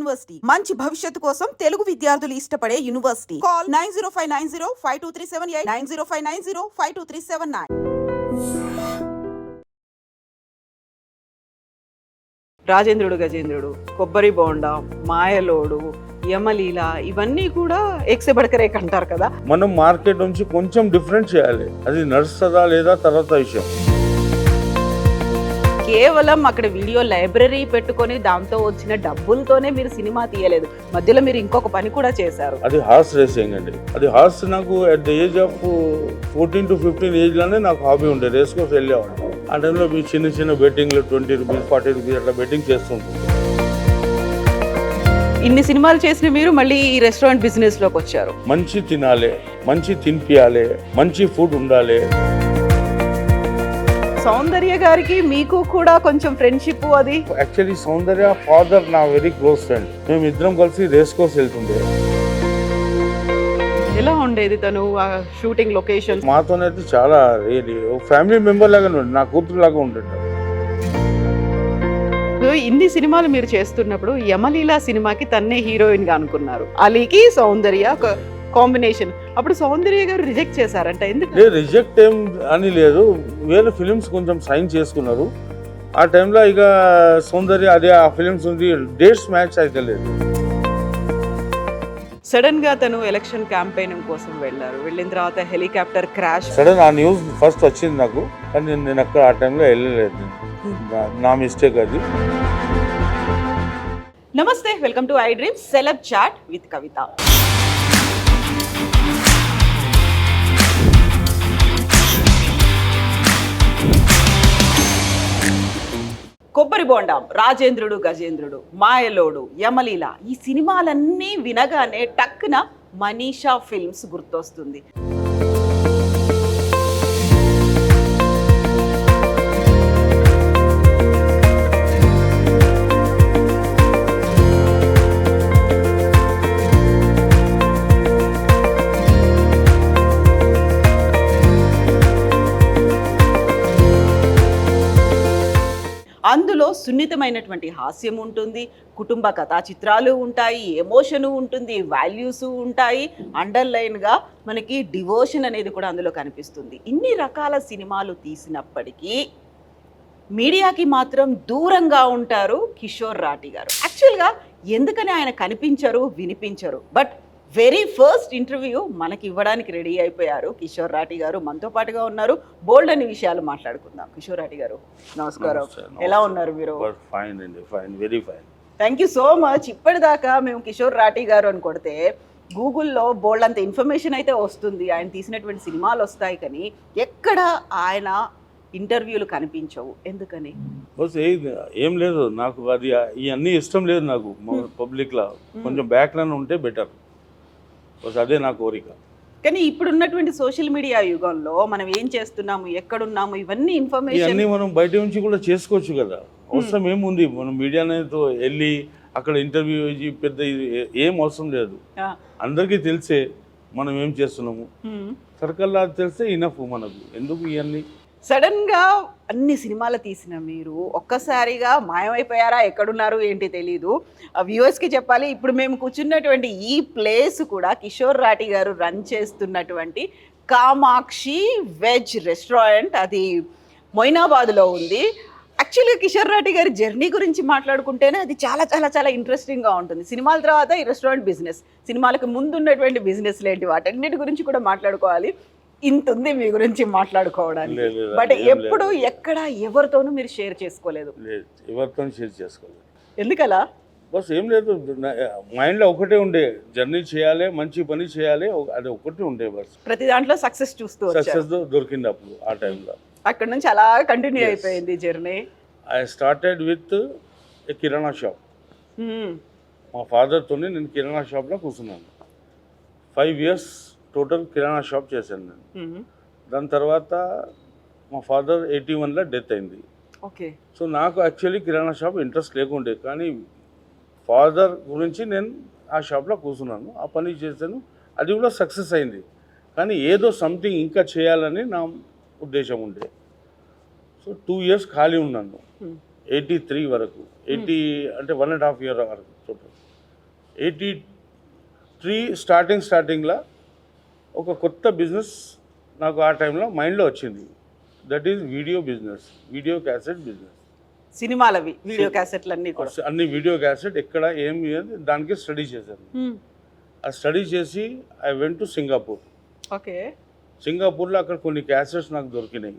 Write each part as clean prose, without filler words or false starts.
University మంచి భవిష్యత్తు కోసం తెలుగు విద్యార్థులు ఇష్టపడే యూనివర్సిటీ. కాల్ 9059052378 9059052379. రాజేంద్రుడు గజేంద్రుడు, కొబ్బరి బోండా, మాయలోడు, యమలీల ఇవన్నీ కూడా ఎక్సే బడకరేక్ అంటారు కదా. మనం మార్కెట్ నుంచి కొంచెం డిఫరెంట్ చేయాలి. అది నడుస్తుందా లేదా తర్వాత విషయం. కేవలం అక్కడ వీడియో లైబ్రరీ పెట్టుకొని దాంతో వచ్చిన డబ్బులతోనే మీరు సినిమా తీయలేదు, మధ్యలో మీరు ఇంకొక పని కూడా చేశారు. అది హార్స్ రేసింగ్ అండి. అది హార్స్ నాకు at the age of 14 to 15 ఏజ్లోనే నాకు హాబీ ఉండే. రేస్ కోర్స్ వెళ్ళేవాడు. ఆ టైంలో మీ చిన్న చిన్న బెట్టింగ్లు 20 రూపీస్ 40 రూపీస్ అట్లా బెట్టింగ్ చేస్తుంటుంది. ఇన్ని సినిమాలు చేసిన మీరు మళ్ళీ ఈ రెస్టారెంట్ బిజినెస్ లోకి వచ్చారు. మంచి తినాలి, మంచి తినిపియాలి, మంచి ఫుడ్ ఉండాలి. సౌందర్య గారికి మీకు కూడా కొంచెం ఫ్రెండ్షిప్ అది. యాక్చువల్లీ సౌందర్య ఫాదర్ నా వెరీ క్లోజ్ ఫ్రెండ్. మేము ఇద్దరం కలిసి రేస్ కోర్స్ వెళ్తుండే. ఎలా ఉండేది తను ఆ షూటింగ్ లొకేషన్? మాతోనైతే చాలా ఫ్యామిలీ మెంబర్ లాగా ఉండే, నా కూతురు లాగా ఉండేది. ఇన్ని సినిమాలు మీరు చేస్తున్నప్పుడు యమలీల సినిమాకి తన్నే హీరోయిన్ గా అనుకున్నారు. అలీకి సౌందర్య ఒక కాంబినేషన్. అప్పుడు సౌందర్య గారు రిజెక్ట్ చేశారంట. ఎందుకు? రిజెక్ట్ ఏం అని లేదు, వేరే ఫిలిమ్స్ కొంచెం సైన్ చేసుకున్నారు. ఆ టైంలో ఇక సౌందర్య అదే ఆ ఫిలిమ్స్ ఉంది, డేట్స్ మ్యాచ్ అయితే లేదు. సడన్ గా తను ఎలక్షన్ క్యాంపెయినింగ్ కోసం వెళ్ళారు. వెళ్ళిన తర్వాత హెలికాప్టర్ క్రాష్. సడన్ ఆ న్యూస్ ఫస్ట్ వచ్చింది నాకు, కానీ నేను అక్కడ ఆ టైంలో వెళ్ళలేదు. నా మిస్టేక్ అది. నమస్తే, welcome to I dream celeb chat with Kavitha. Kobbari Bondam, Rajendrudu గజేంద్రుడు, మాయలోడు, యమలీల ఈ సినిమాలన్నీ వినగానే టక్కున మనీషా ఫిల్మ్స్ గుర్తొస్తుంది. అందులో సున్నితమైనటువంటి హాస్యం ఉంటుంది, కుటుంబ కథా చిత్రాలు ఉంటాయి, ఎమోషను ఉంటుంది, వాల్యూస్ ఉంటాయి, అండర్లైన్గా మనకి డివోషన్ అనేది కూడా అందులో కనిపిస్తుంది. ఇన్ని రకాల సినిమాలు తీసినప్పటికీ మీడియాకి మాత్రం దూరంగా ఉంటారు కిషోర్ రాఠీ గారు. యాక్చువల్గా ఎందుకని ఆయన కనిపించరు, వినిపించరు? బట్ వెరీ ఫస్ట్ ఇంటర్వ్యూ మనకి ఇవ్వడానికి రెడీ అయిపోయారు కిషోర్ రాఠీ గారు. మనతో పాటుగా ఉన్నారు. బోల్డ్ అని విషయాలు మాట్లాడుకుందాం. కిషోర్ రాఠీ గారు నమస్కారం. ఎలా ఉన్నారు మీరు? ఫైన్ అండి, fine, very fine. Thank you so much. ఇప్పటిదాకా మేము కిషోర్ రాఠీ గారు అని కొడితే గూగుల్లో బోల్డ్ అంత ఇన్ఫర్మేషన్ అయితే వస్తుంది, ఆయన తీసినటువంటి సినిమాలు వస్తాయి, కానీ ఎక్కడ ఆయన ఇంటర్వ్యూలు కనిపించవు. ఎందుకని? ఏం లేదు, నాకు అది ఇవన్నీ ఇష్టం లేదు. నాకు పబ్లిక్లో కొంచెం బ్యాక్గ్రౌండ్ ఉంటే బెటర్, అదే నా కోరిక. కానీ ఇప్పుడు ఉన్నటువంటి సోషల్ మీడియా యుగంలో మనం ఏం చేస్తున్నాము, ఎక్కడున్నాము, ఇవన్నీ ఇన్ఫర్మేషన్ అన్నీ మనం బయట నుంచి కూడా చేసుకోవచ్చు కదా. అవసరం ఏముంది? మనం మీడియాతో వెళ్ళి అక్కడ ఇంటర్వ్యూ పెద్ద ఏం అవసరం లేదు. అందరికీ తెలిసే మనం ఏం చేస్తున్నాము, సర్కల్లా తెలిస్తే ఇనఫ్. మనకు ఎందుకు ఇవన్నీ? సడన్ గా అన్ని సినిమాలు తీసిన మీరు ఒక్కసారిగా మాయమైపోయారా? ఎక్కడున్నారు ఏంటి తెలీదు. వ్యూవర్స్కి చెప్పాలి, ఇప్పుడు మేము కూర్చున్నటువంటి ఈ ప్లేస్ కూడా కిషోర్ రాఠీ గారు రన్ చేస్తున్నటువంటి కామాక్షి వెజ్ రెస్టారెంట్. అది మొయినాబాద్లో ఉంది. యాక్చువల్గా కిషోర్ రాఠీ గారి జర్నీ గురించి మాట్లాడుకుంటేనే అది చాలా చాలా చాలా ఇంట్రెస్టింగ్గా ఉంటుంది. సినిమాల తర్వాత ఈ రెస్టారెంట్ బిజినెస్, సినిమాలకు ముందు ఉన్నటువంటి బిజినెస్ లేంటి వాటన్నిటి గురించి కూడా మాట్లాడుకోవాలి. ఇంత ఉంది మీ గురించి మాట్లాడుకోవడానికి. బట్ ఎప్పుడు ఎక్కడ ఎవరితోనూ మీరు షేర్ చేసుకోలేదు? ఎవరితో షేర్ చేసుకోలేదు. ఎందుకలా? బస్ ఏం లేదు, మైండ్లో ఒకటే ఉండే, జర్నీ చేయాలి, మంచి పని చేయాలి, అది ఒకటి ఉండే. బస్ ప్రతి దాంట్లో సక్సెస్ చూస్తూ సక్సెస్ దొరికింది అప్పుడు ఆ టైంలో. అక్కడ నుంచి అలా కంటిన్యూ అయిపోయింది journey. I started with a kirana shop. మా ఫాదర్తో నేను కిరాణా షాప్లో కూర్చున్నాను. 5 years టోటల్ కిరాణా షాప్ చేశాను నేను. దాని తర్వాత మా ఫాదర్ 81లో డెత్ అయింది. ఓకే. సో నాకు యాక్చువల్లీ కిరాణా షాప్ ఇంట్రెస్ట్ లేకుండే, కానీ ఫాదర్ గురించి నేను ఆ షాప్లో కూర్చున్నాను, ఆ పని చేశాను. అది కూడా సక్సెస్ అయింది. కానీ ఏదో సంథింగ్ ఇంకా చేయాలని నా ఉద్దేశం ఉండే. సో 2 years ఖాళీ ఉన్నాను, 83 వరకు. 80 అంటే 1.5 year వరకు టోటల్. 83 స్టార్టింగ్లో ఒక కొత్త బిజినెస్ నాకు ఆ టైంలో మైండ్లో వచ్చింది. That is video business, video cassette business. సినిమాలవి వీడియో క్యాసెట్లు అన్నీ కూడా. అన్ని వీడియో క్యాసెట్ ఎక్కడ ఏమి అని దానికి స్టడీ చేశాను. ఆ స్టడీ చేసి I went to Singapore. Okay. సింగపూర్లో అక్కడ కొన్ని క్యాసెట్స్ నాకు దొరికినాయి.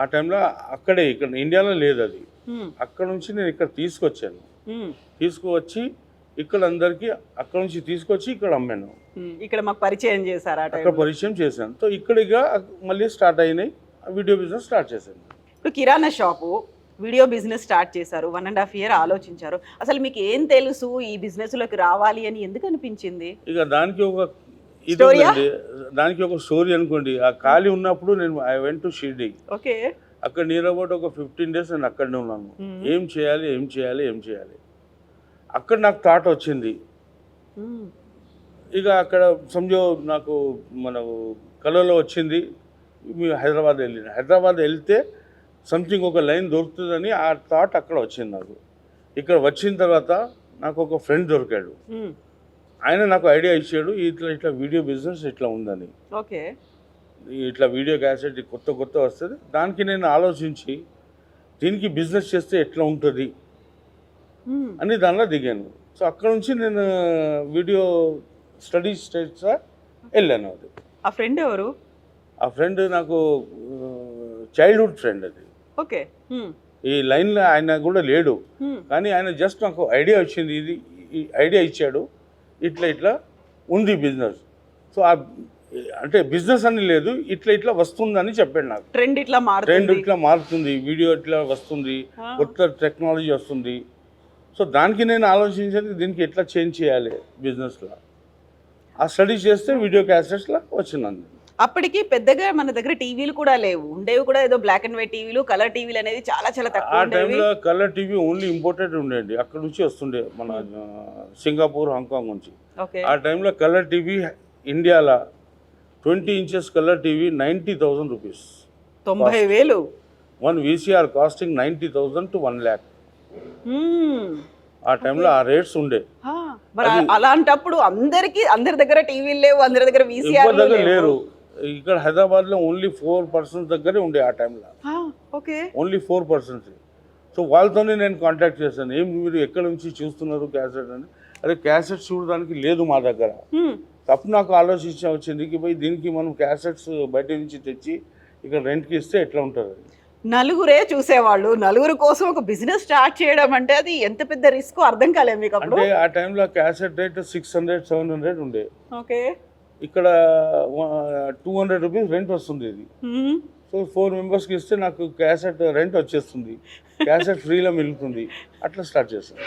ఆ టైంలో అక్కడే, ఇక్కడ ఇండియాలో లేదు అది. అక్కడ నుంచి నేను ఇక్కడ తీసుకొచ్చాను. తీసుకువచ్చి ఇక్కడ అందరికీ అక్కడ నుంచి తీసుకొచ్చి ఇక్కడ అమ్మాను. ఇక్కడ మాకు పరిచయం చేశారు. అక్కడ పరిచయం చేశాను. సో ఇక్కడిగా మళ్ళీ స్టార్ట్ అయినాయి, వీడియో బిజినెస్ స్టార్ట్ చేశాను. ఇప్పుడు కిరాణా షాపు వీడియో బిజినెస్ స్టార్ట్ చేశారు. 1.5 year ఆలోచించారు. అసలు మీకు ఏం తెలుసు ఈ బిజినెస్లోకి రావాలి అని ఎందుకు అనిపించింది? ఇక దానికి ఒక ఇది ఉందండి, దానికి ఒక స్టోరీ అనుకోండి. ఆ ఖాళీ ఉన్నప్పుడు నేను I went to Shirdi. Okay. అక్కడ నియర్ అబౌట్ ఒక 15 days నేను అక్కడనే ఉన్నాను. ఏం చేయాలి అక్కడ నాకు థాట్ వచ్చింది. ఇక అక్కడ సంజో నాకు మన కళలో వచ్చింది. హైదరాబాద్ వెళ్తే సంథింగ్ ఒక లైన్ దొరుకుతుందని ఆ థాట్ అక్కడ వచ్చింది నాకు. ఇక్కడ వచ్చిన తర్వాత నాకు ఒక ఫ్రెండ్ దొరికాడు. ఆయన నాకు ఐడియా ఇచ్చాడు, ఇట్లా వీడియో బిజినెస్ ఇట్లా ఉందని. ఓకే. ఇట్లా వీడియో క్యాసెట్ కొత్త వస్తుంది. దానికి నేను ఆలోచించి దీనికి బిజినెస్ చేస్తే ఎట్లా ఉంటుంది అని దానిలో దిగాను. సో అక్కడ నుంచి నేను వీడియో స్టడీ స్టేట్స్ వెళ్ళాను. అది ఆ ఫ్రెండ్ ఎవరు? ఆ ఫ్రెండ్ నాకు చైల్డ్హుడ్ ఫ్రెండ్. అది ఓకే. ఈ లైన్లో ఆయన కూడా లేడు, కానీ ఆయన జస్ట్ నాకు ఐడియా వచ్చింది, ఇది ఐడియా ఇచ్చాడు, ఇట్లా ఉంది బిజినెస్. సో అంటే బిజినెస్ అని లేదు, ఇట్లా వస్తుందని చెప్పాడు నాకు. ట్రెండ్ ఇట్లా మారుతుంది, వీడియో ఇట్లా వస్తుంది, కొత్త టెక్నాలజీ వస్తుంది. సో దానికి నేను ఆలోచించేది దీనికి ఎట్లా చేంజ్ చేయాలి బిజినెస్లో. ఆ స్టడీ చేస్తే వీడియో క్యాసెట్స్లో వచ్చింది. అప్పటికి పెద్దగా మన దగ్గర టీవీలు కూడా లేవు, ఉండేవి కూడా ఏదో బ్లాక్ అండ్ వైట్ టీవీలు, కలర్ టీవీలు అనేది చాలా తక్కువ. ఆ టైంలో కలర్ టీవీ ఓన్లీ ఇంపోర్టెడ్ ఉండేది, అక్కడ నుంచి వస్తుండే, మన సింగపూర్, హాంకాంగ్ నుంచి. ఆ టైంలో కలర్ టీవీ ఇండియాలో 20 inches colour TV 90,000 rupees. 90,000. One VCR costing 90,000 to 1 lakh. ఆ టైంలో ఆ రేట్స్ ఉండే. అలాంటప్పుడు అందరి దగ్గర టీవీలు లేవు, అందరి దగ్గర VCR లేరు. ఇక్కడ హైదరాబాద్లో ఓన్లీ 4% దగ్గరే ఉండే ఆ టైంలో. ఓకే. ఓన్లీ 4%. సో వాళ్ళతోనే నేను కాంటాక్ట్ చేశాను, ఏం మీరు ఎక్కడ నుంచి చూస్తున్నారు క్యాసెట్ అని. అదే క్యాసెట్స్ చూడడానికి లేదు మా దగ్గర. అప్పుడు నాకు ఆలోచించ వచ్చింది కి పోయి దీనికి మనం క్యాసెట్స్ బయట నుంచి తెచ్చి ఇక్కడ రెంట్కి ఇస్తే ఎట్లా ఉంటుంది. నలుగురే చూసేవాళ్ళు, నలుగురు కోసం ఒక బిజినెస్ స్టార్ట్ చేయడం అంటే అది ఎంత పెద్ద రిస్క్ అర్థం కాలేదు మీకు అప్పుడు? అంటే ఆ టైంలో క్యాసెట్ రేట్ 600-700 ఉండే. ఓకే. ఇక్కడ 200 rupees రెంట్ వస్తుంది ఇది. సో 4 members ఇస్తే నాకు క్యాసెట్ రెంట్ వచ్చేస్తుంది, క్యాసెట్ ఫ్రీలో మిగులుతుంది. అట్లా స్టార్ట్ చేస్తాను.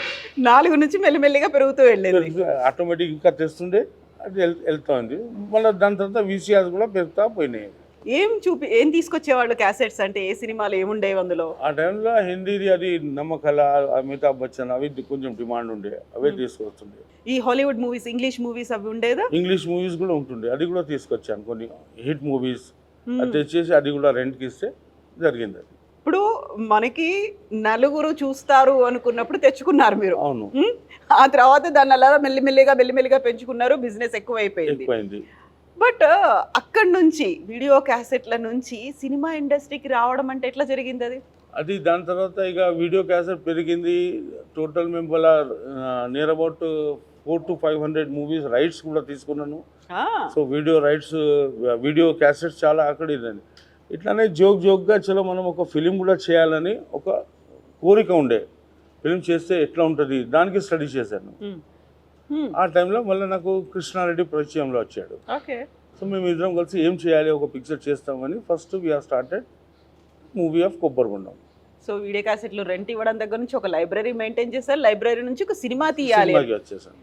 4 నుంచి మెల్లిమెల్లిగా పెరుగుతూ వెళ్ళేది. ఆటోమేటిక్ ఇంకా తెస్తుండే, అది వెళ్తా ఉంది. మళ్ళీ దాని తర్వాత VCRs కూడా పెరుగుతా పోయినాయి. ఏం తీసుకొచ్చేవాళ్ళు క్యాసెట్స్ అంటే? ఏ సినిమాలు ఏముండేవి అందులో? ఆ టైంలో హిందీది అది నమ్మకల, అమితాబ్ బచ్చన్ అవి కొంచెం డిమాండ్ ఉండే, అవే తీసుకొస్తుండే. ఈ హాలీవుడ్ మూవీస్, ఇంగ్లీష్ మూవీస్ అవి ఉండేదా? ఇంగ్లీష్ మూవీస్ కూడా ఉంటుండే, అది కూడా తీసుకొచ్చాను. కొన్ని హిట్ మూవీస్ అది తెచ్చేసి అది కూడా రెంట్కి ఇస్తే జరిగింది. అది ఇప్పుడు మనకి నలుగురు చూస్తారు అనుకున్నప్పుడు తెచ్చుకున్నారు మీరు. అవును. ఆ తర్వాత దాన్ని అలా మెల్లిమెల్లిగా పెంచుకున్నారు, బిజినెస్ ఎక్కువైపోయింది. బట్ అక్కడి నుంచి వీడియో క్యాసెట్ల నుంచి సినిమా ఇండస్ట్రీకి రావడం అంటే ఎట్లా జరిగింది అది? అది దాని తర్వాత ఇక వీడియో క్యాసెట్ పెరిగింది. టోటల్ మేము వాళ్ళ near about 400 to 500 movies rights కూడా తీసుకున్నాను. So video rights, video cassettes చాలా అక్కడ ఇదండి. ఇట్లానే జోక్గా చలో మనం ఒక ఫిలిం కూడా చేయాలని ఒక కోరిక ఉండే. ఫిలిం చేస్తే ఎట్లా ఉంటుంది దానికి స్టడీ చేశాను. ఆ టైంలో మళ్ళీ నాకు కృష్ణారెడ్డి పరిచయంలో వచ్చాడు. సో మేము ఇద్దరం కలిసి ఏం చేయాలి, ఒక పిక్చర్ చేస్తామని first we are started movie of Kobbaribondam. So video క్యాసెట్లు రెంట్ ఇవ్వడం దగ్గర నుంచి ఒక లైబ్రరీ మెయింటైన్ చేశారు, లైబ్రరీ నుంచి ఒక సినిమా తీయాలి వచ్చేసాను.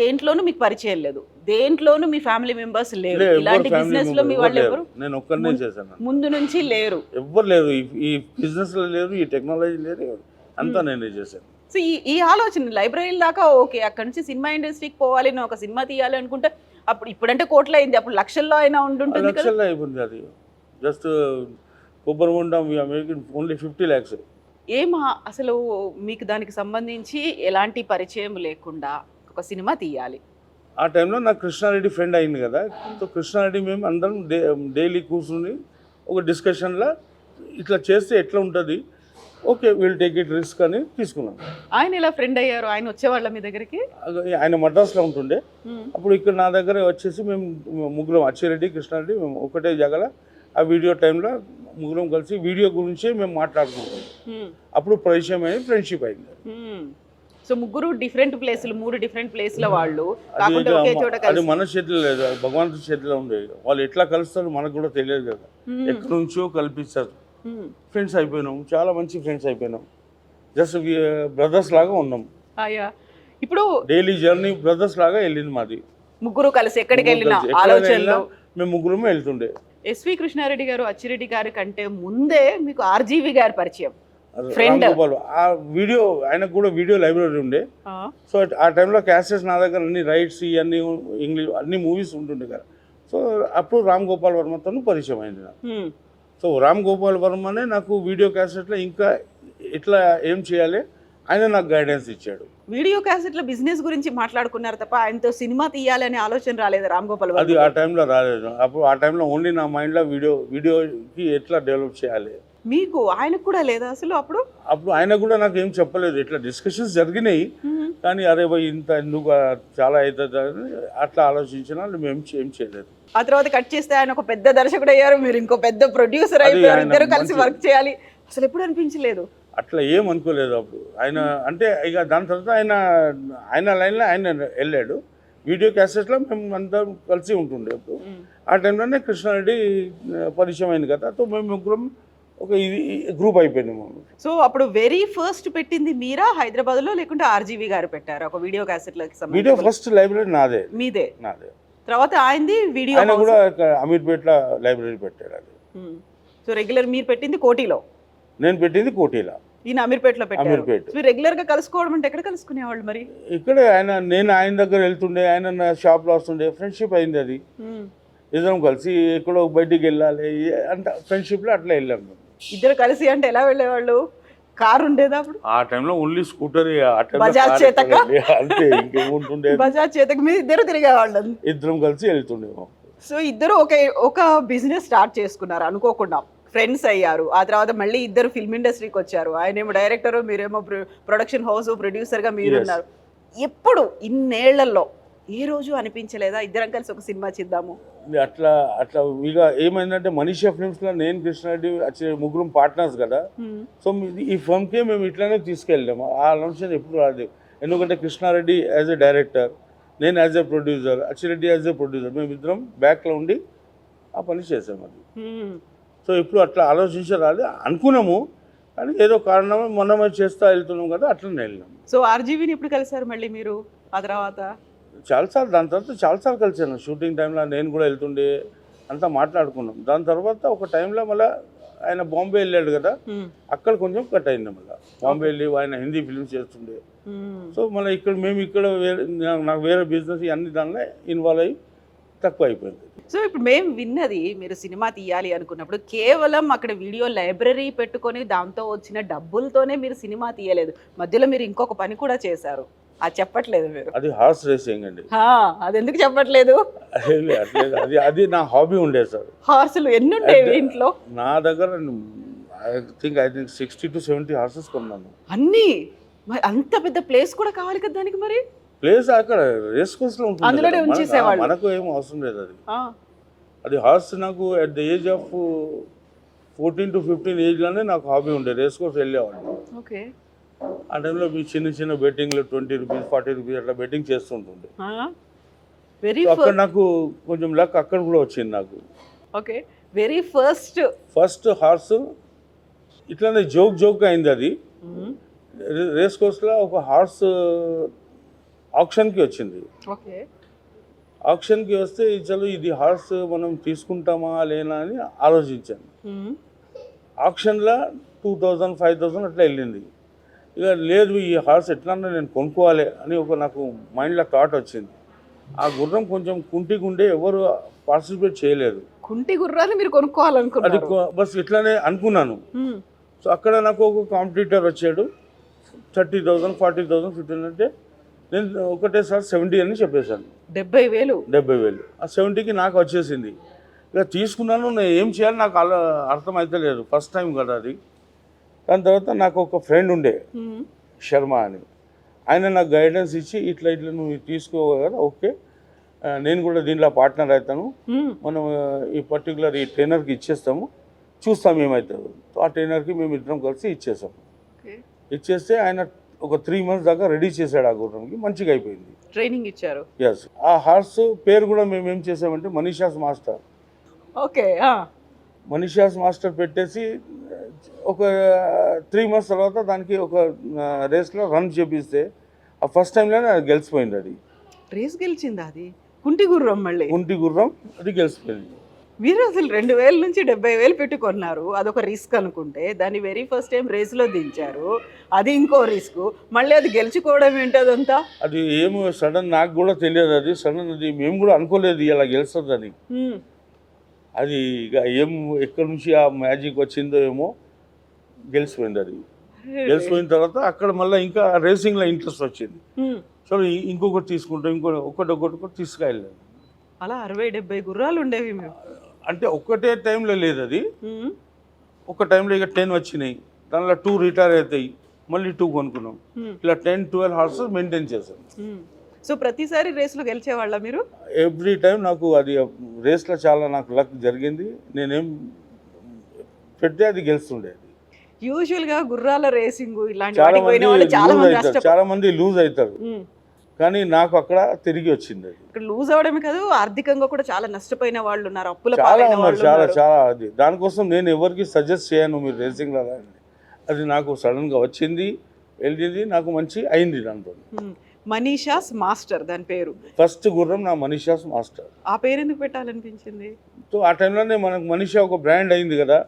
దేంట్లోనూ మీకు పరిచయం లేదు, దేంట్లోనూ మీ ఫ్యామిలీ మెంబర్స్ లేరు, ఇలాంటి బిజినెస్ లో మీ వాళ్ళు ఎవరు? నేను ఒక్కనే చేశాను, ముందు నుంచి లేరు, ఎవ్వరు లేరు, ఈ బిజినెస్ లో లేరు, ఈ టెక్నాలజీ లేరు, అంతా నేనే చేశాను. సో ఈ ఆలోచన లైబ్రరీ దాకా ఓకే, అక్కడ నుంచి సినిమా ఇండస్ట్రీకి పోవాలి, నేను ఒక సినిమా తీయాలి అనుకుంటే ఇప్పుడంటే కోట్లు అయింది, అప్పుడు లక్షల్లో అయినా ఉంటుంటుంది. లక్షల్లో అయిపోయింది. అది జస్ట్ కొబ్బరిబొండం ఓన్లీ 50 lakhs. అసలు మీకు దానికి సంబంధించి ఎలాంటి పరిచయం లేకుండా ఒక సినిమా తీయాలి? ఆ టైంలో నాకు కృష్ణారెడ్డి ఫ్రెండ్ అయింది కదా, సో కృష్ణారెడ్డి మేము అందరం డైలీ కూర్చుని ఒక డిస్కషన్లో ఇట్లా చేస్తే ఎట్లా ఉంటుంది, okay will take it risk అని తీసుకున్నాం. ఆయన ఎలా ఫ్రెండ్ అయ్యారు? ఆయన వచ్చేవాళ్ళ మీ దగ్గరికి? ఆయన మద్రాసులో ఉంటుండే, అప్పుడు ఇక్కడ నా దగ్గర వచ్చేసి మేము ముగ్గురం, అచ్చిరెడ్డి కృష్ణారెడ్డి, మేము ఒకటే జగల ఆ వీడియో టైంలో ముగ్గురం కలిసి వీడియో గురించే మేము మాట్లాడుకుంటాం. అప్పుడు పరిచయం అయింది, ఫ్రెండ్షిప్ అయింది. సో ముగ్గురు డిఫరెంట్ ప్లేసులు, 3 డిఫరెంట్ ప్లేస్ల వాళ్ళు కాకుండా ఒకే చోట అది మన చేతిలో లేదు, అది భగవంతుడి చేతిలో ఉండేది. వాళ్ళు ఎట్లా కలుస్తారు మనకు కూడా తెలియదు కదా, ఎక్కడి నుంచో కల్పిస్తారు. ఫ్రెండ్స్ అయిపోయినాం, చాలా మంచి ఫ్రెండ్స్ అయిపోయినాం, జస్ట్ బ్రదర్స్ లాగా ఉన్నాం. ఇప్పుడు డైలీ జర్నీ బ్రదర్స్ లాగా వెళ్ళింది మాది. ముగ్గురు కలిసి ఎక్కడికి వెళ్ళినా ఆలోచనలో మేము ముగ్గురమే వెళ్తుండే. ఎస్వి కృష్ణారెడ్డి గారు, అచ్చిరెడ్డి గారి కంటే ముందే మీకు ఆర్జీవి గారి పరిచయం, ఫ్రెండ్. ఆ వీడియో ఆయనకు కూడా వీడియో లైబ్రరీ ఉండే, సో ఆ టైంలో క్యాసెట్స్ నా దగ్గర అన్ని రైట్స్ ఇవన్నీ ఇంగ్లీష్ అన్ని మూవీస్ ఉంటుండే కదా. సో అప్పుడు రామ్ గోపాల్ వర్మతో పరిచయం అయింది నాకు. సో రామ్ గోపాల్ వర్మనే నాకు వీడియో క్యాసెట్లో ఇంకా ఎట్లా ఏం చేయాలి ఆయన నాకు గైడెన్స్ ఇచ్చాడు. వీడియో క్యాసెట్ల బిజినెస్ గురించి మాట్లాడుకున్నారు తప్ప ఆయనతో సినిమా తీయాలి అనే ఆలోచన రాలేదు రామ్ గోపాల్ వర్మ? అది ఆ టైంలో రాలేదు. అప్పుడు ఆ టైంలో ఓన్లీ నా మైండ్లో వీడియోకి ఎట్లా డెవలప్ చేయాలి. మీకు ఆయనకు కూడా లేదా అసలు? అప్పుడు ఆయన కూడా నాకు ఏం చెప్పలేదు. ఇట్లా డిస్కషన్స్ జరిగినాయి కానీ అరే భయ్ ఇంత ఎందుకు చాలా అవుతుంది అని అట్లా ఆలోచించినా మేము ఏం చేయలేదు. ఆ తర్వాత కట్ చేస్తే ఆయన ఒక పెద్ద దర్శకుడు అయ్యారు, మీరు ఇంకో పెద్ద ప్రొడ్యూసర్ అయ్యారు, ఇద్దరు కలిసి వర్క్ చేయాలి. అసలు ఎప్పుడు అనిపించలేదు? అట్లా ఏం అనుకోలేదు అప్పుడు. ఆయన అంటే ఇక దాని తర్వాత ఆయన లైన్లో ఆయన వెళ్ళాడు. వీడియో క్యాసెట్లో మేము అందరం కలిసి ఉంటుండే. అప్పుడు ఆ టైంలోనే కృష్ణారెడ్డి పరిచయం అయింది కదా, సో మేము ముగ్గురం ఒక గ్రూప్ అయిపోయినాము. సో అప్పుడు వెరీ ఫస్ట్ పెట్టింది మీరా హైదరాబాద్లో, లేకుంటే ఆర్జీవి గారు పెట్టారు ఒక వీడియో క్యాసెట్లకి సంబంధించి? వీడియో ఫస్ట్ లైబ్రరీ నాదే. మీదే? నాదే. తర్వాత ఆయనది వీడియో, ఆయన కూడా అమీర్పేట్లో లైబ్రరీ పెట్టాడు అది. సో రెగ్యులర్ మీరు పెట్టింది కోటిలో, నేను పెట్టింది కోటిలో, ఈయన అమీర్పేట్లో పెట్టారు. అమీర్పేట్. మీరు రెగ్యులర్ గా కలుసుకోవడం అంటే ఎక్కడ కలుసుకునేవాళ్ళు మరి? ఇక్కడే నేను ఆయన దగ్గర వెళ్తుండే, ఆయన నా షాప్లో వస్తుండే, ఫ్రెండ్షిప్ అయింది అది. ఇద్దరం కలిసి ఎక్కడో బయటికి వెళ్ళాలి అంటే ఫ్రెండ్షిప్లో అట్లా వెళ్ళాము. ఇద్దరు కలిసి అంటే ఎలా వెళ్ళేవాళ్ళు? కారు ఉండేదా అప్పుడు? ఆ టైంలో ఓన్లీ స్కూటర్, బజాజ్ చేతక అంతే, ఇంకేముంటుండే. బజాజ్ చేతక మీద ఇద్దరు తిరిగేవాళ్ళు, ఇద్దరం కలిసి వెళ్తుండేమో. సో ఇద్దరు ఒక బిజినెస్ స్టార్ట్ చేసుకున్నారు అనుకోకుండా, ఫ్రెండ్స్ అయ్యారు. ఆ తర్వాత మళ్ళీ ఇద్దరు ఫిల్మ్ ఇండస్ట్రీకి వచ్చారు. ఆయనేమో డైరెక్టర్, మీరేమో ప్రొడక్షన్ హౌస్ ప్రొడ్యూసర్గా మీరున్నారు. ఎప్పుడు ఇన్నేళ్లలో ఏ రోజు అనిపించలేదా ఇద్దరం కలిసి ఒక సినిమా చేద్దాము? అట్లా ఇక ఏమైందంటే మనీషా ఫిల్మ్స్లో నేను కృష్ణారెడ్డి ముగ్గురం పార్ట్నర్స్ కదా, సో ఈ ఫిల్మ్కే మేము ఇట్లానే తీసుకెళ్ళాము. ఆ ఆలోచన ఎప్పుడు రాలేదు. ఎందుకంటే కృష్ణారెడ్డి యాజ్ ఎ డైరెక్టర్, నేను as a producer, Achi Reddy as a producer, మేము ఇద్దరం బ్యాక్లో ఉండి ఆ పని చేసాము అది. సో ఇప్పుడు అట్లా ఆలోచించరాలి అనుకున్నాము, కానీ ఏదో కారణం మనమే చేస్తా వెళ్తున్నాం కదా, అట్లనే వెళ్ళినాము. సో ఆర్జీవీని ఎప్పుడు కలిసారు మళ్ళీ మీరు? ఆ తర్వాత చాలాసార్లు, దాని తర్వాత చాలాసార్లు కలిసాను. షూటింగ్ టైంలో నేను కూడా వెళ్తుండే, అంతా మాట్లాడుకున్నాం. దాని తర్వాత ఒక టైంలో మళ్ళీ ఆయన బాంబే వెళ్ళాడు కదా, అక్కడ కొంచెం కట్ అయింది. మళ్ళీ బాంబే వెళ్ళి ఆయన హిందీ ఫిల్మ్స్ చేస్తుండే. సో మళ్ళీ మేము ఇక్కడ నాకు వేరే బిజినెస్ అన్ని దానిలో ఇన్వాల్వ్ అయ్యి తక్కువ అయిపోయింది. సో ఇప్పుడు మేము విన్నది, మీరు సినిమా తీయాలి అనుకున్నప్పుడు కేవలం అక్కడ వీడియో లైబ్రరీ పెట్టుకొని దాంతో వచ్చిన డబ్బులతోనే మీరు సినిమా తీయలేదు, మధ్యలో మీరు ఇంకొక పని కూడా చేశారు. అది చెప్పట్లేదు మీరు? అది హార్స్ రేసింగ్ అండి. అది ఎందుకు చెప్పట్లేదు? అది నా హాబీ ఉండేది సార్. హార్సులు ఎన్ని ఉండేవి ఇంట్లో? నా దగ్గర ఐ థింక్ 60 to 70 హార్సెస్ కొన్నాను. అన్నీ? మరి అంత పెద్ద ప్లేస్ కూడా కావాలి కదా దానికి? మరి ప్లేస్ అక్కడ రేస్ కోర్స్ లో ఉంటుంది, అందులోనే ఉంచేసేవాళ్ళు. మనకు ఏం అవసరం లేదు అది. అది హార్స్ నాకు at the age of 14 to 15 ఏజ్లోనే నాకు హాబీ ఉండే, రేస్ కోర్స్ వెళ్ళేవాడిని. ఓకే. ఆ టైంలో మీ చిన్న బెట్టింగ్లో 20 రూపీస్ 40 రూపీస్ అట్లా బెట్టింగ్ చేస్తుంటుండే. అక్కడ నాకు కొంచెం లక్ అక్కడ కూడా వచ్చింది నాకు. ఓకే. వెరీ ఫస్ట్ హార్స్ ఇట్లానే జోక్ అయింది అది. రేస్ కోర్స్లో ఒక హార్స్ ఆప్షన్కి వచ్చింది. ఓకే. ఆప్షన్కి వస్తే చలో ఇది హార్స్ మనం తీసుకుంటామా లేనా అని ఆలోచించాను. ఆప్షన్లో 2000 5000 అట్లా వెళ్ళింది. ఇక లేదు ఈ హార్స్ ఎట్లన్నా నేను కొనుక్కోవాలి అని నాకు మైండ్లో థాట్ వచ్చింది. ఆ గుర్రం కొంచెం కుంటిగుండే ఎవరు పార్టిసిపేట్ చేయలేదు. కుంటి గుర్రాన్ని మీరు కొనుక్కోవాలనుకున్నారు? అది బస్ ఇట్లానే అనుకున్నాను. సో అక్కడ నాకు ఒక కాంపిటీటర్ వచ్చాడు 30,000 40,000 15 అంటే నేను ఒకటేసారి 70 అని చెప్పేశాను. 70,000. 70,000 ఆ 70కి నాకు వచ్చేసింది. ఇక తీసుకున్నాను, నేను ఏం చేయాలి నాకు అలా అర్థమైతలేదు, ఫస్ట్ టైం కదా అది. దాని తర్వాత నాకు ఒక ఫ్రెండ్ ఉండే శర్మ అని, ఆయన నాకు గైడెన్స్ ఇచ్చి ఇట్లా ఇట్లా నువ్వు తీసుకో కదా, ఓకే నేను కూడా దీంట్లో పార్ట్నర్ అవుతాను, మనం ఈ పర్టికులర్ ఈ ట్రైనర్కి ఇచ్చేస్తాము, చూస్తాం ఏమవుతుందో. ఆ ట్రైనర్కి మేము ఇద్దరం కలిసి ఇచ్చేసాము. ఇచ్చేస్తే ఆయన ఒక 3 months దాకా రెడీ చేశాడు ఆ గుర్రంకి, మంచిగా అయిపోయింది. ట్రైనింగ్ ఇచ్చారు. ఎస్, ఆ హార్స్ పేరు కూడా మేము ఏం చేసామంటే Manisha's master. Okay. Manisha's master పెట్టేసి ఒక 3 months తర్వాత దానికి ఒక రేస్లో రన్ చేపిస్తే ఆ ఫస్ట్ టైంలోనే అది గెలిచిపోయింది. అది రేస్ గెలిచిందా? అది కుంటి గుర్రం. మళ్ళీ కుంటి గుర్రం అది గెలిచిపోయింది. మీరు అసలు 2,000 నుంచి 70,000 పెట్టుకున్నారు, అదొక రిస్క్ అనుకుంటే. దాన్ని వెరీ ఫస్ట్ టైం రేస్లో దించారు, అది ఇంకో రిస్క్. మళ్ళీ అది గెలుచుకోవడం ఏంటి అదంతా? అది ఏమో సడన్, నాకు కూడా తెలియదు, అది సడన్, అది మేము కూడా అనుకోలేదు ఇలా గెలుస్తుందని. అది ఇక ఏం ఎక్కడి నుంచి ఆ మ్యాజిక్ వచ్చిందో ఏమో గెలిచిపోయింది. అది గెలిచిపోయిన తర్వాత అక్కడ మళ్ళీ ఇంకా రేసింగ్లో ఇంట్రెస్ట్ వచ్చింది. సో ఇంకొకటి తీసుకుంటాం, ఒకటి తీసుకెళ్ళాను. అలా 60-70 గుర్రాలు ఉండేవి మేము. అంటే ఒక్కటే టైంలో లేదు అది, ఒక టైంలో ఇక 10 వచ్చినాయి, దానిలో 2 రిటైర్ అవుతాయి, మళ్ళీ 2 కొనుక్కున్నాం. ఇలా 10-12 హార్సెస్ మెయింటైన్ చేశాను. సో ప్రతిసారి రేస్లో గెలిచేవాళ్ళ మీరు? ఎవ్రీ టైం నాకు అది రేస్లో చాలా నాకు లక్ జరిగింది. నేనేం పెడితే అది గెలుస్తుండేది. యూజువల్గా గుర్రాల రేసింగ్ ఇలాంటి చాలా వాటికి పోయిన వాళ్ళు చాలా మంది లూజ్ అవుతారు, కానీ నాకు అక్కడ తిరిగి వచ్చింది. అది ఇక్కడ లూజ్ అవడమే కాదు, ఆర్థికంగా కూడా చాలా నష్టపోయిన వాళ్ళు ఉన్నారు, అప్పుల చాలా పాలైన ఉన్నారు, వాళ్ళు చాలా ఉన్నారు. చాలా. అది దానికోసం నేను ఎవరికి సజెస్ట్ చేయను మీరు రేసింగ్ అని. అది నాకు సడన్గా వచ్చింది, వెళ్ళింది, నాకు మంచి అయింది దాంతో. మనీషాస్ మాస్టర్ దాని పేరు. ఫస్ట్ గుర్రం నా మనీషాస్ మాస్టర్. ఆ పేరు ఎందుకు పెట్టాలనిపించింది? సో ఆ టైంలోనే మనకు మనీషా ఒక బ్రాండ్ అయింది కదా.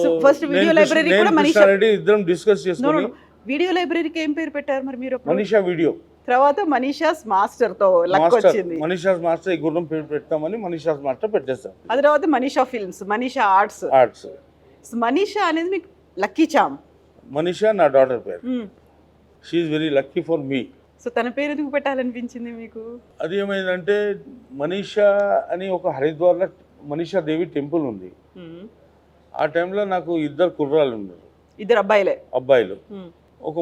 సో ఫస్ట్ వీడియో లైబ్రరీ కూడా మనీషా రెడ్డి ఇద్దరం డిస్కస్ చేసుకుని వీడియో లైబ్రరీకి ఏం పేరు పెట్టారు మరి మీరు? మనీషా వీడియో. తర్వాత మనీషాస్ మాస్టర్ తో లక్ వచ్చింది. మనీషాస్ మాస్టర్ ఈ గుర్రం పేరు పెడతామని మనీషాస్ మాస్టర్ పెట్టేస్తాం. ఆ తర్వాత మనీషా ఫిల్మ్స్, మనీషా ఆర్ట్స్. మనీషా అనేది మీకు లక్కీ చామ్. మనీషా నా డాటర్ పేరు. She is very lucky for me. So తన పేరు ఎందుకు పెట్టాలనిపించింది మీకు? అది ఏమైందంటే మనీషా అని ఒక హరిద్వార్లో మనీషా దేవి టెంపుల్ ఉంది. ఆ టైంలో నాకు 2 కుర్రాళ్ళు ఉన్నారు, 2 అబ్బాయిలు.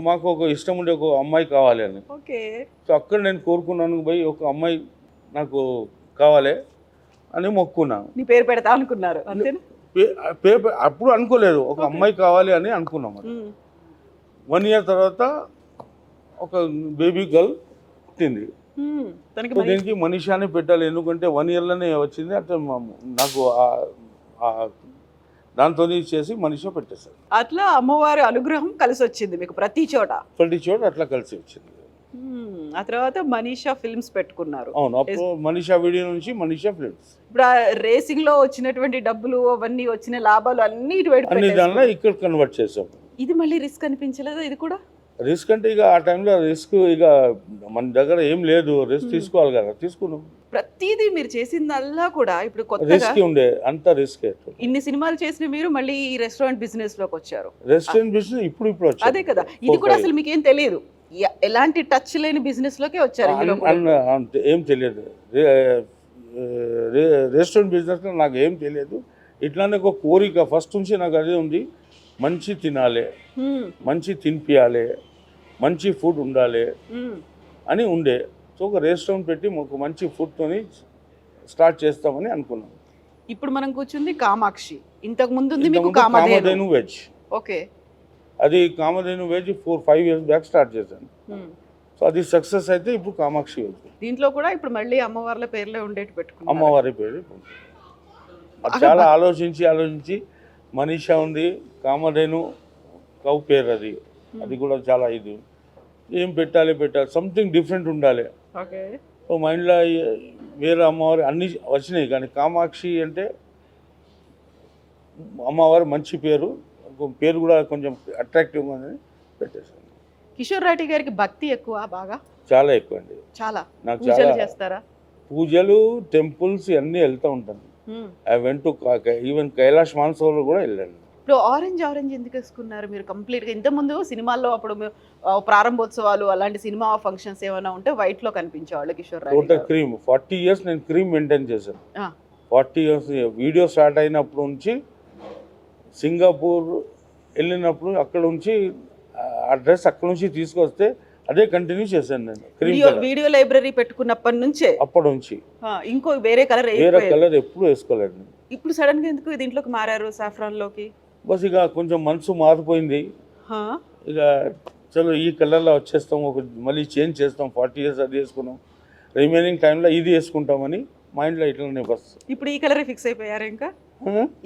మాకు ఒక ఇష్టం ఉండే ఒక అమ్మాయి కావాలి అని. ఓకే. సో అక్కడ నేను కోరుకున్నాను, పోయి ఒక అమ్మాయి నాకు కావాలి అని మొక్కున్నాను. నీ పేరు పెడతా అనుకున్నారు అంతేనా? అప్పుడు అనుకోలేదు, ఒక అమ్మాయి కావాలి అని అనుకున్నాం. 1 year తర్వాత ఒక బేబీ గర్ల్ పుట్టింది. దీనికి మనీషానే పెట్టాలి, ఎందుకంటే 1 yearలోనే వచ్చింది. అంటే నాకు దాంతో చేసి మనీషా పెట్టేశారు. అట్లా అమ్మవారి అనుగ్రహం కలిసి వచ్చింది మీకు ప్రతి చోట అట్లా కలిసి వచ్చింది. ఆ తర్వాత మనీషా ఫిల్మ్స్ పెట్టుకున్నారు. అవును, అప్పుడు మనీషా వీడియో నుంచి మనీషా ఫిల్మ్స్. ఇప్పుడు ఆ రేసింగ్ లో వచ్చినటువంటి డబ్బులు అవన్నీ వచ్చిన లాభాలు అన్ని దానిలో ఇక్కడ కన్వర్ట్ చేసాం. ఇది మళ్ళీ రిస్క్ అనిపించలేదా? ఇది కూడా రిస్క్ అంటే ఇక ఆ టైంలో రిస్క్ ఇక మన దగ్గర ఏం లేదు, రిస్క్ తీసుకోవాలి కదా, తీసుకున్నాం. ప్రతిదీ మీరు చేసిందల్లా కూడా ఇప్పుడు కొత్తగా రిస్క్ ఉండే, అంత రిస్క్. ఇన్ని సినిమాలు చేసిన మీరు మళ్ళీ ఈ రెస్టారెంట్ బిజినెస్ లోకి వచ్చారు. రెస్టారెంట్ బిజినెస్ ఇప్పుడు వచ్చారు. అదే కదా, ఇది కూడా అసలు మీకు ఏం తెలియదు, ఎలాంటి టచ్ లేని బిజినెస్ లోకే వచ్చారు. ఏం తెలియదు, రెస్టారెంట్ బిజినెస్ లో నాకు ఏం తెలియదు. ఇట్లానే ఒక కోరిక ఫస్ట్ నుంచి నాకు అదే ఉంది, మంచి తినాలి, మంచి తినిపియాలి, మంచి ఫుడ్ ఉండాలి అని ఉండే. సో ఒక రెస్టారెంట్ పెట్టి ఒక మంచి ఫుడ్తోని స్టార్ట్ చేస్తామని అనుకున్నాం. ఇప్పుడు మనం కూర్చుంది కామాక్షి, ఇంతకు ముందు ఉంది మీకు కామధేను వెజ్. ఓకే. అది Kamadhenu veg 4-5 years back start చేశాను. సో అది సక్సెస్ అయితే ఇప్పుడు కామాక్షి వెజ్. దీంట్లో కూడా ఇప్పుడు మళ్ళీ అమ్మవార్ల పేర్లే ఉండేటి పెట్టుకున్నాం. అమ్మవారి పేరు చాలా ఆలోచించి మనీషా ఉంది, కామధేను కౌ పేరు, అది కూడా చాలా ఇది ఏం పెట్టాలి సంథింగ్ డిఫరెంట్ ఉండాలి. సో మైండ్లో వేరే అమ్మవారు అన్నీ వచ్చినాయి, కానీ కామాక్షి అంటే అమ్మవారు మంచి పేరు కూడా కొంచెం అట్రాక్టివ్గా ఉందని పెట్టేశాను. కిషోర్ రాటి గారికి భక్తి ఎక్కువ, బాగా చాలా ఎక్కువ అండి. చాలా నాకు పూజలు చేస్తారా? పూజలు, టెంపుల్స్ అన్నీ వెళ్తూ ఉంటాను. I went to even Kailash Mansarovar కూడా వెళ్ళాను. ఇప్పుడు ఆరెంజ్ ఎందుకు వేసుకున్నారు మీరు కంప్లీట్గా? ఇంతకుముందు సినిమాల్లో అప్పుడు ప్రారంభోత్సవాలు అలాంటి సినిమా ఫంక్షన్స్ ఏమైనా ఉంటే వైట్ లో కనిపించేవాళ్ళు కిషోర్ రాయ్ టోటల్ గారు. క్రీమ్ 40 ఇయర్స్ నేను క్రీమ్ మెయింటైన్ చేశాను. ఆ, 40 ఇయర్స్ వీడియో స్టార్ట్ అయినప్పటి నుంచి సింగపూర్ వెళ్ళినప్పుడు అక్కడ నుంచి ఆ డ్రెస్ అక్కడ నుంచి తీసుకొస్తే అదే కంటిన్యూ చేశాను నేను. క్రీమ్ వీడియో లైబ్రరీ పెట్టుకున్నప్పటి నుంచే అప్పటి నుంచి ఇంకో వేరే కలర్ వేరే కలర్ ఎప్పుడు వేసుకోలేదు నేను. ఇప్పుడు సడన్ గా ఎందుకు దీంట్లోకి మారారు సాఫ్రాన్ లోకి? బస్ ఇక కొంచెం మనసు మారిపోయింది. హా, ఇక చలో ఈ కలర్లో వచ్చేస్తాం, మళ్ళీ చేంజ్ చేస్తాం. 40 ఇయర్స్ అది వేసుకున్నాం, రిమైనింగ్ టైంలో ఇది వేసుకుంటామని మైండ్లో ఇట్లనే బస్. ఇప్పుడు ఈ కలర్ ఫిక్స్ అయిపోయారు? ఇంకా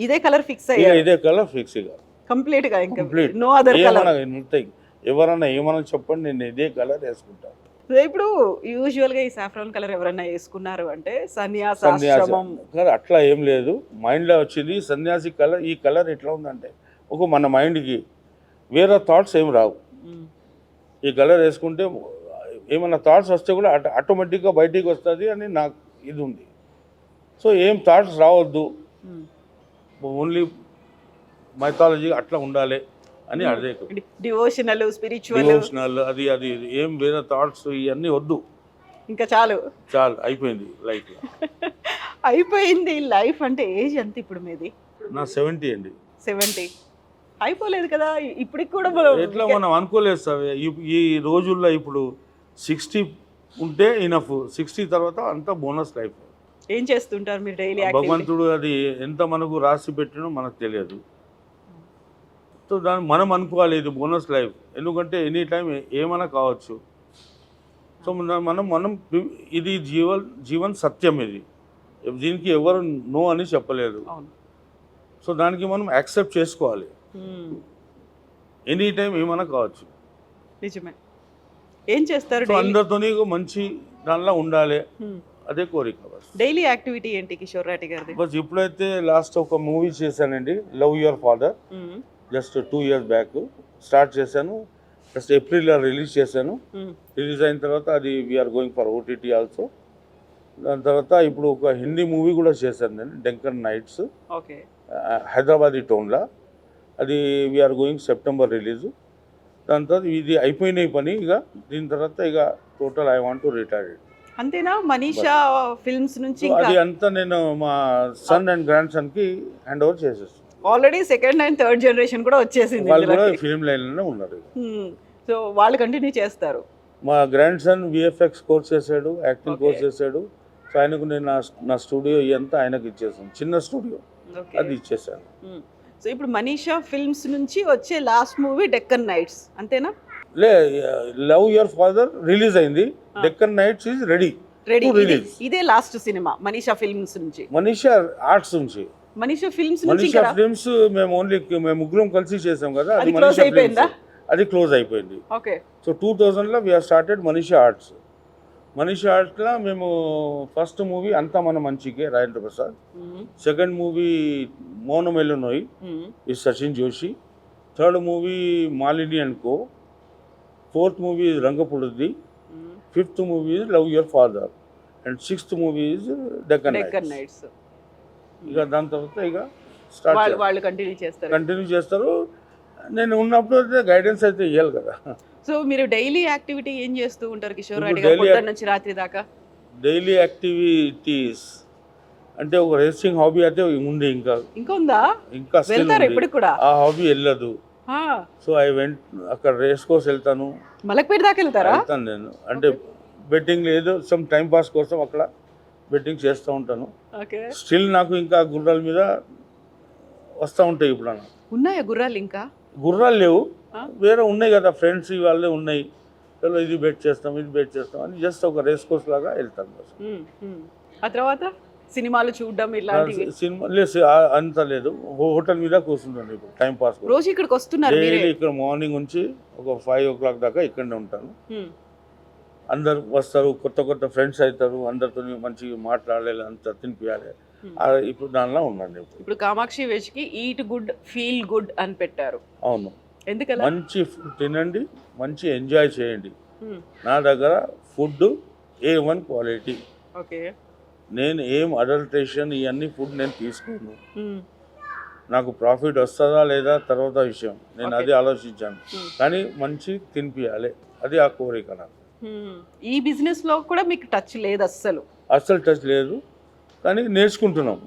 ఇదే కలర్ ఫిక్స్ ఇక అయ్యారు ఇదే కలర్ ఫిక్స్. ఇక కంప్లీట్ గా, ఇంకా కంప్లీట్ నో అదర్ కలర్. ఉంటాయి, ఎవరన్నా ఏమన్నా చెప్పండి, నేను ఇదే కలర్ వేసుకుంటాను. ఇప్పుడు యూజువల్ గా ఈ సాఫ్రాన్ కలర్ ఎవరైనా వేసుకున్నారు అంటే సన్యాసాశ్రమం. కానీ అట్లా ఏం లేదు, మైండ్లో వచ్చింది సన్యాసి కలర్. ఈ కలర్ ఎట్లా ఉందంటే మన మైండ్కి వేరే థాట్స్ ఏం రావు. ఈ కలర్ వేసుకుంటే ఏమన్నా థాట్స్ వస్తే కూడా ఆటోమేటిక్గా బయటికి వస్తుంది అని నాకు ఇది ఉంది. సో ఏం థాట్స్ రావద్దు, ఓన్లీ మైథాలజీ అట్లా ఉండాలి అని అదే. డివోషనల్ స్పిరిచువల్ అది అది ఏం వేరే థాట్స్ ఇవన్నీ వద్దు, ఇంకా చాలు అయిపోయింది లైఫ్. అయిపోయింది లైఫ్. అంటే ఏజ్ ఎంత ఇప్పుడు మీది? నా 70 అండి. 70 అయిపోలేదు కదా ఇప్పటికి కూడా? ఎట్లా మనం అనుకోలేదు సార్, ఈ రోజుల్లో ఇప్పుడు 60 ఉంటే ఇనఫ్. 60 తర్వాత అంతా బోనస్ లైఫ్. ఏం చేస్తుంటారు మీరు డైలీ? భగవంతుడు అది ఎంత మనకు రాసి పెట్టినో మనకు తెలియదు. సో దాన్ని మనం అనుకోవాలి ఇది బోనస్ లైఫ్, ఎందుకంటే ఎనీ టైం ఏమైనా కావచ్చు. సో మనం ఇది జీవన్ సత్యం, ఇది దీనికి ఎవరు నో అని చెప్పలేదు. సో దానికి మనం యాక్సెప్ట్ చేసుకోవాలి. ఎనీ టైం ఏమైనా కావచ్చు. నిజమే. ఏం చేస్తారు? అందరితోని మంచి దానిలో ఉండాలి, అదే కోరిక. డైలీ యాక్టివిటీ ఏంటి కిషోర్ రాయ్ గారిది? బస్ ఇప్పుడైతే లాస్ట్ ఒక మూవీ చేశానండి, love your father. Just 2 years back start చేశాను. జస్ట్ ఏప్రిల్లో రిలీజ్ చేశాను. రిలీజ్ అయిన తర్వాత అది we're going for OTT also. దాని తర్వాత ఇప్పుడు ఒక హిందీ మూవీ కూడా చేశాను నేను, డెక్కన్ నైట్స్, హైదరాబాదీ టోన్లో. అది వీఆర్ గోయింగ్ సెప్టెంబర్ రిలీజు. దాని తర్వాత ఇది అయిపోయినాయి పని. ఇక దీని తర్వాత ఇక total I want to retire. అంతేనా? మనీషా ఫిల్మ్స్ నుంచి అది అంతా నేను మా సన్ అండ్ గ్రాండ్ సన్కి హ్యాండ్ ఓవర్ చేసేస్తాను. Already second and third generation కూడా వచ్చేసింది, వాళ్ళు కూడా ఫిల్మ్ లైన్లోనే ఉన్నారు. సో వాళ్ళు కంటిన్యూ చేస్తారు. మా గ్రాండ్ సన్ VFX కోర్స్ చేశాడు, యాక్టింగ్ కోర్స్ చేశాడు. సో ఆయనకు నేను నా స్టూడియో ఇదంతా ఆయనకు ఇచ్చేసాను, చిన్న స్టూడియో, అది ఇచ్చేసాను. సో ఇప్పుడు మనీషా ఫిల్మ్స్ నుంచి వచ్చే లాస్ట్ మూవీ డెక్కన్ నైట్స్, అంతేనా? లవ్ యువర్ ఫాదర్ రిలీజ్ అయింది, డెక్కన్ నైట్స్ ఈజ్ రెడీ. ఇదే లాస్ట్ సినిమా మనీషా ఫిల్మ్స్ నుంచి? మనీషా ఆర్ట్స్ నుంచి. మనీషా ఫిల్మ్స్ మేము ముగ్గురం కలిసి చేసాం కదా, అది క్లోజ్ అయిపోయింది. సో 2000లో we have started Manisha arts. Manisha ఆర్ట్స్లో మేము first movie Antha Mana Manchike, Rajendra Prasad. Second movie Mounamelu Noy ఈ Sachin Joshi. Third movie Malini and co. Fourth movie is రంగపుడుద్ది. Fifth movie is love your father. And sixth movie is Deccan nights. ఇక దాని తర్వాత ఇక స్టార్ట్ వాళ్ళు కంటిన్యూ చేస్తారు. నేను ఉన్నప్పుడు అయితే గైడెన్స్ అయితే ఇవ్వాలి కదా. సో మీరు డైలీ యాక్టివిటీ ఏం చేస్తూ ఉంటారు కిషోర్ రాయ్ గారు పొద్దున్న నుంచి రాత్రి దాకా? డైలీ యాక్టివిటీస్ అంటే ఒక రేసింగ్ హాబీ అయితే ఉంది, ఇంకా ఉందా? ఇంకా ఇప్పుడు కూడా ఆ హాబీ వెళ్ళదు. సో ఐ వెంట్ అక్కడ రేస్ కోర్స్ వెళ్తాను. మలక్పేట దాకా వెళ్తాను నేను. అంటే బెట్టింగ్ లేదు, సమ్ టైం పాస్ కోసం అక్కడ బెట్టింగ్ చేస్తూ ఉంటాను. స్టిల్ నాకు ఇంకా గుర్రాల మీద వస్తూ ఉంటాయి. ఇప్పుడు ఉన్నాయా గుర్రాలు? ఇంకా గుర్రాలు లేవు, వేరే ఉన్నాయి కదా, ఫ్రెండ్స్ వాళ్ళే ఉన్నాయి. చలో ఇది బెట్ చేస్తాం, ఇది బెట్ చేస్తాం అని జస్ట్ ఒక రేస్ కోర్స్ లాగా వెళ్తాను. ఆ తర్వాత సినిమాలు చూడడం ఇలాంటివి? సినిమా లేదు, అంత లేదు. హోటల్ మీద కూర్చుంటాను ఇప్పుడు టైం పాస్. రోజు ఇక్కడికి వస్తున్నారు? ఇక్కడ మార్నింగ్ నుంచి ఒక 5 o'clock దాకా ఇక్కడనే ఉంటాను. అందరు వస్తారు, కొత్త కొత్త ఫ్రెండ్స్ అవుతారు, అందరితో మంచిగా మాట్లాడాలి, అంత తినిపించాలి. ఇప్పుడు దానిలో ఉన్నాను. ఇప్పుడు కామాక్షి వెజ్కి ఈట్ గుడ్ ఫీల్ గుడ్ అని పెట్టారు. అవును. ఎందుకలా? మంచి ఫుడ్ తినండి, మంచి ఎంజాయ్ చేయండి. నా దగ్గర ఫుడ్ A1 క్వాలిటీ. నేను ఏం అడల్ట్రేషన్ ఇవన్నీ ఫుడ్ నేను తీసుకోను. నాకు ప్రాఫిట్ వస్తుందా లేదా తర్వాత విషయం, నేను అది ఆలోచించాను. కానీ మంచి తినిపియాలి, అది ఆ కోరిక నాకు. ఈ బిజినెస్లో కూడా మీకు టచ్ లేదు అస్సలు? అస్సలు టచ్ లేదు, కానీ నేర్చుకుంటున్నాం,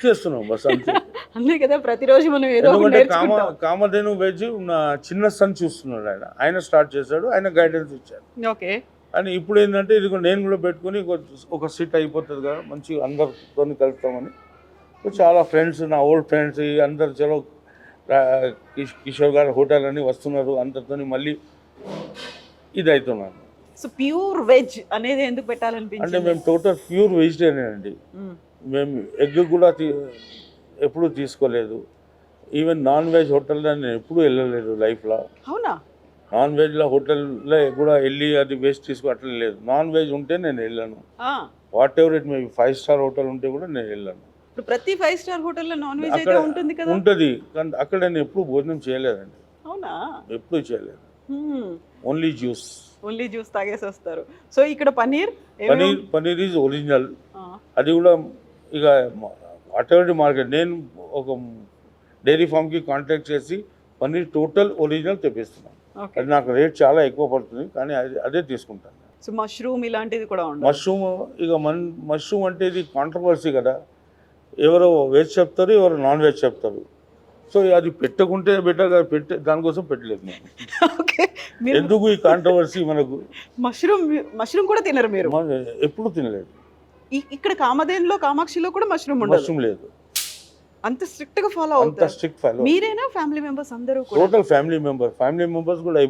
చేస్తున్నాం బస్ అంతే. అంతే కదా, ప్రతిరోజు మనం ఏదో ఒకటి ఎందుకంటే నేర్చుకుంటాం. కామధేను వెజ్ నా చిన్న సన్ చూస్తున్నాడు, ఆయన స్టార్ట్ చేశాడు, ఆయన గైడెన్స్ ఇచ్చాడు. ఓకే. అని ఇప్పుడు ఏంటంటే ఇది నేను కూడా పెట్టుకుని ఒక సిట్ అయిపోతుంది కదా, మంచి అందరితో కలుస్తామని. చాలా ఫ్రెండ్స్, నా ఓల్డ్ ఫ్రెండ్స్ అందరు చలో కిషోర్ గారు హోటల్ అని వస్తున్నారు, అందరితో మళ్ళీ ఇది అవుతున్నాను. సో ప్యూర్ వెజ్ అనేది ఎందుకు అంటే పెట్టాలనిపించింది? మేము టోటల్ ప్యూర్ వెజిటేరియన్ అండి. మేము ఎగ్ కూడా ఎప్పుడూ తీసుకోలేదు. ఈవెన్ నాన్ వెజ్ హోటల్లో నేను ఎప్పుడూ వెళ్ళలేదు లైఫ్లో. అవునా? నాన్ వెజ్లో హోటల్లో కూడా వెళ్ళి అది వేస్ట్ అట్లా లేదు. నాన్ వెజ్ ఉంటే నేను వెళ్ళాను. What ever it maybe 5 star hotel ఉంటే కూడా నేను వెళ్ళాను. ఇప్పుడు ప్రతి 5 స్టార్ హోటల్లో నాన్ వెజ్ అయితే అక్కడ ఉంటుంది కదా? ఉంటుంది, కానీ అక్కడ నేను ఎప్పుడు భోజనం చేయలేదండి. అవునా? ఎప్పుడు చేయలేదు. Only juice. ఓన్లీ జ్యూస్ తాగేసి వస్తారు. సో ఇక్కడ పన్నీర్ పన్నీర్ ఈజ్ ఒరిజినల్. అది కూడా ఇక అటువంటి మార్కెట్, నేను ఒక డైరీ ఫామ్కి కాంటాక్ట్ చేసి పన్నీర్ టోటల్ ఒరిజినల్ తెప్పిస్తున్నాను. అది నాకు రేట్ చాలా ఎక్కువ పడుతుంది, కానీ అదే తీసుకుంటాను. సో మష్రూమ్ ఇలాంటిది కూడా ఉంటుంది. మష్రూమ్ అంటే ఇది కాంట్రవర్సీ కదా, ఎవరో వెజ్ చెప్తారు, ఎవరో నాన్ వెజ్ చెప్తారు. సో అది పెట్టకుంటే బెటర్గా దానికోసం పెట్టలేదు నేను. ఎందుకు ఈ కాంట్రవర్సీ మనకు? మష్రూమ్ కూడా తినరు మీరు? ఎప్పుడు తినలేదు. ఇక్కడ కామధేనులో కామాక్షిలో కూడా మష్రూమ్ లేదు. అంత స్ట్రిక్ట్ గా ఫాలో అవుతారు? మీరేనా ఫ్యామిలీ మెంబర్స్ అందరూ? టోటల్ ఫ్యామిలీ మెంబర్స్ కూడా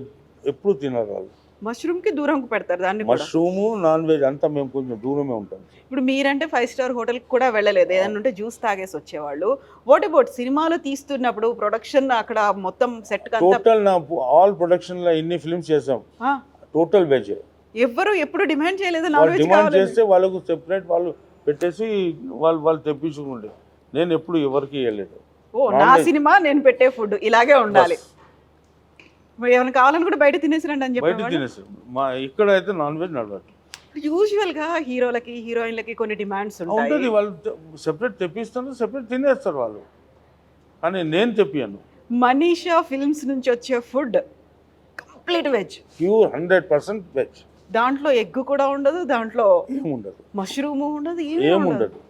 ఎప్పుడు తినరు వాళ్ళు. మష్రూమ్ కి దూరం పెడతారు దాన్ని. మష్రూమ్ నాన్ వెజ్ అంతా మేము కొంచెం దూరమే ఉంటాం. ఇప్పుడు మీరంటే 5 స్టార్ హోటల్ కూడా వెళ్ళలేదు, ఏదైనా ఉంటే జ్యూస్ తాగేసి వచ్చేవాళ్ళు. వాట్ అబౌట్ సినిమాలో తీస్తున్నప్పుడు ప్రొడక్షన్ అక్కడ మొత్తం సెట్ టోటల్ నా ఆల్ ప్రొడక్షన్ లో ఇన్ని ఫిల్మ్స్ చేసాం, టోటల్ వెజ్. ఎవరు ఎప్పుడు డిమాండ్ చేయలేదు నాన్ వెజ్? డిమాండ్ చేస్తే వాళ్ళకు సెపరేట్ వాళ్ళు పెట్టేసి వాళ్ళు తెప్పించుకుంటే, నేను ఎప్పుడు ఎవరికి ఇవ్వలేదు. ఓ, నా సినిమా నేను పెట్టే ఫుడ్ ఇలాగే ఉండాలి. ఏమైనా కావాలని కూడా బయట తినేసిరండి అని బయట తినేసి. ఇక్కడ అయితే నాన్ వెజ్ నడవదు. యూజువల్ గా హీరోలకి హీరోయిన్లకి కొన్ని డిమాండ్స్ ఉంటుంది, వాళ్ళు సెపరేట్ తెప్పిస్తారు, సెపరేట్ తినేస్తారు వాళ్ళు, కానీ నేను తెప్పియను. మనీషా ఫిల్మ్స్ నుంచి వచ్చే food complete veg, pure 100% veg. దాంట్లో ఎగ్ కూడా ఉండదు, దాంట్లో ఏముండదు, మష్రూమ్ ఉండదు, ఏముండదు.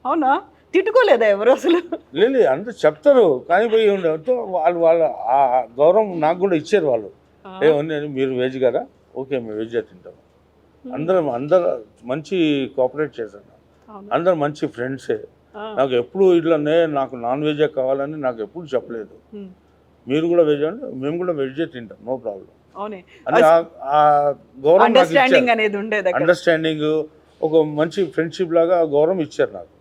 అవునా? తిట్టుకోలేదా ఎవరు అసలు? లేదు, అంత చెప్తారు, కానీ పోయి ఉండదు. వాళ్ళ ఆ గౌరవం నాకు కూడా ఇచ్చారు వాళ్ళు. మీరు వెజ్ కదా, ఓకే మేము వెజ్ తింటాం. అందరు మంచి కోఆపరేట్ చేశాను, అందరు మంచి ఫ్రెండ్సే. నాకు ఎప్పుడు ఇట్లానే నాకు నాన్ వెజ్ కావాలని నాకు ఎప్పుడు చెప్పలేదు. మీరు కూడా వెజ్ అంటే మేము కూడా వెజ్ తింటాం, నో ప్రాబ్లం. గౌరవం అండర్స్టాండింగ్, ఒక మంచి ఫ్రెండ్షిప్ లాగా గౌరవం ఇచ్చారు నాకు.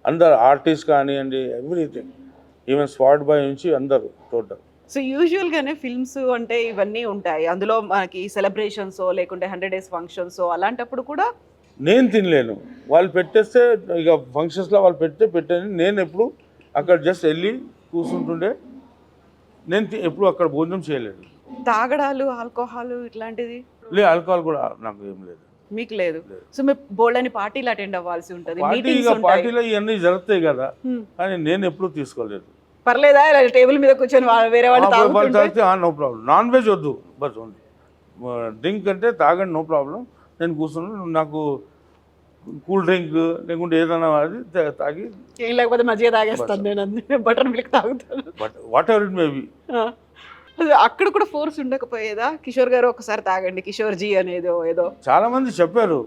అందరు ఆర్టిస్ట్ కానివ్వండి, ఎవ్రీథింగ్, ఈవెన్ స్పాట్ బాయ్ నుంచి అందరు టోటల్. సో యూజువల్గానే ఫిల్మ్స్ అంటే ఇవన్నీ ఉంటాయి, అందులో మనకి సెలబ్రేషన్స్ లేకుంటే 100 days ఫంక్షన్స్, అలాంటప్పుడు కూడా నేను తినలేను. వాళ్ళు పెట్టేస్తే ఇక ఫంక్షన్స్లో వాళ్ళు పెట్టాను, నేను ఎప్పుడు అక్కడ జస్ట్ వెళ్ళి కూర్చుంటుండే, నేను ఎప్పుడు అక్కడ భోజనం చేయలేదు. తాగడాలు, ఆల్కహాల్ ఇట్లాంటిది లేదు, ఆల్కహాల్ కూడా నాకు ఏం లేదు. మీకు లేదు? సో మీరు బోల్డని పార్టీలు అటెండ్ అవ్వాల్సి ఉంటుంది, పార్టీలో ఇవన్నీ జరుగుతాయి కదా, కానీ నేను ఎప్పుడు తీసుకోలేదు. పర్లేదా టేబుల్ మీద కూర్చొని వేరే వాళ్ళు తాగితే? No problem. నాన్ వెజ్ వద్దు, బస్ ఓన్లీ డ్రింక్ అంటే తాగండి, నో ప్రాబ్లం. నేను కూర్చున్నాను, నాకు కూల్ డ్రింక్ లేకుంటే ఏదైనా అది తాగి, ఏం లేకపోతే మజ్జిగ తాగేస్తాను నేను, బటర్ మిల్క్ తాగుతాను, but what ever it maybe. అక్కడ కూడా ఫోర్స్ ఉండకపోయేదా? కిషోర్ గారు ఒకసారి తాగండి, కిషోర్ జీ అనేదో ఏదో చాలా మంది చెప్పారు,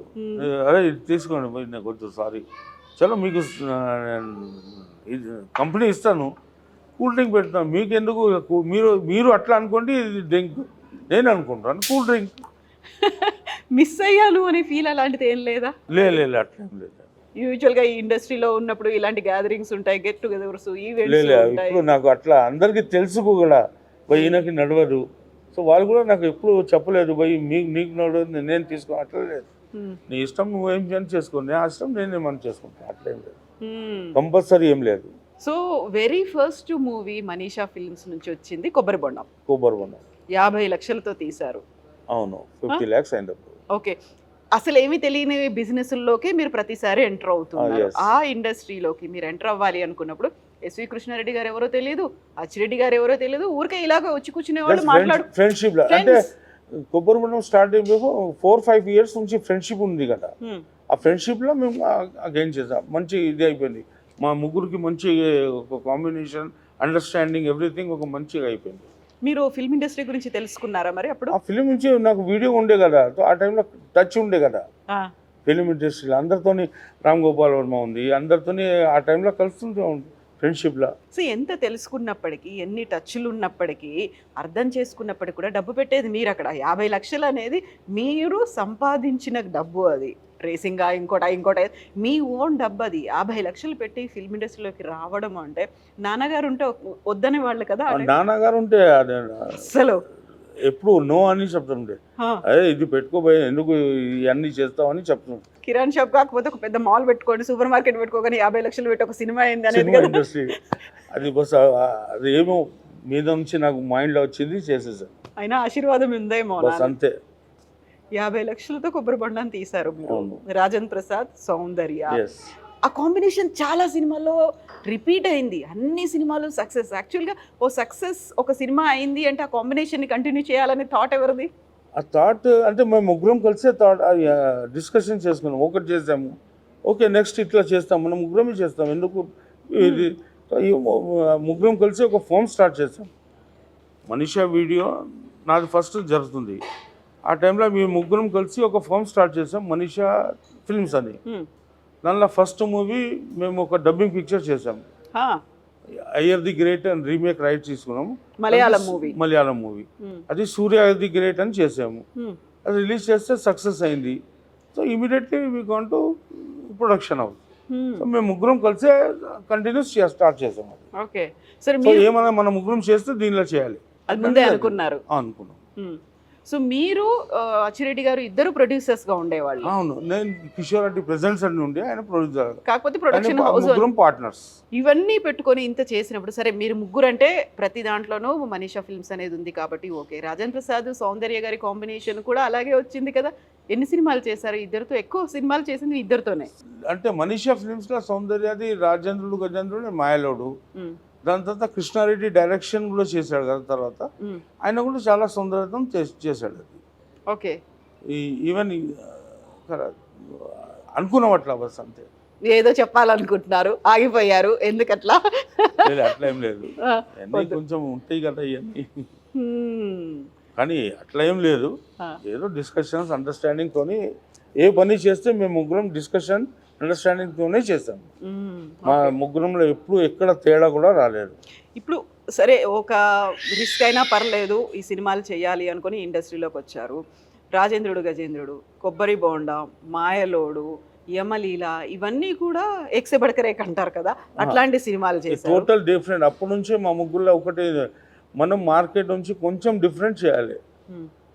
అరే తీసుకోండి పోయి, నాకు వద్దు, సారీ, చలో మీకు కంపెనీ ఇస్తాను, కూల్ డ్రింక్ పెడతాను, మీకు ఎందుకు, మీరు అట్లా అనుకోండి, ఇది డ్రింక్, నేను అనుకుంటాను కూల్ డ్రింక్. మిస్ అయ్యాను అనే ఫీల్ అలాంటిది ఏం లేదా? లేదు, అట్లా ఏం లేదు. యూజువల్గా ఈ ఇండస్ట్రీలో ఉన్నప్పుడు ఇలాంటి గ్యాదరింగ్స్ ఉంటాయి, గెట్ టుగెదర్స్, ఈవెంట్స్ ఉంటాయి. ఇప్పుడు నాకు అట్లా అందరికీ తెలుసు కూడా, పోయి ఈయనకి నడవదు, సో వాళ్ళు కూడా నాకు ఎప్పుడు చెప్పలేదు, పోయి నీకు నడవదు, నేను తీసుకో, అట్లా లేదు. నీ ఇష్టం నువ్వేం పని చేసుకో, నా ఇష్టం నేనేమని చేసుకుంటాను, అట్లా ఏం లేదు, కంపల్సరీ ఏం లేదు. So very first movie Manisha films నుంచి వచ్చింది కొబ్బరి బొండం. 50 లక్షలతో తీశారు. అవును, 50 lakhs అయింది. ఓకే, అసలు ఏమీ తెలియని బిజినెస్లోకి మీరు ప్రతిసారి ఎంటర్ అవుతున్నారు. ఆ ఇండస్ట్రీలోకి మీరు ఎంటర్ అవ్వాలి అనుకున్నప్పుడు ఎస్వి కృష్ణారెడ్డి గారు ఎవరో తెలియదు, అచ్చిరెడ్డి గారు ఎవరో తెలియదు, ఊరికే ఇలాగ వచ్చి కూర్చునే వాళ్ళు మాట్లాడు ఫ్రెండ్షిప్ అంటే కొబ్బరి బొండం స్టార్ట్ అయిపోయి 4-5 years నుంచి ఫ్రెండ్షిప్ ఉంది కదా, ఆ ఫ్రెండ్షిప్లో మేము గెయిన్ చేసాం. మంచి ఇది అయిపోయింది మా ముగ్గురికి, మంచి ఒక కాంబినేషన్, అండర్స్టాండింగ్, ఎవ్రీథింగ్ ఒక మంచిగా అయిపోయింది. మీరు ఫిల్మ్ ఇండస్ట్రీ గురించి తెలుసుకున్నారా మరి అప్పుడు? ఆ ఫిలిం నుంచి నాకు వీడియో ఉండే కదా, ఆ టైంలో టచ్ ఉండే కదా ఫిలిం ఇండస్ట్రీలో అందరితోని. రామ్ గోపాల్ వర్మ ఉంది, అందరితోని ఆ టైంలో కలుస్తుంటే ఉంది ఫ్రెండ్షిప్లో. సో ఎంత తెలుసుకున్నప్పటికీ, ఎన్ని టచ్లు ఉన్నప్పటికీ, అర్థం చేసుకున్నప్పటికీ కూడా డబ్బు పెట్టేది మీరు అక్కడ. 50 లక్షలు అనేది మీరు సంపాదించిన డబ్బు, అది రేసింగా ఇంకోట మీ ఓన్ డబ్బు. అది 50 లక్షలు పెట్టి ఫిల్మ్ ఇండస్ట్రీలోకి రావడం అంటే నాన్నగారు ఉంటే వద్దనే వాళ్ళు కదా. నాన్నగారు ఉంటే అదే అసలు ఎప్పుడు నో అని చెప్తుండే, అదే ఇది పెట్టుకోబోయే ఎందుకు ఇవన్నీ చేస్తామని చెప్తున్నాం. కిరాణ్ షాప్ కాకపోతే ఒక పెద్ద మాల్ పెట్టుకోండి, సూపర్ మార్కెట్ పెట్టుకోగానే 50 లక్షలు పెట్టి ఒక సినిమా అయింది అనేది సినిమా ఇండస్ట్రీ అది బస్ అది ఏమో మీద నుంచి నాకు మైండ్లో వచ్చింది చేసేసాను. అయినా ఆశీర్వాదం ఉందేమో. బస్ అంతే. 50 లక్షలతో కొబ్బరి బొండాన్ని తీశారు మీరు. రాజేంద్ర ప్రసాద్, సౌందర్య, ఆ కాంబినేషన్ చాలా సినిమాల్లో రిపీట్ అయింది, అన్ని సినిమాలు సక్సెస్. యాక్చువల్గా ఒక సినిమా అయింది అంటే ఆ కాంబినేషన్ని కంటిన్యూ చేయాలనే థాట్ ఎవరిది? ఆ థాట్ అంటే మేము ముగ్గురం కలిసే డిస్కషన్ చేసుకున్నాం. ఒకటి చేసాము, ఓకే నెక్స్ట్ ఇట్లా చేస్తాం, మనం ముగ్గురమే చేస్తాం, ఎందుకు ఇది ముగ్గురం కలిసి ఒక ఫోమ్ స్టార్ట్ చేసాం. మనీషా వీడియో నాది ఫస్ట్ జరుగుతుంది. ఆ టైంలో మేము ముగ్గురం కలిసి ఒక ఫోమ్ స్టార్ట్ చేసాం, మనీషా ఫిల్మ్స్ అని. దానిలో ఫస్ట్ మూవీ మేము ఒక డబ్బింగ్ పిక్చర్ చేసాము, అయ్యర్ ది గ్రేట్ అని రీమేక్ రైట్ తీసుకున్నాము, మలయాళం మూవీ. అది సూర్య ది గ్రేట్ అని చేసాము. అది రిలీజ్ చేస్తే సక్సెస్ అయింది. So immediately we gone to production house. So మేము ముగ్గురం కలిసే కంటిన్యూస్ స్టార్ట్ చేసాము. ఓకే, సో ఏమైనా మన ముగ్గురం చేస్తే దీనిలో చేయాలి అది ముందే అనుకున్నాం. సో మీరు అచ్చిరెడ్డి గారు ఇద్దరు ప్రొడ్యూసర్స్ గా ఉండేవాళ్ళు? అవును, నేను కిషోర్ రెడ్డి ప్రెజెంట్స్ అని ఉండే, ఆయన ప్రొడ్యూసర్. కాకపోతే ప్రొడక్షన్ హౌస్ పార్ట్నర్స్ ఇవన్నీ పెట్టుకొని ఇంత చేసినప్పుడు, సరే మీరు ముగ్గురు అంటే ప్రతి దాంట్లోనూ మనీషా ఫిల్మ్స్ అనేది ఉంది కాబట్టి ఓకే. రాజేంద్ర ప్రసాద్, సౌందర్య గారి కాంబినేషన్ కూడా అలాగే వచ్చింది కదా. ఎన్ని సినిమాలు చేశారు ఇద్దరితో? ఎక్కువ సినిమాలు చేసింది ఇద్దరితోనే. అంటే మనీషా ఫిల్మ్స్ లో సౌందర్యది రాజేంద్రుడు, గజేంద్రుడు, మాయలోడు. దాని తర్వాత కృష్ణారెడ్డి డైరెక్షన్ కూడా చేశాడు కదా తర్వాత, ఆయన కూడా చాలా సౌందర్యం చేశాడు. అది ఓకే, ఈవెన్ అనుకున్నాం అట్లా, బస్ అంతే. ఏదో చెప్పాలనుకుంటున్నారు, ఆగిపోయారు, ఎందుకట్లా? అట్లా ఏం లేదు, కొంచెం ఉంటాయి కదా ఇవన్నీ, కానీ అట్లా ఏం లేదు. ఏదో డిస్కషన్స్, అండర్స్టాండింగ్ తోని ఏ పని చేస్తే మేము ముగ్గురం డిస్కషన్, అండర్స్టాండింగ్ తోనే చేస్తాం. మా ముగ్గురంలో ఎప్పుడు ఎక్కడ తేడా కూడా రాలేదు. ఇప్పుడు సరే, ఒక రిస్క్ అయినా పర్లేదు ఈ సినిమాలు చేయాలి అనుకుని ఇండస్ట్రీలోకి వచ్చారు. రాజేంద్రుడు, గజేంద్రుడు, కొబ్బరి బోండా, మాయలోడు, యమలీల, ఇవన్నీ కూడా ఎక్సెబడకరేక్ అంటారు కదా, అట్లాంటి సినిమాలు చేశారు. Total different. అప్పటి నుంచే మా ముగ్గురులో ఒకటి, మనం మార్కెట్ నుంచి కొంచెం డిఫరెంట్ చేయాలి.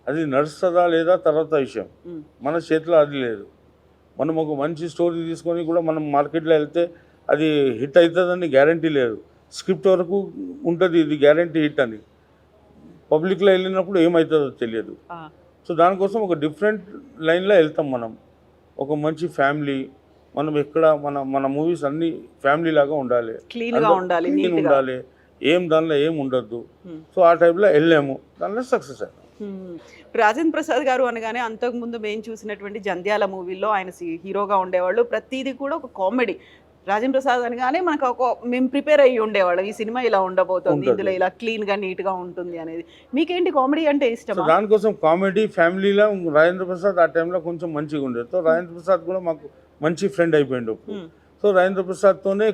అది నడుస్తుందా లేదా తర్వాత విషయం, మన చేతిలో అది లేదు. మనం ఒక మంచి స్టోరీ తీసుకొని కూడా మనం మార్కెట్లో వెళ్తే అది హిట్ అవుతుందని గ్యారంటీ లేదు. స్క్రిప్ట్ వరకు ఉంటుంది, ఇది గ్యారంటీ హిట్ అని. పబ్లిక్లో వెళ్ళినప్పుడు ఏమవుతుందో తెలియదు. సో దానికోసం ఒక డిఫరెంట్ లైన్లో వెళ్తాం మనం. ఒక మంచి ఫ్యామిలీ, మనం ఎక్కడ మన మూవీస్ అన్ని ఫ్యామిలీ లాగా ఉండాలి, క్లీన్గా ఉండాలి, దానిలో ఏం ఉండద్దు. సో ఆ టైప్లో వెళ్ళాము, దానిలో సక్సెస్ అయ్యాము. రాజేంద్ర ప్రసాద్ గారు అనగానే అంతకుముందు మేము చూసినటువంటి జంధ్యాల మూవీలో ఆయన హీరోగా ఉండేవాళ్ళు. ప్రతిదీ కూడా ఒక కామెడీ. రాజేంద్ర ప్రసాద్ అనగానే మనకు మేము ప్రిపేర్ అయ్యి ఉండేవాళ్ళం, ఈ సినిమా ఇలా ఉండబోతుంది, ఇందులో ఇలా క్లీన్గా నీట్గా ఉంటుంది అనేది. మీకేంటి కామెడీ అంటే ఇష్టం? దానికోసం కామెడీ ఫ్యామిలీలో రాజేంద్ర ప్రసాద్ ఆ టైంలో కొంచెం మంచిగా ఉండేది. సో రాజేంద్ర ప్రసాద్ కూడా మాకు మంచి ఫ్రెండ్ అయిపోయిండు. సో రాజేంద్ర ప్రసాద్తోనే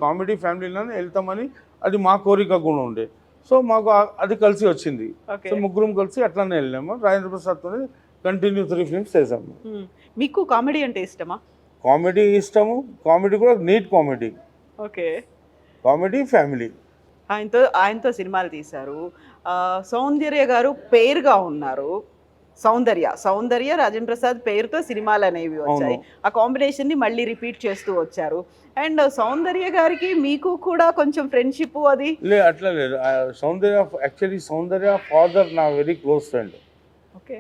కామెడీ ఫ్యామిలీలోనే వెళ్తామని అది మా కోరిక కూడా ఉండే. సో మాకు అది కలిసి వచ్చింది. సో ముగ్గురం కలిసి అట్లానే వెళ్ళాము. రాజేంద్ర ప్రసాద్తో కంటిన్యూ 3 ఫిల్మ్స్ చేసాము. మీకు కామెడీ అంటే ఇష్టమా? కామెడీ ఇష్టము, కామెడీ కూడా neat comedy. Okay, comedy family. ఆయనతో సినిమాలు తీశారు. సౌందర్య గారు పేరుగా ఉన్నారు. సౌందర్య రాజేంద్ర ప్రసాద్ పేరుతో సినిమాలు అనేవి వచ్చాయి. ఆ కాంబినేషన్ ని మళ్ళీ రిపీట్ చేస్తూ వచ్చారు. అండ్ సౌందర్య గారికి మీకు కూడా కొంచెం ఫ్రెండ్షిప్ అది అట్లా లేదు. సౌందర్య ఫాదర్ నా వెరీ క్లోజ్ ఫ్రెండ్.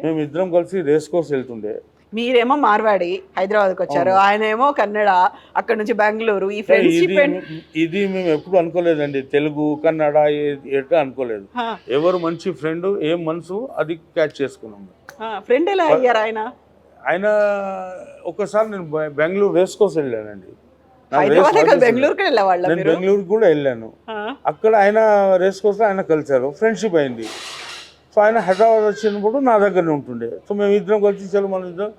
మేము ఇద్దరం కలిసి రేస్ కోర్స్ వెళ్తుండే. మీరేమో మార్వాడి హైదరాబాద్కి వచ్చారు, ఆయన ఏమో కన్నడ, అక్కడ నుంచి బెంగళూరు. ఈ ఫ్రెండ్షిప్ ఇది మేము ఎప్పుడు అనుకోలేదండి, తెలుగు కన్నడ ఎట్లా అనుకోలేదు. ఎవరు మంచి ఫ్రెండ్ ఏం మనసు అది క్యాచ్ చేసుకున్నాం. ఫ్రెండ్ ఎలా అయ్యారు ఆయన? ఆయన ఒకసారి నేను బెంగళూరు రేస్ కోసం వెళ్ళానండి. బెంగళూరుకి వెళ్ళేవాళ్ళ? నేను బెంగళూరుకి కూడా వెళ్ళాను. అక్కడ ఆయన రేస్ కోసం ఆయన కలిసారు, ఫ్రెండ్షిప్ అయింది. సో ఆయన హైదరాబాద్ వచ్చినప్పుడు నా దగ్గరనే ఉంటుండే. సో మేము ఇద్దరం కలిసి చలో మన ఇద్దరం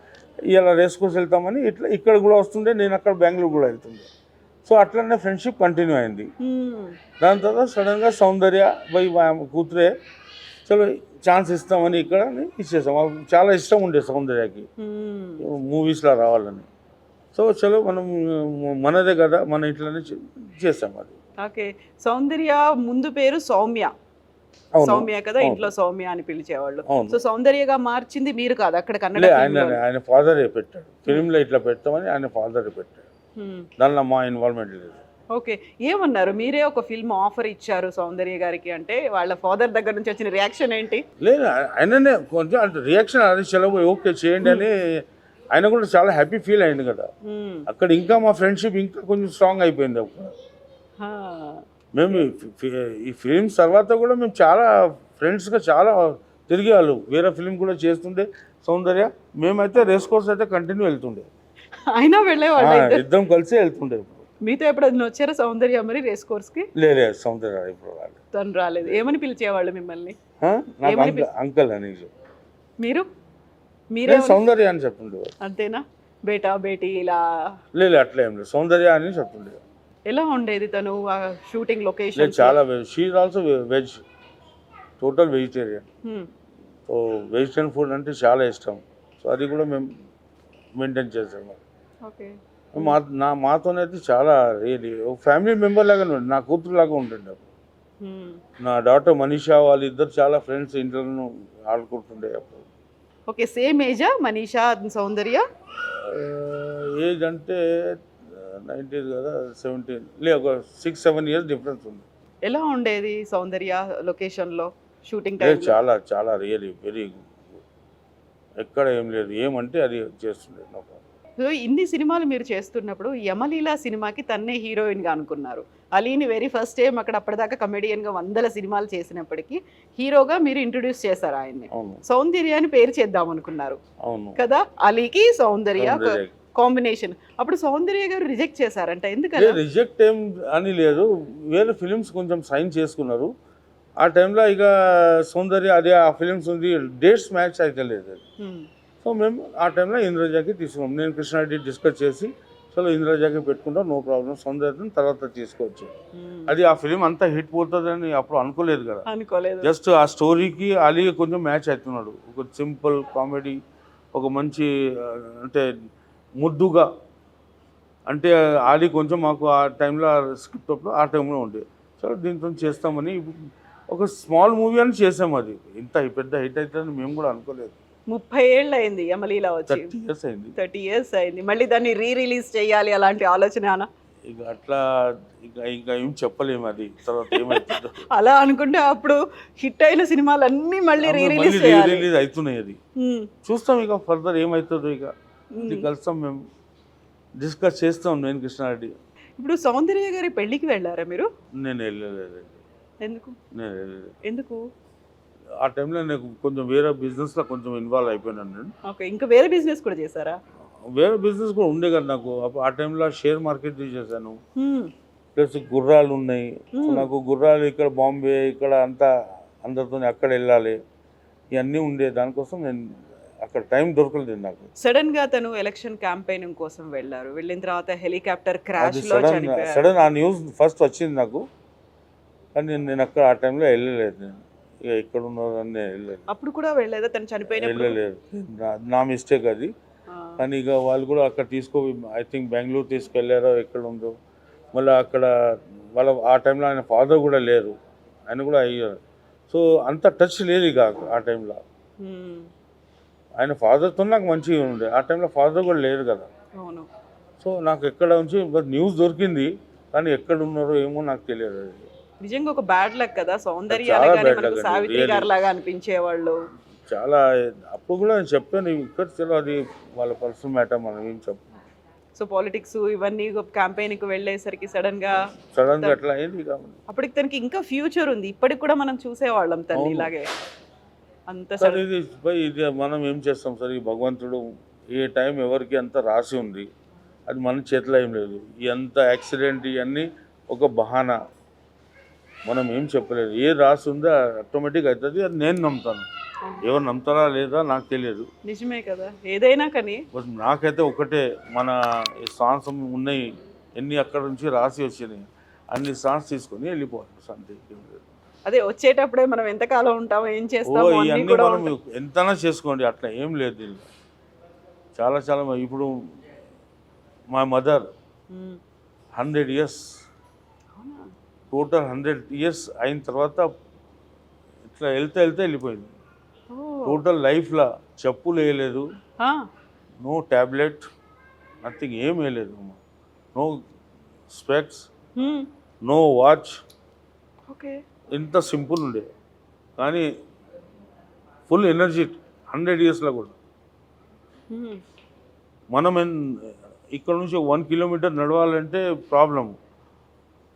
ఇలా రేస్ కోసం వెళ్తామని ఇట్లా ఇక్కడ కూడా వస్తుండే, నేను అక్కడ బెంగళూరు కూడా వెళ్తుండే. సో అట్లనే ఫ్రెండ్షిప్ కంటిన్యూ అయింది. దాని తర్వాత సడన్గా సౌందర్య పోయి కూతురే చలో ఛాన్స్ ఇస్తామని ఇక్కడ ఇచ్చేసాం. మాకు చాలా ఇష్టం ఉండే సౌందర్యకి మూవీస్లో రావాలని. సో చలో మనం మనదే కదా, మన ఇంట్లోనే చేసాం అది. ఓకే. సౌందర్య ముందు పేరు సౌమ్య. సౌమ్య కదా, ఇంట్లో సౌమ్య అని పిలిచేవాళ్ళు. సో సౌందర్యగా మార్చింది మీరు కాదు, అక్కడ కన్నడ ఆయన ఫాదరే పెట్టాడు. ఫిల్మ్లో ఇట్లా పెడతామని ఆయన ఫాదరే పెట్టాడు, దానిలో మా ఇన్వాల్వ్మెంట్ లేదు. ఓకే. ఏమన్నారు? మీరే ఒక ఫిల్మ్ ఆఫర్ ఇచ్చారు సౌందర్య గారికి అంటే వాళ్ళ ఫాదర్ దగ్గర నుంచి వచ్చిన రియాక్షన్ ఏంటి? లేదు ఆయననే కొంచెం అంటే రియాక్షన్ అది చలో ఓకే చేయండి అని ఆయన కూడా చాలా హ్యాపీ ఫీల్ అయింది కదా. అక్కడ ఇంకా మా ఫ్రెండ్షిప్ ఇంకా కొంచెం స్ట్రాంగ్ అయిపోయింది. అక్కడ మేము ఈ ఫిలిమ్స్ తర్వాత కూడా మేము చాలా ఫ్రెండ్స్గా చాలా తిరిగేవాళ్ళు. వేరే ఫిలిం కూడా చేస్తుండే సౌందర్య, మేమైతే రేస్ కోర్స్ అయితే కంటిన్యూ వెళ్తుండే. అయినా వెళ్ళేవాళ్ళు, ఇద్దరం కలిసి వెళ్తుండే. మీతో ఎప్పుడైనా వచ్చారా సౌందర్య మరి రేస్ కోర్స్కి? లేదు సౌందర్య ఇప్పుడు రాలేదు. తను రాలేదు. ఏమని పిలిచేవాళ్ళు మిమ్మల్ని? అంకల్ అని. మీరు మీరే సౌందర్య అని చెప్తుండే. అంతేనా? బేటా బేటీ ఇలా? లేదు అట్లా ఏం లేదు, సౌందర్య అని చెప్తుండే. ఎలా ఉండేది తను షూటింగ్ లొకేషన్? చాలా she is also veg, total vegetarian. So vegetarian food అంటే చాలా ఇష్టం. సో అది కూడా మేము మెయింటైన్ చేస్తాము. ఓకే. మాతోనైతే చాలా రియలీ ఒక ఫ్యామిలీ మెంబర్ లాగా ఉండే, నా కూతురు లాగా ఉంటుండే. నా డాటర్ మనీషా వాళ్ళిద్దరు చాలా ఫ్రెండ్స్ ఇంట్లో ఆడుకుంటుండే అప్పుడు. ఓకే. సేమ్ ఏజా మనీషా సౌందర్య? ఏజ్ అంటే 19 కదా, 17 లేదు, ఒక 6-7 ఇయర్స్ డిఫరెన్స్ ఉంది. ఎలా ఉండేది సౌందర్య లొకేషన్లో షూటింగ్ టైం? చాలా చాలా రియలీ వెరీ ఎక్కడ ఏం లేదు, ఏమంటే అది చేస్తుండే. సో ఇన్ని సినిమాలు మీరు చేస్తున్నప్పుడు యమలీల సినిమాకి తన్నే హీరోయిన్గా అనుకున్నారు. అలీని వెరీ ఫస్ట్ టైం అక్కడ అప్పటిదాకా కమెడియన్గా 100 సినిమాలు చేసినప్పటికీ హీరోగా మీరు ఇంట్రొడ్యూస్ చేశారు ఆయన్ని. సౌందర్య అని పేరు చేద్దాం అనుకున్నారు కదా, అలీకి సౌందర్య కాంబినేషన్. అప్పుడు సౌందర్య గారు రిజెక్ట్ చేశారంట, ఎందుకంటే? రిజెక్ట్ ఏం అని లేదు, వేరే ఫిలిమ్స్ కొంచెం సైన్ చేసుకున్నారు ఆ టైంలో. ఇక సౌందర్య అదే ఆ ఫిలిమ్స్ ఉంది, డేట్స్ మ్యాచ్ అయితే లేదు. సో మేము ఆ టైంలో ఇంద్రజాకి తీసుకున్నాం. నేను కృష్ణారెడ్డి డిస్కస్ చేసి చలో ఇంద్రజాకి పెట్టుకుంటాం, నో ప్రాబ్లం, సౌందర్యని తర్వాత తీసుకోవచ్చు. అది ఆ ఫిలిం అంతా హిట్ పోతుందని అప్పుడు అనుకోలేదు కదా. జస్ట్ ఆ స్టోరీకి అలీ కొంచెం మ్యాచ్ అవుతున్నాడు. ఒక సింపుల్ కామెడీ, ఒక మంచి అంటే ముద్దుగా, అంటే ఆలీ కొంచెం మాకు ఆ టైంలో స్క్రిప్ట్ అప్పుడు ఆ టైంలో ఉండే. సో దీంతో చేస్తామని ఒక స్మాల్ మూవీ అని చేసాం. అది ఇంత పెద్ద హిట్ అవుతుందని మేము కూడా అనుకోలేదు. 30 ఏళ్ళు అయింది యమలీల వచ్చి. 30 ఇయర్స్ అయింది. మళ్ళీ దాన్ని రిలీజ్ చేయాలి అలాంటి ఆలోచన? ఇక అట్లా ఇంకా ఏం చెప్పలేము, అది తర్వాత ఏమైతుందో. అలా అనుకుంటే అప్పుడు హిట్ అయిన సినిమాలన్నీ మళ్ళీ రిలీజ్ అవుతున్నాయి. అది చూస్తాం ఇక ఫర్దర్ ఏమవుతుందో. ఇక కలుస్తాం, మేము డిస్కస్ చేస్తాం, నేను కృష్ణారెడ్డి. ఇప్పుడు సౌందర్య గారి పెళ్లికి వెళ్ళారా మీరు? నేను వెళ్ళలేదు. ఎందుకు? నేను వెళ్ళలేదు. ఎందుకు? ఆ టైంలో నేను కొంచెం వేరే బిజినెస్లో కొంచెం ఇన్వాల్వ్ అయిపోయినాను నేను. ఓకే. ఇంకా వేరే బిజినెస్ కూడా చేశారా? వేరే బిజినెస్ కూడా ఉండే కదా నాకు. ఆ టైంలో షేర్ మార్కెట్ చేశాను, ప్లస్ గుర్రాలు ఉన్నాయి నాకు. గుర్రాలు ఇక్కడ బాంబే ఇక్కడ అంతా అందరితో అక్కడ వెళ్ళాలి, ఇవన్నీ ఉండే. దానికోసం నేను అక్కడ టైం దొరకలేదు నాకు. సడన్ గా తను ఎలక్షన్ క్యాంపెయినింగ్ కోసం వెళ్ళారు, వెళ్ళిన తర్వాత హెలికాప్టర్ క్రాష్ లో చనిపోయారు. సడన్ ఆ న్యూస్ ఫస్ట్ వచ్చింది నాకు, కానీ నేను అక్కడ ఆ టైంలో వెళ్ళలేదు. నేను ఇక ఇక్కడ ఉన్నారని వెళ్ళలేదు. అప్పుడు కూడా వెళ్ళలేదా తను చనిపోయిన? వెళ్ళలేదు, నా మిస్టేక్ అది. కానీ ఇక వాళ్ళు కూడా అక్కడ ఐ థింక్ బెంగళూరు తీసుకెళ్ళారో ఎక్కడ ఉందో. మళ్ళీ అక్కడ వాళ్ళ ఆ టైంలో ఆయన ఫాదర్ కూడా లేరు, ఆయన కూడా అయ్యారు. సో అంత టచ్ లేదు ఇక ఆ టైంలో. ఆయన ఫాదర్తో నాకు మంచిగా ఉండే, ఆ టైంలో ఫాదర్ కూడా లేరు కదా. సో నాకు ఎక్కడ నుంచి న్యూస్ దొరికింది, కానీ ఎక్కడ ఉన్నారో ఏమో నాకు తెలియదు. నిజంగా ఒక బ్యాడ్ లక్ కదా. సౌందర్య సావిత్రి గారు లాగా అనిపించేవాళ్ళు. చాలా అప్పుడు కూడా నేను చెప్పాను ఇక్కడ చలో అది వాళ్ళ పర్సనల్ మ్యాటర్ మనం ఏం చెప్పు సో పాలిటిక్స్ ఇవన్నీ క్యాంపెయిన్కి వెళ్ళేసరికి సడన్గా అట్లా అయింది కాబట్టి అప్పటికి తనకి ఇంకా ఫ్యూచర్ ఉంది, ఇప్పటికి కూడా మనం చూసేవాళ్ళం తల్లి ఇలాగే అంత సార్ ఇది మనం ఏం చేస్తాం సార్, ఈ భగవంతుడు ఏ టైం ఎవరికి అంత రాసి ఉంది, అది మన చేతిలో ఏం లేదు. ఎంత యాక్సిడెంట్ ఇవన్నీ ఒక బహానా, మనం ఏం చెప్పలేదు. ఏ రాసి ఉందో ఆటోమేటిక్ అవుతుంది, అది నేను నమ్ముతాను. ఎవరు నమ్ముతారా లేదా నాకు తెలియదు. నిజమే కదా ఏదైనా కానీ. బట్ నాకైతే ఒకటే, మన సాంగ్స్ ఉన్నాయి ఎన్ని అక్కడ నుంచి రాసి వచ్చినాయి, అన్ని సాంగ్స్ తీసుకొని వెళ్ళిపోవాలి అంతే. అదే వచ్చేటప్పుడే మనం ఎంతకాలం ఉంటామో ఏం చేస్తామో ఇవన్నీ మనం ఎంతైనా చేసుకోండి, అట్లా ఏం లేదు దీనిలో. చాలా చాలా ఇప్పుడు మా మదర్ 100 years టోటల్ 100 years అయిన తర్వాత ఇట్లా వెళ్తే వెళ్ళిపోయింది. టోటల్ లైఫ్లో చెప్పులు వేయలేదు, నో ట్యాబ్లెట్, నథింగ్, ఏం వేయలేదు. No specs, no watch, okay, ఇంత సింపుల్ ఉండే. కానీ ఫుల్ ఎనర్జీ 100 yearsలో కూడా. మనం ఇక్కడ నుంచి 1 kilometer నడవాలంటే ప్రాబ్లం,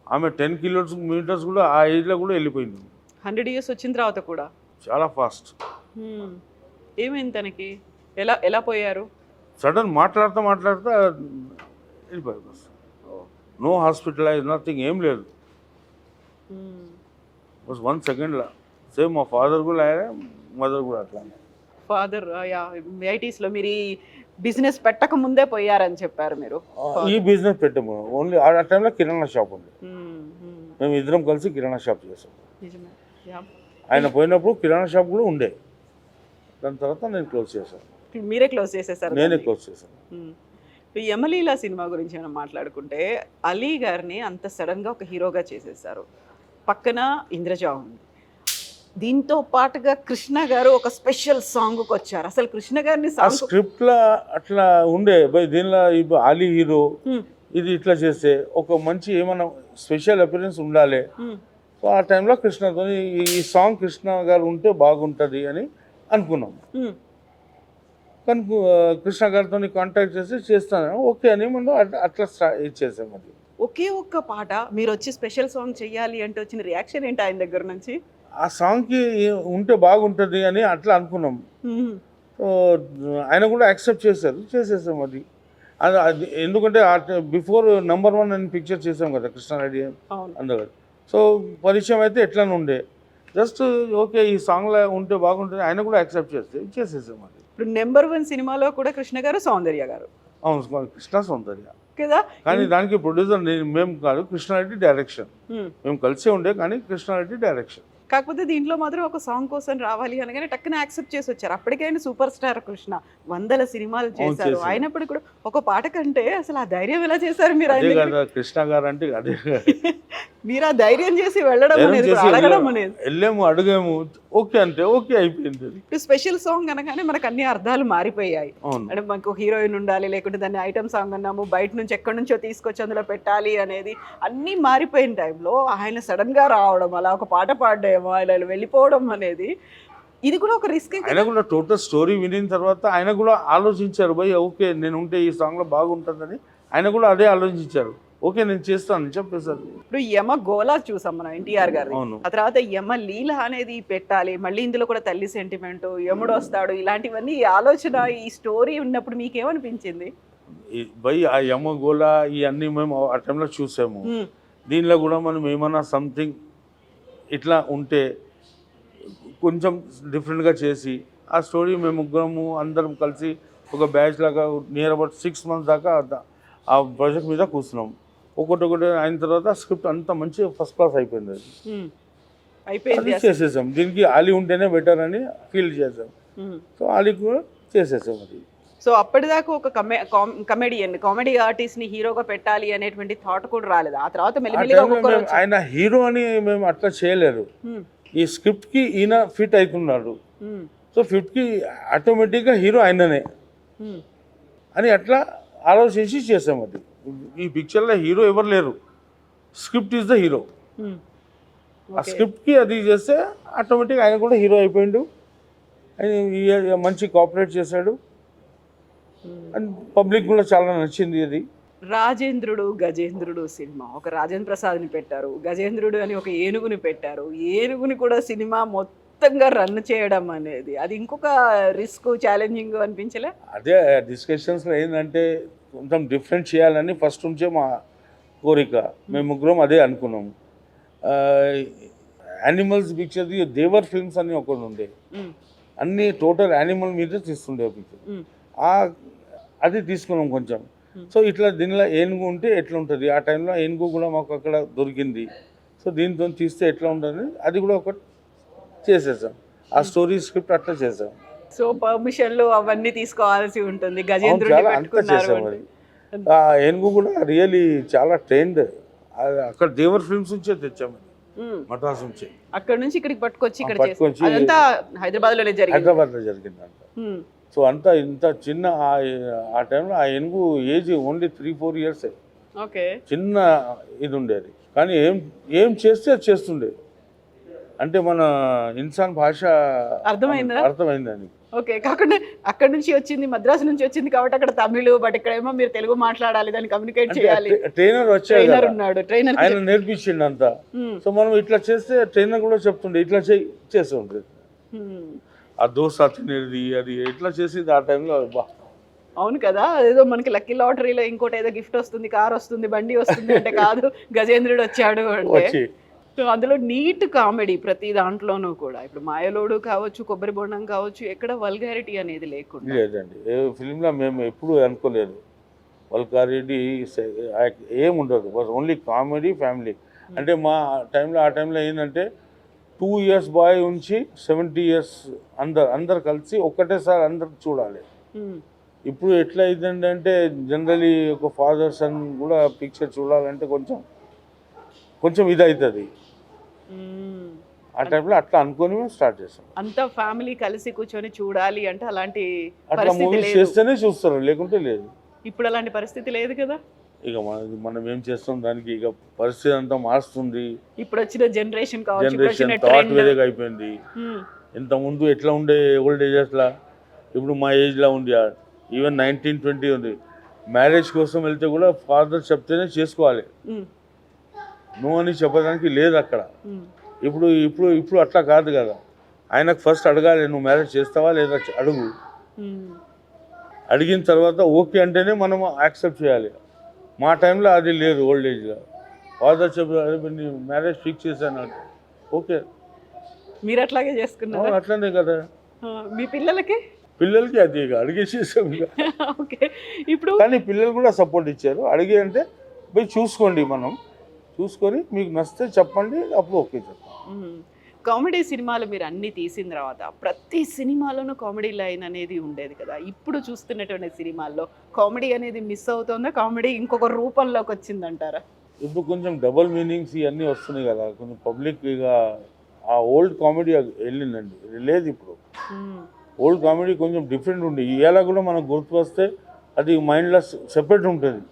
ఆమె 10 kilometers కూడా ఆ ఏజ్లో కూడా వెళ్ళిపోయింది. 100 years వచ్చిన తర్వాత కూడా చాలా ఫాస్ట్. ఏమైంది తనకి, ఎలా పోయారు? సడన్ మాట్లాడుతూ వెళ్ళిపోయారు. బస్ నో హాస్పిటలైజ్, నథింగ్, ఏం లేదు. బస్ 1 secondలో సేమ్ మా ఫాదర్ కూడా మదర్ కూడా అట్లా. ఫాదర్ ఐటీస్లో మీరు ఈ బిజినెస్ పెట్టక ముందే పోయారని చెప్పారు మీరు. ఈ బిజినెస్ పెట్టాము, ఓన్లీ ఆ టైంలో కిరాణా షాప్ ఉంది. మేము ఇద్దరం కలిసి కిరాణా షాప్ చేసాం. ఆయన పోయినప్పుడు కిరాణా షాప్ కూడా ఉండే, దాని తర్వాత నేను క్లోజ్ చేశాను. మీరే క్లోజ్ చేసేసారు? నేనే క్లోజ్ చేశాను. యమలీల సినిమా గురించి మనం మాట్లాడుకుంటే అలీ గారిని అంత సడన్గా ఒక హీరోగా చేసేసారు, పక్కన ఇంద్రజ ఉంది, దీంతో పాటుగా కృష్ణ గారు ఒక స్పెషల్ సాంగ్కి వచ్చారు. అసలు కృష్ణ గారిని స్క్రిప్ట్లో అట్లా ఉండే, దీనిలో ఇప్పుడు అలీ హీరో, ఇది ఇట్లా చేస్తే ఒక మంచి ఏమైనా స్పెషల్ అపిరెన్స్ ఉండాలి. సో ఆ టైంలో కృష్ణతో ఈ సాంగ్ కృష్ణ గారు ఉంటే బాగుంటుంది అని అనుకున్నాం. కానీ కృష్ణ గారితో కాంటాక్ట్ చేస్తాను ఓకే అని మనం అట్లా చేసాం. అది ఒకే ఒక్క పాట మీరు వచ్చి స్పెషల్ సాంగ్ చేయాలి అంటే వచ్చిన రియాక్షన్ ఏంటి ఆయన దగ్గర నుంచి? ఆ సాంగ్కి ఉంటే బాగుంటుంది అని అట్లా అనుకున్నాం. సో ఆయన కూడా యాక్సెప్ట్ చేసేసాం. అది ఎందుకంటే బిఫోర్ నెంబర్ 1 అని పిక్చర్ చేసాం కదా కృష్ణారెడ్డి అందరు. సో పరిచయం అయితే ఎట్లా ఉండే, జస్ట్ ఓకే ఈ సాంగ్లో ఉంటే బాగుంటుంది, ఆయన కూడా యాక్సెప్ట్ చేసేసాం. అది ఇప్పుడు నెంబర్ 1 సినిమాలో కూడా కృష్ణ గారు సౌందర్య గారు. అవును, కృష్ణ సౌందర్య కదా. కానీ దానికి ప్రొడ్యూసర్ మేము కాదు, కృష్ణారెడ్డి డైరెక్షన్. మేము కలిసే ఉండే కానీ కృష్ణారెడ్డి డైరెక్షన్. కాకపోతే దీంట్లో మాత్రం ఒక సాంగ్ కోసం రావాలి అనగానే టక్కున యాక్సెప్ట్ చేసి వచ్చారు. అప్పటికైనా సూపర్ స్టార్ కృష్ణ 100 సినిమాలు చేశారు, అయినప్పుడు కూడా ఒక పాట కంటే అసలు ఆ ధైర్యం ఎలా చేశారు మీరు? కృష్ణ గారు అంటే అదే, మీరు ఆ ధైర్యం చేసి వెళ్ళడం అనేది, అడగడం అనేది. వెళ్ళాము, అడిగాము, ఓకే అంటే ఓకే అయిపోయింది. ఇప్పుడు స్పెషల్ సాంగ్ అనగానే మనకు అన్ని అర్థాలు మారిపోయాయి. అంటే మనకు హీరోయిన్ ఉండాలి, లేకుంటే దాన్ని ఐటమ్ సాంగ్ అన్నాము, బయట నుంచి ఎక్కడి నుంచో తీసుకొచ్చి అందులో పెట్టాలి అనేది అన్నీ మారిపోయిన టైంలో ఆయన సడన్గా రావడం, అలా ఒక పాట పాడడం, ఇలా వెళ్ళిపోవడం అనేది, ఇది కూడా ఒక రిస్క్. ఆయన కూడా టోటల్ స్టోరీ వినిన తర్వాత ఆయన కూడా ఆలోచించారు, భయ్ ఓకే నేను ఉంటే ఈ సాంగ్లో బాగుంటుందని ఆయన కూడా అదే ఆలోచించారు. ఓకే నేను చేస్తాను చెప్పేసారు. ఇప్పుడు యమ గోలా చూసాం మనం ఎన్టీఆర్ గారు, ఆ తర్వాత యమ లీల అనేది పెట్టాలి, మళ్ళీ ఇందులో కూడా తల్లి సెంటిమెంట్, యముడు వస్తాడు, ఇలాంటివన్నీ ఆలోచన, ఈ స్టోరీ ఉన్నప్పుడు మీకేమనిపించింది? భయ్ ఆ యమ గోలా ఇవన్నీ మేము ఆ టైంలో చూసాము. దీనిలో కూడా మనం ఏమన్నా సంథింగ్ ఇట్లా ఉంటే కొంచెం డిఫరెంట్గా చేసి ఆ స్టోరీ మేము ముగ్గురము అందరం కలిసి ఒక బ్యాచ్ లాగా నియర్ అబౌట్ 6 months దాకా ఆ ప్రాజెక్ట్ మీద కూర్చున్నాం. ఒకటి అయిన తర్వాత స్క్రిప్ట్ అంతా మంచి ఫస్ట్ క్లాస్ అయిపోయింది. అది చేసేసాం. దీనికి ఆలీ ఉంటేనే బెటర్ అని ఫీల్ చేసాం. సో ఆలీ కూడా చేసేసాం. అది సో అప్పటిదాకా ఒక కామెడీ ఆర్టిస్ట్ ని హీరోగా పెట్టాలి అనేటువంటి థాట్ కూడా రాలేదు. ఆ తర్వాత ఆయన హీరో అని మేము అట్లా చేయలేదు. ఈ స్క్రిప్ట్ కి ఈయన ఫిట్ అవుతున్నాడు, సో ఫిట్ కి ఆటోమేటిక్గా హీరో ఆయననే అని అట్లా ఆలోచించి చేసాం. అది ఈ పిక్చర్లో హీరో ఎవరు లేరు, స్క్రిప్ట్ ఈజ్ ద హీరో. ఆ స్క్రిప్ట్కి అది చేస్తే ఆటోమేటిక్గా ఆయన కూడా హీరో అయిపోయిండు మంచి కోఆపరేట్ చేశాడు అండ్ పబ్లిక్ కూడా చాలా నచ్చింది అది. రాజేంద్రుడు గజేంద్రుడు సినిమా, ఒక రాజేంద్ర ప్రసాద్ని పెట్టారు, గజేంద్రుడు అని ఒక ఏనుగుని పెట్టారు. ఏనుగుని కూడా సినిమా మొత్తంగా రన్ చేయడం అనేది అది ఇంకొక రిస్క్, ఛాలెంజింగ్ అనిపించలే? అదే డిస్కషన్స్లో ఏంటంటే కొంచెం డిఫరెంట్ చేయాలని ఫస్ట్ నుంచే మా కోరిక. మేము ముగ్గురం అదే అనుకున్నాము. యానిమల్స్ పిక్చర్ది దేవర్ ఫిల్మ్స్ అని ఒకటి ఉండే, అన్ని టోటల్ యానిమల్ మీద తీస్తుండే పిక్చర్. అది తీసుకున్నాం కొంచెం. సో ఇట్లా దీనిలో ఏనుగు ఉంటే ఎట్లా ఉంటుంది, ఆ టైంలో ఏనుగు కూడా మాకు అక్కడ దొరికింది. సో దీంతో తీస్తే ఎట్లా ఉంటుంది అది కూడా ఒకటి చేసేసాం. ఆ స్టోరీ స్క్రిప్ట్ అట్లా చేసాం. సో పర్మిషన్లు అవన్నీ తీసుకోవాల్సి ఉంటుంది. గజేంద్రుడిని చాలా అంతా పెట్టుకున్నారు చేసాం అంటే. అది. ఆ ఏనుగు కూడా రియలీ చాలా ట్రైన్డ్. అక్కడ దేవర్ ఫిల్మ్స్ నుంచే తెచ్చాము, మద్రాస్ నుంచి. అక్కడ నుంచి ఇక్కడికి పట్టుకొచ్చి ఇక్కడ పట్టుకొచ్చి అదంతా హైదరాబాద్లోనే జరిగింది. హైదరాబాద్లో జరిగిందంట. సో అంతా ఇంత చిన్న ఆ టైంలో ఆ ఏనుగు ఏజ్ ఓన్లీ 3-4 years. ఓకే, చిన్న ఇది ఉండేది, కానీ ఏం చేస్తే అది చేస్తుండే. అంటే మన ఇన్సాన్ భాష అర్థమైందని. ఓకే, కాకుండా అక్కడ నుంచి వచ్చింది, మద్రాసు నుంచి వచ్చింది కాబట్టి అక్కడ తమిళ్, బట్ ఇక్కడేమో మీరు తెలుగు మాట్లాడాలి, దాన్ని కమ్యూనికేట్ చేయాలి. ట్రైనర్ వచ్చాడు, ఉన్నాడు, ట్రైనర్ ఆయన నేర్పించిండు అంతా. సో మనం ఇట్లా చేస్తే ట్రైనర్ కూడా చెప్తుండే ఇట్లా చేస్తుండే. ఆ దోశ తినేది అది ఎట్లా చేసేది ఆ టైంలో. అవును కదా, ఏదో మనకి లక్కీ లాటరీలో ఇంకోటి ఏదో గిఫ్ట్ వస్తుంది, కార్ వస్తుంది, బండి వస్తుంది అంటే కాదు, గజేంద్రుడు వచ్చాడు అంటే. సో అందులో నీట్ కామెడీ ప్రతి దాంట్లోనూ కూడా. ఇప్పుడు మాయలోడు కావచ్చు, కొబ్బరి బొండం కావచ్చు, ఎక్కడ వల్గారిటీ అనేది లేకుండా. లేదండి, ఏ ఫిలింలో మేము ఎప్పుడు అనుకోలేదు వల్గారిటీ ఏం ఉండదు. Bus only comedy, family. అంటే మా టైంలో ఆ టైంలో ఏంటంటే 2 years బాయ్ నుంచి 70 years అందరు కలిసి ఒక్కటేసారి అందరు చూడాలి. ఇప్పుడు ఎట్లా అయిందండి అంటే జనరలీ ఒక ఫాదర్ సన్ కూడా పిక్చర్ చూడాలంటే కొంచెం ఇది అవుతుంది. ఆ టైంలో అట్లా అనుకొని మేము స్టార్ట్ చేస్తాం. అంతా ఫ్యామిలీ కలిసి కూర్చొని చూడాలి అంటే అలాంటి అట్లా మూవీస్ చేస్తేనే చూస్తారు, లేకుంటే లేదు. ఇప్పుడు అలాంటి పరిస్థితి లేదు కదా. ఇక మనం ఏం చేస్తాం దానికి, ఇక పరిస్థితి అంతా మారుస్తుంది. ఇప్పుడు వచ్చిన జనరేషన్ థాట్ వేరేగా అయిపోయింది. ఇంత ముందు ఎట్లా ఉండే ఓల్డ్ ఏజెస్లా, ఇప్పుడు మా ఏజ్లా ఉంది. ఈవెన్ 19-20 ఉంది. మ్యారేజ్ కోసం వెళ్తే కూడా ఫాదర్ చెప్తేనే చేసుకోవాలి, నో అని చెప్పడానికి లేదు అక్కడ. ఇప్పుడు అట్లా కాదు కదా. ఆయనకు ఫస్ట్ అడగాలి, నువ్వు మ్యారేజ్ చేస్తావా లేదా అడుగు. అడిగిన తర్వాత ఓకే అంటేనే మనం యాక్సెప్ట్ చేయాలి. మా టైంలో అది లేదు. ఓల్డ్ ఏజ్లో ఫాదర్ చెప్పారు మ్యారేజ్ ఫిక్స్ చేశాను, ఓకే మీరు అట్లాగే చేసుకున్నారు. అట్లనే కదా మీ పిల్లలకి అది ఇక అడిగేసేసాం ఇక. ఓకే, ఇప్పుడు కానీ పిల్లలు కూడా సపోర్ట్ ఇచ్చారు. అడిగి అంటే పోయి చూసుకోండి, మనం చూసుకొని మీకు నచ్చితే చెప్పండి, అప్పుడు ఓకే చెప్పండి. కామెడీ సినిమాలు మీరు అన్ని తీసిన తర్వాత ప్రతి సినిమాలోనూ కామెడీ లైన్ అనేది ఉండేది కదా. ఇప్పుడు చూస్తున్నటువంటి సినిమాల్లో కామెడీ అనేది మిస్ అవుతుందా, కామెడీ ఇంకొక రూపంలోకి వచ్చిందంటారా? ఇప్పుడు కొంచెం డబుల్ మీనింగ్స్ ఇవన్నీ వస్తున్నాయి కదా, కొంచెం పబ్లిక్ ఇక ఆ ఓల్డ్ కామెడీ వెళ్ళిందండి, లేదు. ఇప్పుడు ఓల్డ్ కామెడీ కొంచెం డిఫరెంట్ ఉండి ఇలా కూడా మనకు గుర్తు వస్తే అది మైండ్లో సెపరేట్ ఉంటుంది.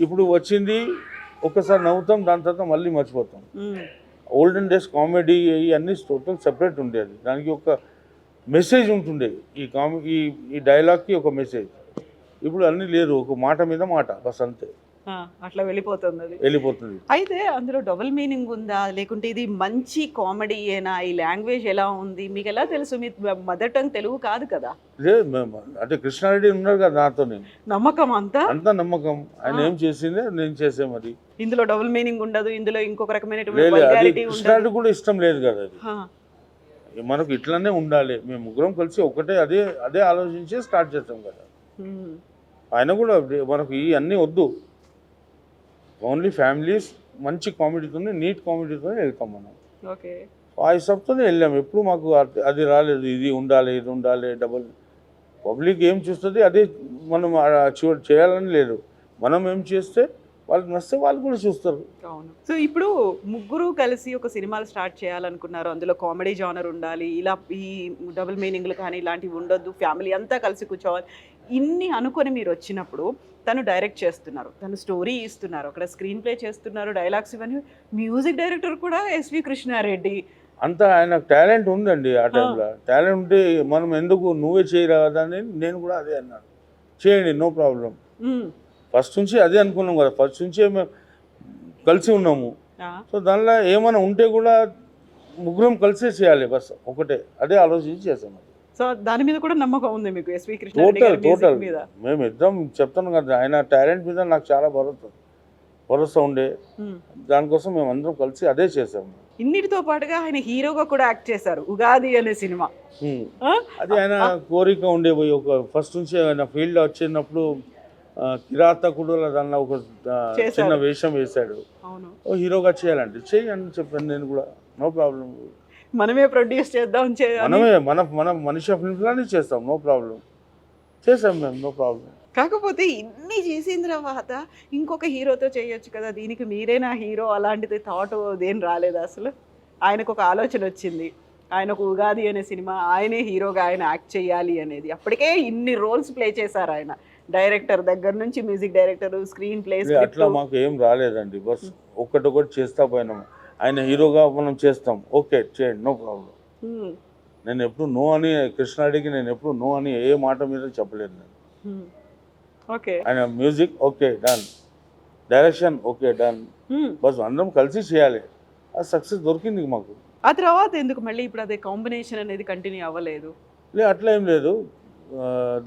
ఇప్పుడు వచ్చింది ఒక్కసారి నవ్వుతాం, దాని తర్వాత మళ్ళీ మర్చిపోతాం. ఓల్డెన్ డేస్ కామెడీ ఇవన్నీ టోటల్ సెపరేట్ ఉండేది, దానికి ఒక మెసేజ్ ఉంటుండే. ఈ డైలాగ్కి ఒక మెసేజ్. ఇప్పుడు అన్నీ లేదు, ఒక మాట మీద మాట బస్ అంతే, అట్లా వెళ్ళిపోతుంది. అయితే అందులో డబుల్ మీనింగ్ ఉందా, లేకుంటే ఇది మంచి కామెడీ ఏనా, ఈ లాంగ్వేజ్ ఎలా ఉంది మీకు ఎలా తెలుసు? మీ మదర్ టంగ్ తెలుగు కాదు కదా. లేదు, అంటే కృష్ణారెడ్డి ఉన్నారు కదా నాతో, నమ్మకం అంతా నమ్మకం. ఆయన ఏం చేసిందే నేను చేసే. మరి ఇందులో డబుల్ మీనింగ్ ఉండదు, ఇందులో ఇంకొక రకమైన కృష్ణారెడ్డి కూడా ఇష్టం లేదు కదా అది. మనకు ఇట్లానే ఉండాలి, మేము ముగ్గురం కలిసి ఒకటే అదే ఆలోచించి స్టార్ట్ చేస్తాం కదా. ఆయన కూడా మనకు ఈ అన్నీ వద్దు, ఓన్లీ ఫ్యామిలీస్, మంచి కామెడీతోనే, నీట్ కామెడీతోనే వెళ్తాం మనం. ఓకే, ఆ హిసాబ్తోనే వెళ్ళాము. ఎప్పుడు మాకు అది రాలేదు, ఇది ఉండాలి డబుల్. పబ్లిక్ ఏం చూస్తుంది అదే మనం చేయాలని లేదు. మనం ఏం చేస్తే వాళ్ళకి నచ్చితే వాళ్ళు కూడా చూస్తారు. అవును. సో ఇప్పుడు ముగ్గురు కలిసి ఒక సినిమాలు స్టార్ట్ చేయాలనుకున్నారు, అందులో కామెడీ జానర్ ఉండాలి, ఇలా ఈ డబుల్ మీనింగ్లు కానీ ఇలాంటివి ఉండొద్దు, ఫ్యామిలీ అంతా కలిసి కూర్చోవాలి, ఇన్ని అనుకొని మీరు వచ్చినప్పుడు తను డైరెక్ట్ చేస్తున్నారు, తను స్టోరీ ఇస్తున్నారు, అక్కడ స్క్రీన్ ప్లే చేస్తున్నారు, డైలాగ్స్ ఇవన్నీ. మ్యూజిక్ డైరెక్టర్ కూడా ఎస్వి కృష్ణారెడ్డి. అంత ఆయన టాలెంట్ ఉందండి ఆ టైంలో. టాలెంట్ ఉంటే మనం ఎందుకు నువ్వే చేయరాదని నేను కూడా అదే అన్నాను. చేయండి, నో ప్రాబ్లం. ఫస్ట్ నుంచి అదే అనుకున్నాం కదా, ఫస్ట్ నుంచే మేము కలిసి ఉన్నాము. సో దానిలో ఏమైనా ఉంటే కూడా ముగ్గురం కలిసే చేయాలి, బస్ ఒకటే, అదే ఆలోచించి చేసాం. సో దాని మీద కూడా నమ్మకం ఉంది మీకు ఎస్వి కృష్ణారెడ్డి గారి టోటల్ మ్యూజిక్ మీద? మేము ఇద్దరం చెప్తాను కదా, ఆయన టాలెంట్ మీద నాకు చాలా భరోసా ఉండే. దానికోసం మేము అందరం కలిసి అదే చేసాము. ఇన్నిటితో పాటుగా ఆయన హీరోగా కూడా యాక్ట్ చేశారు ఉగాది అనే సినిమా. అది ఆయన కోరిక ఉండే పోయి ఒక ఫస్ట్ నుంచి ఆయన ఫీల్డ్ వచ్చినప్పుడు కిరాతకుడు దానిలో ఒక చిన్న వేషం వేశాడు. ఓ హీరోగా చేయాలంటే చెయ్యి అని చెప్పాను నేను కూడా, నో ప్రాబ్లం. మనమే ప్రొడ్యూస్ చేద్దాం, మనమే మన మనిషి ఫిల్మ్స్లోనే చేస్తాం, నో ప్రాబ్లం. చేసాం మేము, నో ప్రాబ్లం. కాకపోతే ఇన్ని చేసిన తర్వాత ఇంకొక హీరోతో చేయొచ్చు కదా, దీనికి మీరేనా హీరో అలాంటిది థాట్ దేని రాలేదు అసలు? ఆయనకు ఒక ఆలోచన వచ్చింది, ఆయన ఒక ఉగాది అనే సినిమా ఆయనే హీరోగా ఆయన యాక్ట్ చేయాలి అనేది. అప్పటికే ఇన్ని రోల్స్ ప్లే చేశారు ఆయన, డైరెక్టర్ దగ్గర నుంచి మ్యూజిక్ డైరెక్టర్, స్క్రీన్ ప్లే. అట్లా మాకు ఏం రాలేదండి, బస్ ఒక్కటొకటి చేస్తా పోయినాము. ఆయన హీరోగా మనం చేస్తాం, ఓకే చేయండి, నో ప్రాబ్లం. నేను ఎప్పుడు నో అని కృష్ణారెడ్డికి నేను ఎప్పుడు నో అని ఏ మాట మీద చెప్పలేదు నేను. ఓకే, ఆయన music okay done, direction okay done, bus అందరం కలిసి చేయాలి. ఆ సక్సెస్ దొరికింది మాకు. ఆ తర్వాత ఎందుకు మళ్ళీ ఇప్పుడు అదే కాంబినేషన్ అనేది కంటిన్యూ అవ్వలేదు? అట్లా ఏం లేదు.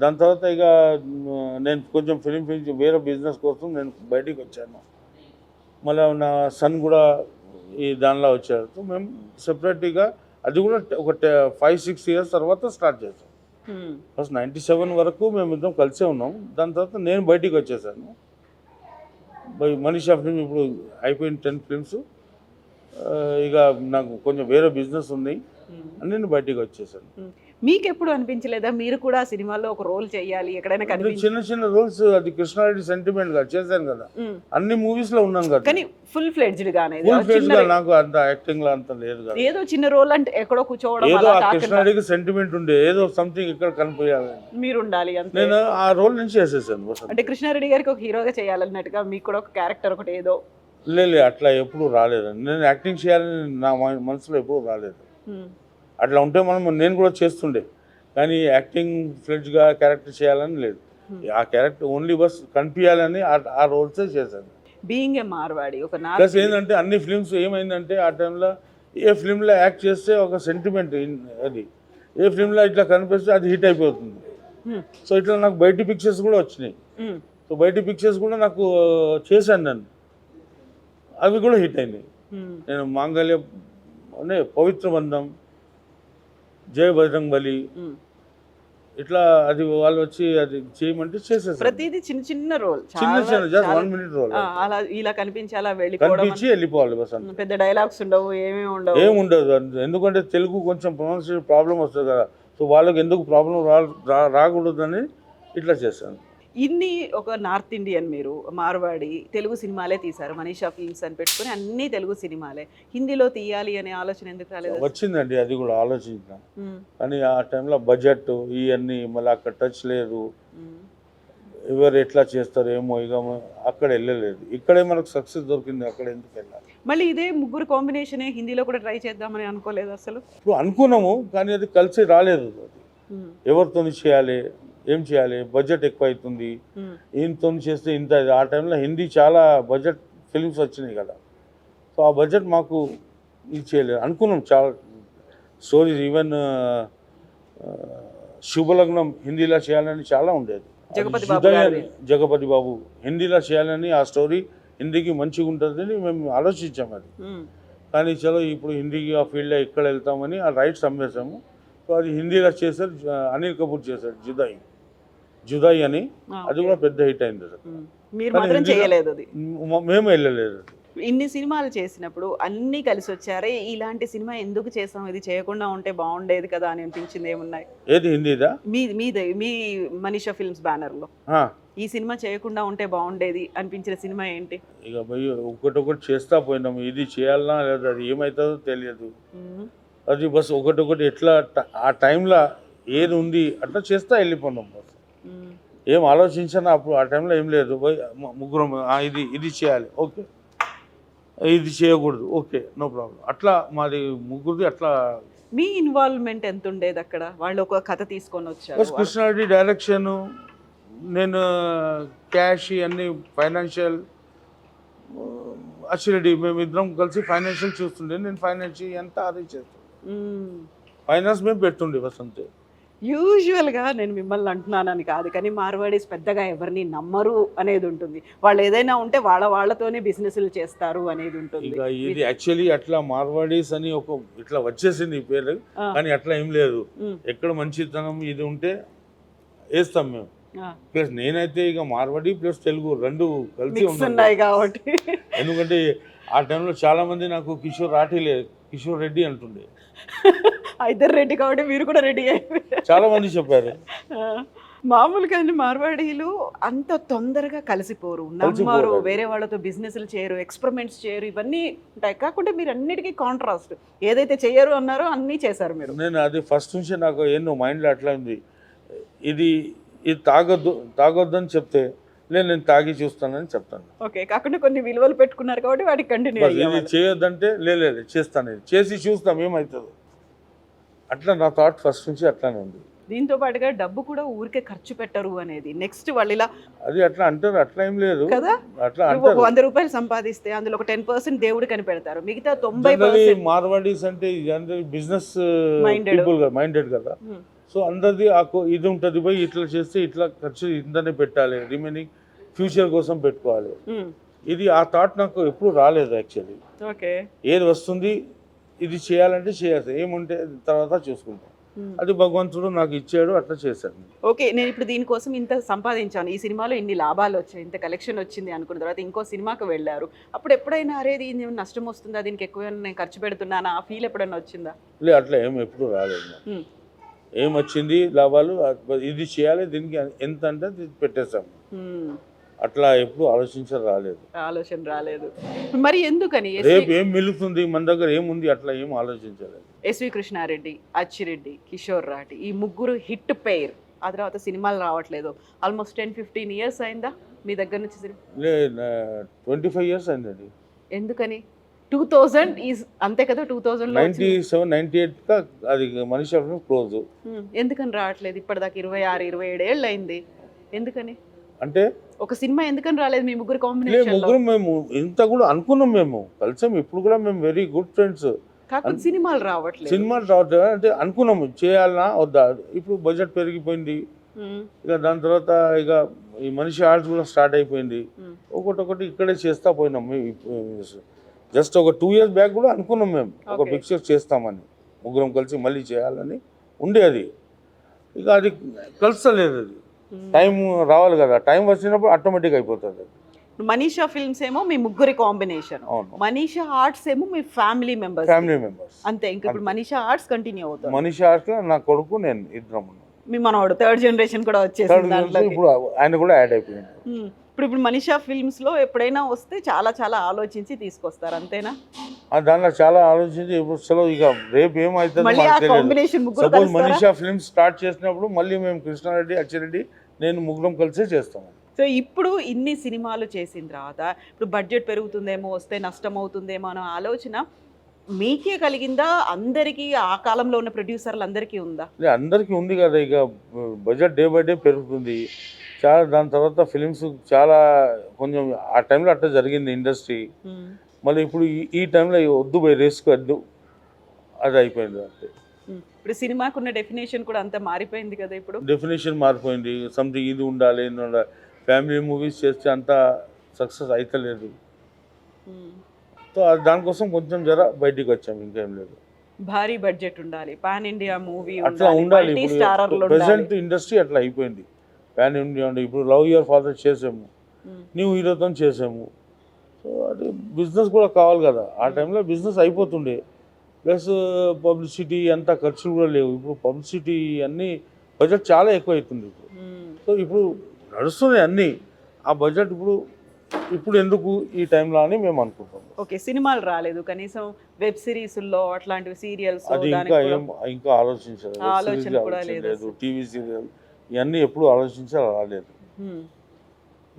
దాని తర్వాత ఇక నేను కొంచెం ఫిలిం వేరే బిజినెస్ కోసం నేను బయటికి వచ్చాను. మళ్ళీ నా సన్ కూడా ఈ దానిలో వచ్చారు. సో మేము సెపరేట్గా అది కూడా ఒక 5-6 ఇయర్స్ తర్వాత స్టార్ట్ చేసాం. ఫస్ట్ 97 వరకు మేము ఇద్దరం కలిసే ఉన్నాం. దాని తర్వాత నేను బయటికి వచ్చేసాను. మనీషా ఫిల్మ్ ఇప్పుడు అయిపోయిన 10 ఫిల్మ్స్. ఇక నాకు కొంచెం వేరే బిజినెస్ ఉంది అని నేను బయటికి వచ్చేసాను. మీకు ఎప్పుడు అనిపించలేదా మీరు కూడా సినిమాలో ఒక రోల్ చేయాలి, ఎక్కడైనా చిన్న చిన్న రోల్స్? అది కృష్ణారెడ్డి సెంటిమెంట్ గా చేశాను కదా, అన్ని మూవీస్ లో ఉన్నాను కదా, కానీ ఫుల్ ఫ్లెడ్జ్డ్ గానే. నాకు అంత యాక్టింగ్ లో అంత లేదు కదా, ఏదో చిన్న రోల్ అంటే ఎక్కడో కూర్చోవడం, ఏదో కృష్ణారెడ్డికి సెంటిమెంట్ ఉండే, ఏదో సంథింగ్ ఇక్కడ కనిపించాలి, మీరు ఉండాలి అంతే. నేను ఆ రోల్ నుంచి చేసేసాను. అంటే కృష్ణారెడ్డి గారికి ఒక హీరోగా చేయాలన్నట్టుగా మీకు కూడా ఒక క్యారెక్టర్ ఒకటి ఏదో? లేదు, అట్లా ఎప్పుడు రాలేదు. నేను యాక్టింగ్ చేయాలని నా మనసులో ఎప్పుడు రాలేదు. అట్లా ఉంటే నేను కూడా చేస్తుండే, కానీ యాక్టింగ్ ఫ్లెడ్జ్గా క్యారెక్టర్ చేయాలని లేదు. ఆ క్యారెక్టర్ ఓన్లీ బస్ కనిపించాలని ఆ రోల్సే చేశాను. బీయింగ్ ఏ మార్వాడి ఒక ప్లస్ ఏంటంటే అన్ని ఫిల్మ్స్ ఏమైందంటే ఆ టైంలో ఏ ఫిల్మ్లో యాక్ట్ చేస్తే ఒక సెంటిమెంట్, అది ఏ ఫిల్మ్లో ఇట్లా కనిపిస్తే అది హిట్ అయిపోతుంది. సో ఇట్లా నాకు బయట పిక్చర్స్ కూడా వచ్చినాయి. సో బయట పిక్చర్స్ కూడా నాకు చేశాను నేను, అవి కూడా హిట్ అయినాయి. నేను మాంగళ్య అనే పవిత్ర బంధం, జయ బజరంగ్ బలి, ఇట్లా అది వాళ్ళు వచ్చి అది చేయమంటే చేసేసారు. ప్రతిదీ చిన్న చిన్న రోల్, చిన్న జస్ట్ 1 మినిట్ రోల్, అలా ఇలా కనిపించాలా కనిపించి వెళ్ళిపోవాలి బస్. పెద్ద డైలాగ్స్ ఉండవు, ఏమి ఉండదు. ఎందుకంటే తెలుగు కొంచెం ప్రొనౌన్సియేషన్ ప్రాబ్లం వస్తుంది కదా, సో వాళ్ళకి ఎందుకు ప్రాబ్లం రాకూడదని ఇట్లా చేశాను. ఇన్ని ఒక నార్త్ ఇండియన్, మీరు మార్వాడి తెలుగు సినిమాలే తీశారు, మనీషా ఫిల్మ్స్ అని పెట్టుకుని అన్ని తెలుగు సినిమాలే, హిందీలో తీయాలి అనే ఆలోచన ఎందుకు రాలేదు? వచ్చిందండి, అది కూడా ఆలోచించిన, కానీ ఆ టైంలో బడ్జెట్ ఇవన్నీ, మళ్ళీ అక్కడ టచ్ లేదు, ఎవరు ఎట్లా చేస్తారు ఏమో, ఇక అక్కడ వెళ్ళలేదు. ఇక్కడే మనకు సక్సెస్ దొరికింది, అక్కడ ఎందుకు వెళ్ళాలి? మళ్ళీ ఇదే ముగ్గురు కాంబినేషనే హిందీలో కూడా ట్రై చేద్దామని అనుకోలేదు అసలు? ఇప్పుడు అనుకున్నాము, కానీ అది కలిసి రాలేదు. అది ఎవరితో చేయాలి, ఏం చేయాలి, బడ్జెట్ ఎక్కువ అవుతుంది, ఈయనతో చేస్తే ఇంత. ఆ టైంలో హిందీ చాలా బడ్జెట్ ఫిల్మ్స్ వచ్చినాయి కదా, సో ఆ బడ్జెట్ మాకు ఇది చేయలేదు. అనుకున్నాం చాలా స్టోరీస్, ఈవెన్ శుభలగ్నం హిందీలో చేయాలని చాలా ఉండేది. జగపతి బాబు హిందీలో చేయాలని, ఆ స్టోరీ హిందీకి మంచిగా ఉంటుందని మేము ఆలోచించాము. అది కానీ చలో ఇప్పుడు హిందీకి ఆ ఫీల్డ్లో ఎక్కడ వెళ్తామని ఆ రైట్స్ అమ్మేసాము. సో అది హిందీలో చేశారు, అనిల్ కపూర్ చేశాడు జుదాయి అని, అది కూడా పెద్ద హిట్ అయింది. మేము వెళ్ళలేదు. ఇన్ని సినిమాలు చేసినప్పుడు అన్నీ కలిసి వచ్చారే, ఇలాంటి సినిమా ఎందుకు చేసాం, ఇది చేయకుండా ఉంటే బాగుండేది కదా అని అనిపించింది ఏమున్నాయి? ఏది హిందీదా? మీ మనీషా ఫిల్మ్స్ బ్యానర్ లో ఈ సినిమా చేయకుండా ఉంటే బాగుండేది అనిపించిన సినిమా ఏంటి? ఇక ఒకటొకటి చేస్తా పోయినాము, ఇది చేయాలన్నా లేదా అది ఏమవుతుందో తెలియదు. అది బస్ ఒకటొకటి ఎట్లా ఆ టైంలో ఏది ఉంది అట్లా చేస్తా వెళ్ళిపోయినాం. బస్ ఏం ఆలోచించినా అప్పుడు ఆ టైంలో ఏం లేదు, ముగ్గురం ఇది చేయాలి, ఓకే ఇది చేయకూడదు, ఓకే నో ప్రాబ్లం. అట్లా మాది ముగ్గురిది అట్లా. మీ ఇన్వాల్వ్మెంట్ ఎంత ఉండేది అక్కడ? వాళ్ళు ఒక కథ తీసుకొని వచ్చారు, ప్లస్ కృష్ణారెడ్డి డైరెక్షను, నేను క్యాష్ అన్ని ఫైనాన్షియల్, అచ్చిరెడ్డి మేము ఇద్దరం కలిసి ఫైనాన్షియల్ చూస్తుండే, నేను ఫైనాన్షియల్ అంతా అరేంజ్ చేస్తాను. ఫైనాన్స్ మేము పెట్టుండే వసంతే. యూజువల్గా నేను మిమ్మల్ని అంటున్నానని కాదు, కానీ మార్వాడీస్ పెద్దగా ఎవరిని నమ్మరు అనేది ఉంటుంది. వాళ్ళు ఏదైనా ఉంటే వాళ్ళతోనే బిజినెస్లు చేస్తారు అనేది ఉంటుంది. ఇక ఇది యాక్చువల్లీ అట్లా మార్వాడీస్ అని ఒక ఇట్లా వచ్చేసింది ఈ పేరు, కానీ అట్లా ఏం లేదు. ఎక్కడ మంచితనం ఇది ఉంటే వేస్తాం మేము. ప్లస్ నేనైతే ఇక మార్వాడి ప్లస్ తెలుగు రెండు కలిసి ఉన్నాయి కాబట్టి, ఎందుకంటే ఆ టైంలో చాలా మంది నాకు కిషోర్ రెడ్డి అంటుండే. ఇద్దరు రెడ్డి కాబట్టి మీరు కూడా రెడీ అయిపోయారు. చాలా మంది చెప్పారు. మామూలుగా మార్వాడీలు అంత తొందరగా కలిసిపోరు, నమ్మరు, వేరే వాళ్ళతో బిజినెస్లు చేయరు, ఎక్స్పెరిమెంట్స్ చేయరు, ఇవన్నీ ఉంటాయి. కాకుండా మీరు అన్నిటికీ కాంట్రాస్ట్, ఏదైతే చేయరు అన్నారో అన్నీ చేశారు మీరు. నేను అది ఫస్ట్ నుంచి నాకు ఏందో మైండ్లో అట్లా ఉంది, ఇది తాగొద్దు అని చెప్తే నేను తాగి చూస్తానని చెప్తాను. ఓకే, కాకుండా కొన్ని విలువలు పెట్టుకున్నారు కాబట్టి వాటికి కంటిన్యూ. ఇది చేయొద్దంటే లేదు చేస్తాను, ఇది చేసి చూస్తాం ఏమవుతుందో. అట్లా నా థాట్ ఫస్ట్ నుంచి అట్లానే ఉంది. దీంతో పాటుగా డబ్బు కూడా ఊరికే ఖర్చు పెట్టరు అనేది నెక్స్ట్ వాళ్ళు ఇలా అది అట్లా అంటారు, అట్లా ఏం లేదు కదా. అట్లా 100 రూపాయలు సంపాదిస్తే అందులో ఒక 10% దేవుడు కని పెడతారు, మిగతా 90% మార్వాడీస్ అంటే బిజినెస్ మైండెడ్ కదా. సో అందరిది ఇది ఉంటుంది, పోయి ఇట్లా చేస్తే ఇట్లా ఖర్చు ఇంతనే పెట్టాలి, రిమైనింగ్ ఫ్యూచర్ కోసం పెట్టుకోవాలి. ఇది ఆ థాట్ నాకు ఎప్పుడు రాలేదు యాక్చువల్లీ. ఓకే, ఏది వస్తుంది ఇది చేయాలంటే చేయాలి, ఏముంటే తర్వాత చూసుకుంటాం. అది భగవంతుడు నాకు ఇచ్చాడు, అట్లా చేశాను. ఓకే, నేను ఇప్పుడు దీనికోసం ఇంత సంపాదించాను, ఈ సినిమాలో ఇన్ని లాభాలు వచ్చాయి, ఇంత కలెక్షన్ వచ్చింది అనుకున్న తర్వాత ఇంకో సినిమాకి వెళ్ళారు, అప్పుడు ఎప్పుడైనా అరే దీని నష్టం వస్తుందా, దీనికి ఎక్కువ నేను ఖర్చు పెడుతున్నానా, ఆ ఫీల్ ఎప్పుడైనా వచ్చిందా? లేదు, అట్లా ఎప్పుడు రాలేదు. ఏం వచ్చింది లాభాలు, ఇది చేయాలి, దీనికి ఎంత అంటే పెట్టేస్తాము, అట్లా ఎప్పుడు ఆలోచన రాలేదు. మరి ఎందుకని రేపు ఏం మిలుగుతుంది మన దగ్గర ఏముంది అట్లా ఏం ఆలోచించలేదు. ఎస్వి కృష్ణారెడ్డి, అచ్చిరెడ్డి, కిషోర్ రాటి, ఈ ముగ్గురు హిట్ పెయిర్, ఆ తర్వాత సినిమాలు రావట్లేదు. ఆల్మోస్ట్ 10-15 ఇయర్స్ అయిందా మీ దగ్గర నుంచి సినిమా? 25 ఇయర్స్ అయిందండి. ఎందుకని? 2000 ఈజ్ అంతే కదా, 2000 97-98 అది మనిషి క్లోజ్. ఎందుకని రావట్లేదు ఇప్పటిదాకా? 26-27 ఏళ్ళు అయింది, ఎందుకని? అంటే ఒక సినిమా ఎందుకని రాలేదు మీ ముగ్గురు కాంబినేషన్? ముగ్గురు మేము ఇంత కూడా అనుకున్నాం, మేము కలిసాం, ఇప్పుడు కూడా మేము వెరీ గుడ్ ఫ్రెండ్స్. కాకపోతే సినిమాలు రావట్లేదు అంటే అనుకున్నాము చేయాలన్నా వద్దా. ఇప్పుడు బడ్జెట్ పెరిగిపోయింది, ఇక దాని తర్వాత ఇక ఈ మనిషి ఆర్ట్స్ కూడా స్టార్ట్ అయిపోయింది, ఒకటి ఇక్కడే చేస్తా పోయినాం. జస్ట్ ఒక 2 years బ్యాక్ కూడా అనుకున్నాం మేము ఒక పిక్చర్ చేస్తామని, ముగ్గురం కలిసి మళ్ళీ చేయాలని ఉండే. అది ఇక అది కలుస్తలేదు, అది టైం రావాలి కదా, టైం వచ్చినప్పుడు ఆటోమేటిక్ అయిపోతుంది. మనీషా ఫిల్మ్స్ ఏమో మీ ముగ్గురి కాంబినేషన్, మనీషా ఆర్ట్స్ ఏమో మీ ఫ్యామిలీ మెంబర్స్ అంతే. ఇంకా ఇప్పుడు మనీషా ఆర్ట్స్ కంటిన్యూ అవుతుంది. మనీషా ఆర్ట్స్ లో నా కొడుకు నేను ఇద్దరం, మీ మనవాడు 3rd generation కూడా వచ్చేసింది, ఇప్పుడు ఆయన కూడా యాడ్ అయిపోయింది. ఇప్పుడు మనీషా ఫిల్మ్స్ లో ఎప్పుడైనా వస్తే చాలా ఆలోచించి తీసుకొస్తారు, అంతేనా? దానిలో చాలా ఆలోచించి ఇప్పుడు ఇక రేపు ఏమవుతుంది. సపోజ్ మనీషా ఫిల్మ్స్ స్టార్ట్ చేసినప్పుడు మళ్ళీ మేము కృష్ణారెడ్డి, అచ్చిరెడ్డి, నేను ముగ్గురం కలిసే చేస్తాము. సో ఇప్పుడు ఇన్ని సినిమాలు చేసిన తర్వాత ఇప్పుడు బడ్జెట్ పెరుగుతుందేమో, వస్తే నష్టం అవుతుందేమో అనే ఆలోచన మీకే కలిగిందా? అందరికీ ఆ కాలంలో ఉన్న ప్రొడ్యూసర్లు అందరికీ ఉందా? అందరికీ ఉంది కదా, ఇక బడ్జెట్ డే బై డే పెరుగుతుంది చాలా. దాని తర్వాత ఫిలిమ్స్ చాలా కొంచెం ఆ టైంలో అట్లా జరిగింది ఇండస్ట్రీ. మళ్ళీ ఇప్పుడు ఈ టైంలో వద్దు బై రిస్క్ వద్దు, అది అయిపోయింది అంతే. ఇప్పుడు సినిమాకు ఉన్న డెఫినేషన్ కూడా అంత మారిపోయింది కదా, ఇప్పుడు డెఫినేషన్ మారిపోయింది. సంథింగ్ ఇది ఉండాలి, ఫ్యామిలీ మూవీస్ చేస్తే అంత సక్సెస్ అవుతలేదు. సో దానికోసం కొంచెం బయటికి వచ్చాము, ఇంకేం లేదు. భారీ బడ్జెట్ ఉండాలి, పాన్ ఇండియా మూవీ అట్లా ఉండాలి. ప్రెసెంట్ ఇండస్ట్రీ అట్లా అయిపోయింది, పాన్ ఇండియా ఉండే. ఇప్పుడు లవ్ యువర్ ఫాదర్ చేసాము, న్యూ హీరోతో చేసాము. సో అది బిజినెస్ కూడా కావాలి కదా, ఆ టైంలో బిజినెస్ అయిపోతుండే. ప్లస్ పబ్లిసిటీ అంత ఖర్చులు కూడా లేవు. ఇప్పుడు పబ్లిసిటీ అన్నీ బడ్జెట్ చాలా ఎక్కువ అవుతుంది ఇప్పుడు. సో ఇప్పుడు నడుస్తున్నాయి అన్నీ, ఆ బడ్జెట్ ఇప్పుడు ఎందుకు ఈ టైంలో అని మేము అనుకుంటాం. ఓకే, సినిమాలు రాలేదు, కనీసం వెబ్ సిరీస్లో అట్లాంటివి, సీరియల్స్ అది ఇంకా ఆలోచించలేదు. టీవీ సీరియల్ ఇవన్నీ ఎప్పుడు రాలేదు.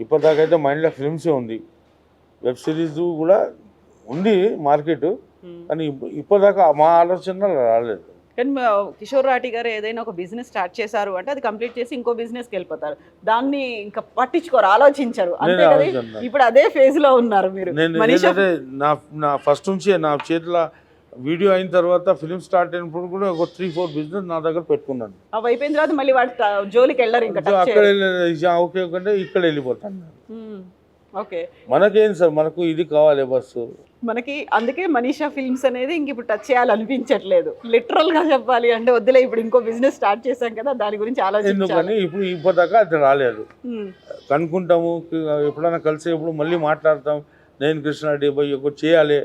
ఇప్పటిదాకైతే మైండ్లో ఫిల్మ్సే ఉంది. వెబ్ సిరీస్ కూడా ఉంది మార్కెట్, కానీ ఇప్పటిదాకా మా ఆలోచన రాలేదు. కానీ కిషోర్ రాటి గారు ఏదైనా ఒక బిజినెస్ స్టార్ట్ చేశారు అంటే అది కంప్లీట్ చేసి ఇంకో బిజినెస్కి వెళ్ళిపోతారు, దాన్ని ఇంకా పట్టించుకోరు, ఆలోచించరు, అంతే కదా. ఆలోచన. ఇప్పుడు అదే ఫేజ్ లో ఉన్నారు మీరు. నేను మనీషా ఏంటంటే నా ఫస్ట్ నుంచి నా చేతిలో వీడియో అయిన తర్వాత ఫిలిం స్టార్ట్ అయినప్పుడు కూడా ఒక 3-4 బిజినెస్ నా దగ్గర పెట్టుకున్నాను. అవి అయిపోయిన తర్వాత మళ్ళీ వాటి జోలికి వెళ్ళరు ఇంకా touch అక్కడ చేయరు. ఓకే అంటే ఇక్కడ వెళ్ళిపోతాను. ఓకే, మనకేం సార్, మనకు ఇది కావాలి బస్సు. మనకి అందుకే మనీషా ఫిల్మ్స్ అనేది ఇంక ఇప్పుడు టచ్ చేయాలనిపించట్లేదు. లిటరల్ గా చెప్పాలి అంటే వద్దులే, ఇప్పుడు ఇంకో బిజినెస్ స్టార్ట్ చేశాం కదా దాని గురించి ఆలోచించాలి. ఎందుకని ఇప్పుడు ఇప్పటిదాకా అది రాలేదు. కనుక్కుంటాము, ఎప్పుడైనా కలిసేప్పుడు మళ్ళీ మాట్లాడతాం, నేను కృష్ణారెడ్డి పోయి ఒకటి చేయాలి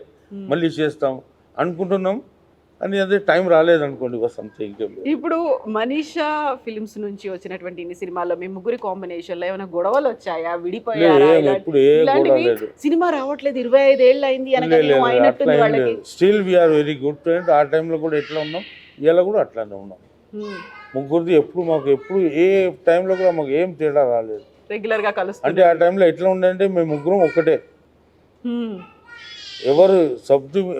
మళ్ళీ చేస్తాం అనుకుంటున్నాం, అని అదే టైం రాలేదు అనుకోండి, బస్ అంతే. ఇంకేం లేదు. ఇప్పుడు మనీషా ఫిల్మ్స్ నుంచి వచ్చినటువంటి ఇన్ని సినిమాల్లో మీ ముగ్గురి కాంబినేషన్ లో ఏమైనా గొడవలు వచ్చాయా, విడిపోయారా? ఎప్పుడు ఏ గొడవ ఇలాంటివి లేదు. సినిమా రావట్లేదు 25 ఏళ్ళు అయింది అనగా అయినట్టుంది వాళ్ళకి. Still we're very good friend. ఆ టైంలో కూడా ఎట్లా ఉన్నాం, ఇలా కూడా అట్లానే ఉన్నాం. ముగ్గురిది ఎప్పుడు మాకు ఎప్పుడు ఏ టైంలో కూడా మాకు ఏం తేడా రాలేదు. రెగ్యులర్ గా కలుస్తుంది. అంటే ఆ టైంలో ఎట్లా ఉండంటే మేము ముగ్గురం ఒక్కటే. ఎవరు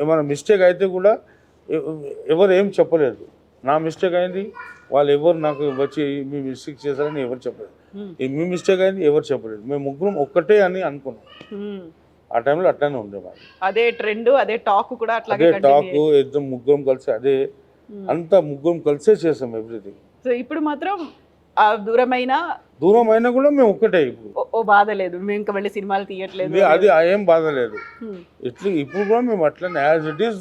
ఏమైనా మిస్టేక్ అయితే కూడా ఎవరు ఏం చెప్పలేదు. నా మిస్టేక్ అయింది, వాళ్ళు ఎవరు నాకు వచ్చి మీ మిస్టేక్ చేశారని ఎవరు చెప్పలేదు. మీ మిస్టేక్ అయింది ఎవరు చెప్పలేదు. మేము ముగ్గురం ఒక్కటే అని అనుకున్నాం. ఆ టైంలో అట్లానే ఉండేవాళ్ళు. అదే ట్రెండ్, అదే టాక్ కూడా అట్లాగే అదే టాక్, ఇద్దరం ముగ్గురం కలిసి అదే అంతా ముగ్గురం కలిసే చేసాం ఎవ్రీథింగ్. సో ఇప్పుడు మాత్రం దూరం అయినా కూడా మేము ఒక్కటే. ఇప్పుడు ఓ బాధ లేదు, మేము ఇంకా మళ్ళీ సినిమాలు తీయట్లేదు, అది ఏం బాధ లేదు. ఇప్పుడు కూడా మేము అట్లనే యాజ్ ఇట్ ఈస్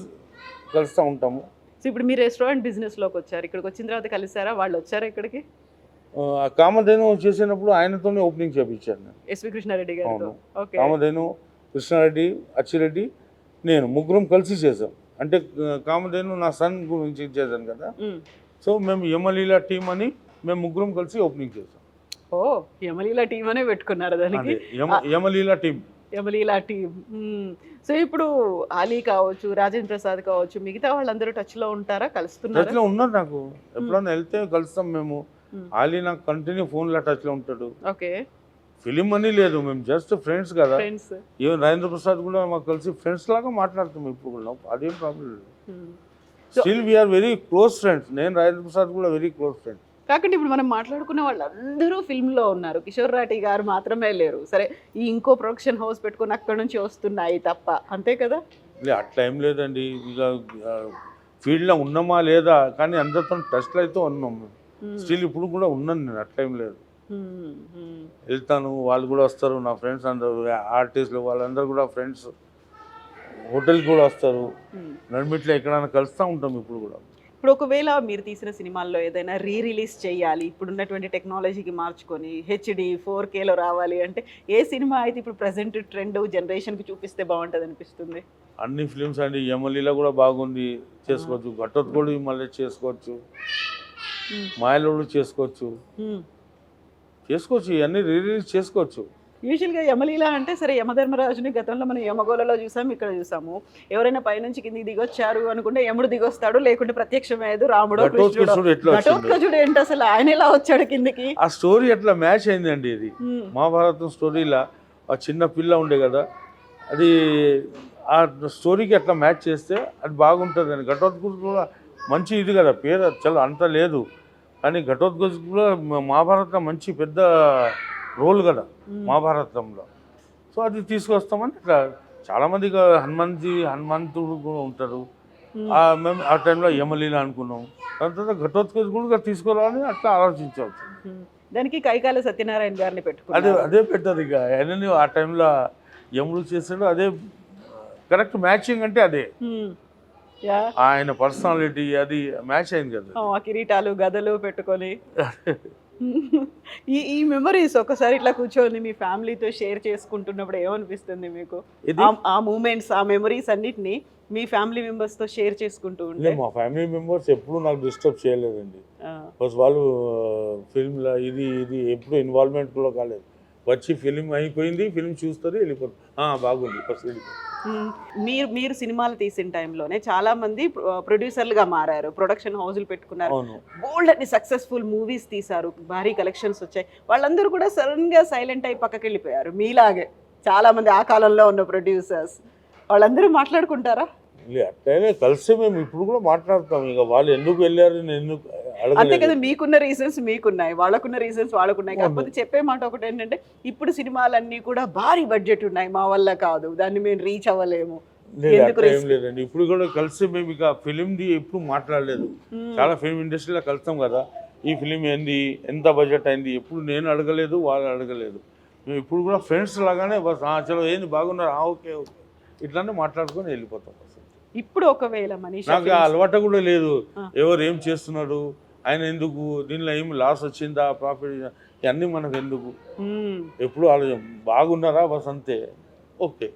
కలుస్తూ ఉంటాము. సో ఇప్పుడు మీ రెస్టారెంట్ బిజినెస్ లోకి వచ్చారు, ఇక్కడికి వచ్చిన తర్వాత కలిసారా? వాళ్ళు వచ్చారా ఇక్కడికి? కామధేను చేసినప్పుడు ఆయనతోనే ఓపెనింగ్ చేయించాను నేను. ఎస్వి కృష్ణారెడ్డి గారు. కామధేను, కృష్ణారెడ్డి, అచ్చిరెడ్డి, నేను ముగ్గురం కలిసి చేసాం. అంటే కామధేను నా సన్ గురించి చేశాను కదా. సో మేము యమలీలా టీం అని మేము ముగ్గురం కలిసి ఓపెనింగ్ చేసాం. ఓ, యమలీలా టీం అనే పెట్టుకున్నారు దానికి. Yamaleela team. Yamaleela team. So ఇప్పుడు ఆలీ కావచ్చు, రాజేంద్ర ప్రసాద్ కావచ్చు, మిగతా వాళ్ళందరూ టచ్ లో ఉంటారా, కలుస్తున్నారు? టచ్ లో ఉన్నారు. నాకు ఎప్పుడైనా వెళ్తే కలుస్తాం మేము. ఆలీ నాకు కంటిన్యూ ఫోన్ లో టచ్ లో ఉంటాడు. ఓకే, ఫిలిం అని లేదు, మేము జస్ట్ ఫ్రెండ్స్ కదా. ఈవెన్ రాజేంద్ర ప్రసాద్ కూడా మాకు కలిసి ఫ్రెండ్స్ లాగా మాట్లాడుతాం ఇప్పుడు కూడా, అదేం ప్రాబ్లం లేదు. Still we're very close friends. నేను రాజేంద్ర ప్రసాద్ కూడా వెరీ క్లోజ్ ఫ్రెండ్. కాకండి ఇప్పుడు మనం మాట్లాడుకున్న వాళ్ళందరూ ఫిల్మ్లో ఉన్నారు, కిషోర్ రాటి గారు మాత్రమే లేరు. సరే, ఈ ఇంకో ప్రొడక్షన్ హౌస్ పెట్టుకుని అక్కడ నుంచి వస్తున్నాయి తప్ప, అంతే కదా? అట్లా ఏం లేదండి. ఇక ఫీల్డ్లో ఉన్నామా లేదా, కానీ అందరితో టచ్లో అయితే ఉన్నాం. స్టిల్ ఇప్పుడు కూడా ఉన్నాను నేను, అట్లా ఏం లేదు. వెళ్తాను, వాళ్ళు కూడా వస్తారు, నా ఫ్రెండ్స్ అందరూ ఆర్టిస్టులు వాళ్ళందరూ కూడా ఫ్రెండ్స్. హోటల్కి కూడా వస్తారు, నడిమిట్లో ఎక్కడైనా కలుస్తూ ఉంటాం ఇప్పుడు కూడా. ఇప్పుడు ఒకవేళ మీరు తీసిన సినిమాల్లో ఏదైనా రిలీజ్ చేయాలి, ఇప్పుడున్నటువంటి టెక్నాలజీకి మార్చుకొని హెచ్డి 4Kలో రావాలి అంటే ఏ సినిమా అయితే ఇప్పుడు ప్రజెంట్ ట్రెండ్ జనరేషన్కి చూపిస్తే బాగుంటుంది అనిపిస్తుంది? అన్ని ఫిలిమ్స్ అండి. యమలీలా కూడా బాగుంది, చేసుకోవచ్చు. ఘటోత్కచుడు మళ్ళీ చేసుకోవచ్చు, మాయలోడు చేసుకోవచ్చు, ఇవన్నీ రిలీజ్ చేసుకోవచ్చు. యూజువల్గా యమలీల అంటే సరే, యమధర్మరాజుని గతంలో మనం యమగోళలో చూసాము, ఇక్కడ చూసాము. ఎవరైనా పైనుంచి కిందికి దిగొచ్చారు అనుకుంటే యముడు దిగొస్తాడు, లేకుంటే ప్రత్యక్షమేదు రాముడు కృష్ణుడు. ఘటోత్కచుడు ఏంటి అసలు, ఆయన ఎలా వచ్చాడు కిందికి? ఆ స్టోరీ ఎట్లా మ్యాచ్ అయిందండి. ఇది మహాభారతం స్టోరీలా ఆ చిన్న పిల్ల ఉండే కదా, అది ఆ స్టోరీకి ఎట్లా మ్యాచ్ చేస్తే అది బాగుంటుంది అని. ఘటోత్కచుడు కూడా మంచి ఇది కదా, పేరు చాలా అంత లేదు, కానీ ఘటోత్కచుడు కూడా మహాభారతం మంచి పెద్ద రోల్ కదా మహాభారతంలో. సో అది తీసుకొస్తామని ఇట్లా చాలామంది హనుమంతుడు కూడా ఉంటారు. మేము ఆ టైంలో యమలీల అనుకున్నాం, దాని తర్వాత ఘటోత్కచుడు కూడా తీసుకురావాలని అట్లా ఆలోచించవచ్చు. దానికి కైకాల సత్యనారాయణ గారిని పెట్టుకున్నారు. అదే పెట్టదు. ఇక ఆయనని ఆ టైంలో యముడు చేసాడు, అదే కరెక్ట్ మ్యాచింగ్. అంటే అదే ఆయన పర్సనాలిటీ అది మ్యాచ్ అయింది కదా. కిరీటాలు గదలు పెట్టుకొని ఈ మెమరీస్ ఒకసారి ఇట్లా కూర్చొని మీ ఫ్యామిలీతో షేర్ చేసుకుంటున్నప్పుడు ఏమనిపిస్తుంది మీకు? ఆ మూమెంట్స్, ఆ మెమరీస్ అన్నిటిని మీ ఫ్యామిలీ మెంబర్స్తో షేర్ చేసుకుంటూ ఉంటే? మా ఫ్యామిలీ మెంబర్స్ ఎప్పుడు నాకు డిస్టర్బ్ చేయలేదండి. వాళ్ళు ఫిల్మ్లో ఇది ఎప్పుడు ఇన్వాల్వ్మెంట్లో కాలేదు. వచ్చి ఫిలిం అయిపోయింది, ఫిలిం చూస్తారు, వెళ్ళిపోతారు, బాగుంది ఫస్ట్. మీరు సినిమాలు తీసిన టైంలోనే చాలా మంది ప్రొడ్యూసర్లుగా మారారు, ప్రొడక్షన్ హౌస్లు పెట్టుకున్నారు, బోల్డ్ అని సక్సెస్ఫుల్ మూవీస్ తీశారు, భారీ కలెక్షన్స్ వచ్చాయి. వాళ్ళందరూ కూడా సడన్ గా సైలెంట్ అయి పక్కకి వెళ్ళిపోయారు మీలాగే చాలా మంది ఆ కాలంలో ఉన్న ప్రొడ్యూసర్స్. వాళ్ళందరూ మాట్లాడుకుంటారా? అట్లనే కలిసి మేము ఇప్పుడు కూడా మాట్లాడతాం. ఇక వాళ్ళు ఎందుకు వెళ్ళారు, నేను ఎందుకు అంతే అడగలేదు. కదా, మీకున్న రీజన్స్ మీకున్నాయి, వాళ్ళకున్న రీజన్స్ వాళ్ళకున్నాయి. కాకపోతే చెప్పే మాట ఒకటి ఏంటంటే, ఇప్పుడు సినిమాలన్నీ కూడా భారీ బడ్జెట్ ఉన్నాయి, మా వల్ల కాదు, దాన్ని మేము రీచ్ అవ్వలేము. లేదు ఎందుకు అట్లా ఏం risk? లేదండి. ఇప్పుడు కూడా కలిసి మేము ఇక ఫిలింది ఎప్పుడు మాట్లాడలేదు. చాలా ఫిలిం ఇండస్ట్రీలో కలుస్తాం కదా, ఈ ఫిలిం ఏంది, ఎంత బడ్జెట్ అయింది, ఎప్పుడు నేను అడగలేదు, వాళ్ళు అడగలేదు. మేము ఇప్పుడు కూడా ఫ్రెండ్స్ లాగానే బస్ చలో ఏంది బాగున్నారు, ఓకే ఓకే ఇట్లానే మాట్లాడుకొని వెళ్ళిపోతాం అసలు. ఇప్పుడు ఒకవేళ మనీషా నాకు ఆ అలవాటు కూడా లేదు. ఆ. ఎవరు ఏం చేస్తున్నాడు, ఆయన ఎందుకు, దీనిలో ఏం లాస్ వచ్చిందా, ప్రాఫిట్, ఇవన్నీ మనకు ఎందుకు. ఎప్పుడు ఆలోచన బాగున్నారా బస్ అంతే, ఓకే.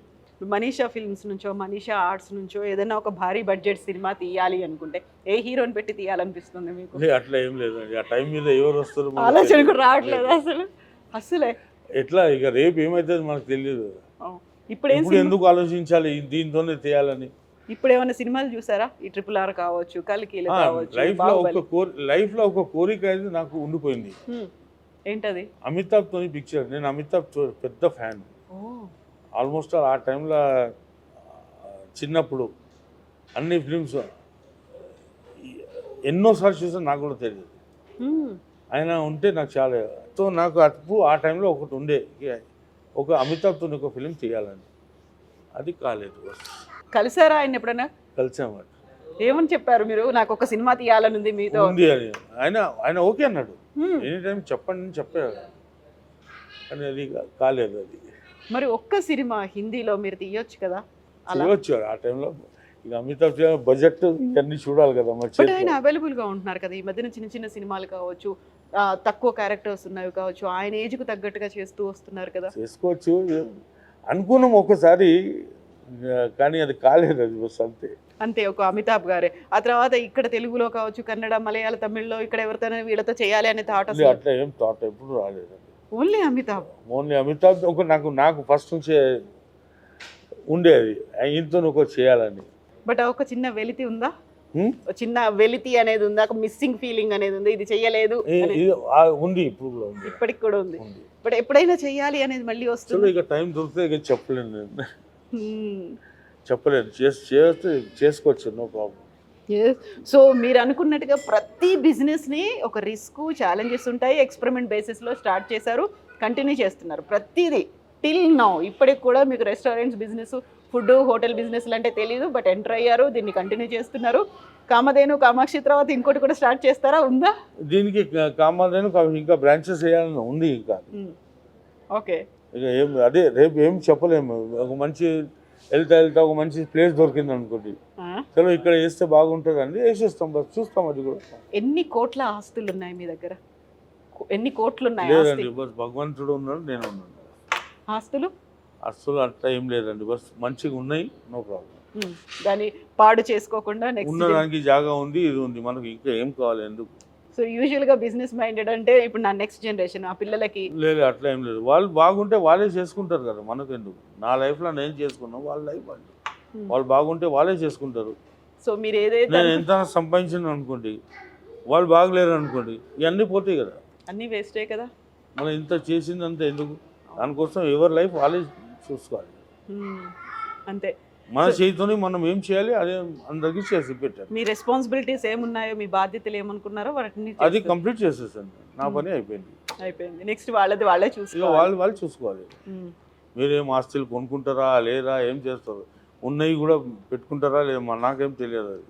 మనీషా ఫిల్మ్స్ నుంచో మనీషా ఆర్ట్స్ నుంచో ఏదైనా ఒక భారీ బడ్జెట్ సినిమా తీయాలి అనుకుంటే ఏ హీరోని పెట్టి తీయాలనిపిస్తుంది మీకు? అట్లా ఏం లేదండి. ఆ టైం మీద ఎవరు వస్తారు మనకు ఆలోచన తెలియదు. కూడా రావట్లేదు అసలు అసలే. ఎట్లా ఇక రేపు ఏమవుతుంది మనకు తెలియదు. ఇప్పుడు ఏం ఇప్పుడు ఎందుకు ఆలోచించాలి దీంతోనే తీయాలని. ఇప్పుడు ఏమైనా సినిమాలు చూసారా? ఈ RRR కావచ్చు, కల్కిలు కావచ్చు, లైఫ్ లో ఒక కోరిక అయితే నాకు ఉండిపోయింది. ఏంటది? అమితాబ్ తోని పిక్చర్. నేను అమితాబ్ పెద్ద ఫ్యాన్. ఆల్మోస్ట్ ఆ టైంలో చిన్నప్పుడు అన్ని ఫిలిమ్స్ ఎన్నోసార్లు చూసాను, నాకు కూడా తెలియదు. ఆయన ఉంటే నాకు చాలా. సో నాకు అప్పుడు ఆ టైంలో ఒకటి ఉండే, ఒక అమితాబ్తో ఒక ఫిలిం తీయాలని. అది కాలేదు. కలిసారా ఆయన ఎప్పుడైనా? కలిసామాట. ఏమని చెప్పారు మీరు? నాకు ఒక సినిమా తీయాలని ఉంది మీతో. ఉంది అని ఆయన ఓకే అన్నాడు. ఎనీ టైం చెప్పండి అని చెప్పారు, కానీ అది కాలేదు. అది మరి ఒక్క సినిమా హిందీలో మీరు తీయొచ్చు కదా? చేయవచ్చు ఆ టైంలో. ఇక అమితాబ్ బడ్జెట్ ఇవన్నీ చూడాలి కదా మరి. బట్ ఆయన అవైలబుల్ గా ఉంటున్నారు కదా ఈ మధ్యన, చిన్న చిన్న సినిమాలు కావచ్చు, తక్కువ క్యారెక్టర్స్ ఉన్నవి కావచ్చు, ఆయన ఏజ్ కు తగ్గట్టుగా చేస్తూ వస్తున్నారు కదా. చేసుకోవచ్చు అనుకున్నాం ఒకసారి, కానీ అది కాలేదు. అది బస్ అంతే. అంతే, ఒక అమితాబ్ గారే. ఆ తర్వాత ఇక్కడ తెలుగులో కావచ్చు, కన్నడ, మలయాళ, తమిళ్లో ఇక్కడ ఎవరితోనే వీళ్ళతో చేయాలి అనే థాట్ అసలు అట్లా ఏం థాట్ ఎప్పుడు రాలేదండి. ఓన్లీ అమితాబ్. ఓన్లీ అమితాబ్ ఒక నాకు ఫస్ట్ నుంచే ఉండేది ఇంతో ఒక చేయాలని. బట్ ఒక చిన్న వెలితి ఉందా? చిన్న వెలితి అనేది ఉందా? మిస్సింగ్ ఫీలింగ్ అనేది ఉంది, ఇది చెయ్యలేదు ఉంది, ఇప్పుడు కూడా ఉంది, ఇప్పటికి కూడా ఉంది. బట్ ఎప్పుడైనా చెయ్యాలి అనేది మళ్ళీ వస్తుంది. ఇక టైం దొరికితే ఇక చెప్పలేను నేను. చెప్పలేదు. చేస్తే చేసుకోవచ్చు, నో ప్రాబ్లం. సో మీరు అనుకున్నట్టుగా ప్రతి బిజినెస్ని ఒక రిస్క్, ఛాలెంజెస్ ఉంటాయి. ఎక్స్పెరిమెంట్ బేసిస్లో స్టార్ట్ చేశారు, కంటిన్యూ చేస్తున్నారు ప్రతిదీ టిల్ నౌ. ఇప్పటికి కూడా మీకు రెస్టారెంట్స్ బిజినెస్, ఫుడ్, హోటల్ బిజినెస్లు అంటే తెలియదు, బట్ ఎంటర్ అయ్యారు, దీన్ని కంటిన్యూ చేస్తున్నారు. కామధేను, కామాక్షి తర్వాత ఇంకోటి కూడా స్టార్ట్ చేస్తారా? ఉందా దీనికి? కామధేను ఇంకా బ్రాంచెస్ వేయాలని ఉంది ఇంకా. ఓకే. ఇక ఏం అదే రేపు ఏం చెప్పలేము. ఒక మంచి వెళ్తా ఒక మంచి ప్లేస్ దొరికింది అనుకోండి, చలో ఇక్కడ వేస్తే బాగుంటుంది అండి, వేసేస్తాం, బస్ చూస్తాం. అది కూడా. ఎన్ని కోట్ల ఆస్తులు ఉన్నాయి మీ దగ్గర? ఎన్ని కోట్లు ఉన్నాయి? లేదండి, బస్ భగవంతుడు ఉన్నాడు, నేను ఉన్నాను. ఆస్తులు అట్లా ఏం లేదండి, బస్ మంచిగా ఉన్నాయి, నో ప్రాబ్లం. దాన్ని పాడు చేసుకోకుండా ఉన్నదానికి జాగా ఉంది, ఇది ఉంది, మనకి ఇంకా ఏం కావాలి ఎందుకు. సో యూజువల్గా బిజినెస్ మైండెడ్ అంటే ఇప్పుడు నా నెక్స్ట్ జనరేషన్, ఆ పిల్లలకి. లేదు అట్లా ఏం లేదు, వాళ్ళు బాగుంటే వాళ్ళే చేసుకుంటారు కదా, మనకు ఎందుకు. నా లైఫ్లో నేను చేసుకున్నాను, వాళ్ళ లైఫ్ అంటే వాళ్ళు బాగుంటే వాళ్ళే చేసుకుంటారు. సో మీరు ఏదైతే నేను ఎంత సంపాదించాను అనుకోండి, వాళ్ళు బాగలేరు అనుకోండి, ఇవన్నీ పోతాయి కదా, అన్నీ వేస్టే కదా. మనం ఇంత చేసింది అంత ఎందుకు. దానికోసం ఎవరి లైఫ్ వాళ్ళే చూసుకోవాలి. అంతే. మన చేతితోని మనం ఏం చేయాలి అదే అందరికీ చేసి పెట్టారు. మీ రెస్పాన్సిబిలిటీస్ ఏమున్నాయో, మీ బాధ్యతలు ఏమనుకున్నారో వాటిని అది కంప్లీట్ చేసేసాను, నా పని అయిపోయింది. నెక్స్ట్ వాళ్ళది వాళ్ళే చూసుకోవాలి. వాళ్ళు చూసుకోవాలి. మీరేం ఆస్తులు కొనుక్కుంటారా లేదా, ఏం చేస్తారు, ఉన్నవి కూడా పెట్టుకుంటారా లేదా, నాకేం తెలియదు. అది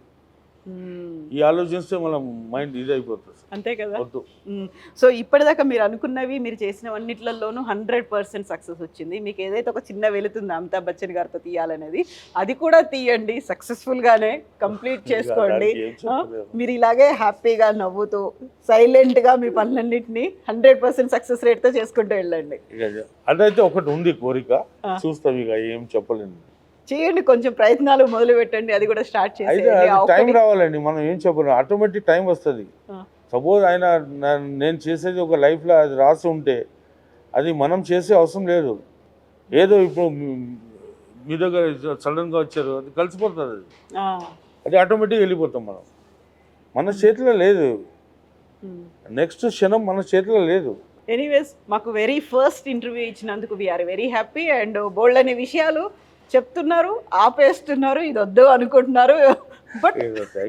ఈ ఆలోచిస్తే మన మైండ్ ఇది అయిపోతుంది. అంతే కదా. సో ఇప్పటిదాకా మీరు అనుకున్నవి, మీరు చేసినవన్నిట్లలోనూ 100% సక్సెస్ వచ్చింది. మీకు ఏదైతే ఒక చిన్న వెళుతుంది అమితాబ్ బచ్చన్ గారితో తీయాలనేది, అది కూడా తీయండి, సక్సెస్ఫుల్గానే కంప్లీట్ చేసుకోండి. మీరు ఇలాగే హ్యాపీగా నవ్వుతూ సైలెంట్గా మీ పనులన్నింటినీ 100% సక్సెస్ రేట్తో చేసుకుంటూ వెళ్ళండి. అదైతే ఒకటి ఉంది కోరిక, చూస్తాం. ఇక ఏం చెప్పలేను, చేయండి, కొంచెం ప్రయత్నాలు మొదలు పెట్టండి, అది కూడా స్టార్ట్ చేయండి. టైం రావాలండి, మనం ఏం చెప్పలేము, ఆటోమేటిక్ టైం వస్తుంది. సపోజ్ ఆయన నేను చేసేది ఒక లైఫ్లో అది రాసి ఉంటే అది మనం చేసే అవసరం లేదు. ఏదో ఇప్పుడు మీ దగ్గర సడన్గా వచ్చారు, అది కలిసిపోతుంది. అది ఆటోమేటిక్గా వెళ్ళిపోతాం. మన చేతిలో లేదు, నెక్స్ట్ క్షణం మన చేతిలో లేదు. ఎనీవేస్, మాకు వెరీ ఫస్ట్ ఇంటర్వ్యూ ఇచ్చినందుకు వీఆర్ వెరీ హ్యాపీ. అండ్ బోల్డ్ అనే విషయాలు చెప్తున్నారు, ఆపేస్తున్నారు, ఇది వద్దు అనుకుంటున్నారు, బట్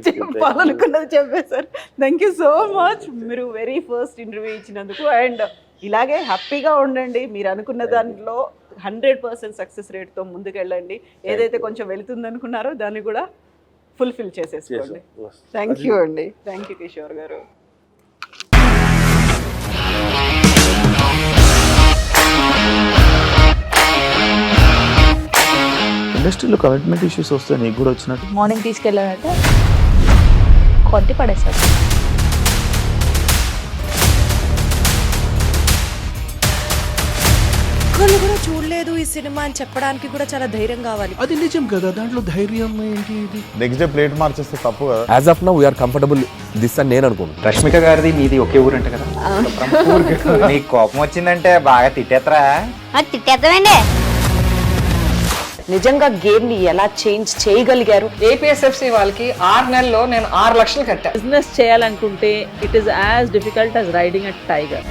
చెప్పాలనుకున్నది చెప్పేశారు. Thank you so much. మీరు వెరీ ఫస్ట్ ఇంటర్వ్యూ ఇచ్చినందుకు. అండ్ ఇలాగే హ్యాపీగా ఉండండి. మీరు అనుకున్న దాంట్లో 100% సక్సెస్ రేట్తో ముందుకెళ్ళండి. ఏదైతే కొంచెం వెళుతుంది అనుకున్నారో దాన్ని కూడా ఫుల్ఫిల్ చేసేసుకోండి. థ్యాంక్ యూ అండి. థ్యాంక్ యూ కిషోర్ గారు. ఇండస్ట్రీలో కమిట్మెంట్ ఇష్యూస్ వస్తే నీకు కూడా వచ్చినట్టు మార్నింగ్ తీసుకెళ్ళాలంటే కొట్టి పడేసాడు. ఒక్కళ్ళు కూడా చూడలేదు ఈ సినిమా అని చెప్పడానికి కూడా చాలా ధైర్యం కావాలి. అది నిజం కదా, దాంట్లో ధైర్యం ఏంటి? ఇది నెక్స్ట్ డే ప్లేట్ మార్చేస్తే తప్పు కదా. As of now we're comfortable this అని నేను అనుకుంటున్నాను. రష్మిక గారిది మీది ఒకే ఊరంట కదా. నీకు కోపం వచ్చిందంటే బాగా తిట్టేత్తరా? తిట్టేద్దామండి. నిజంగా గేమ్ ని ఎలా చేంజ్ చేయగలిగారు? ఏపీఎస్ఎఫ్సి వాళ్ళకి 6 నెలల్లో నేను 6 లక్షలు కట్టా. బిజినెస్ చేయాలనుకుంటే it is as difficult as riding a tiger.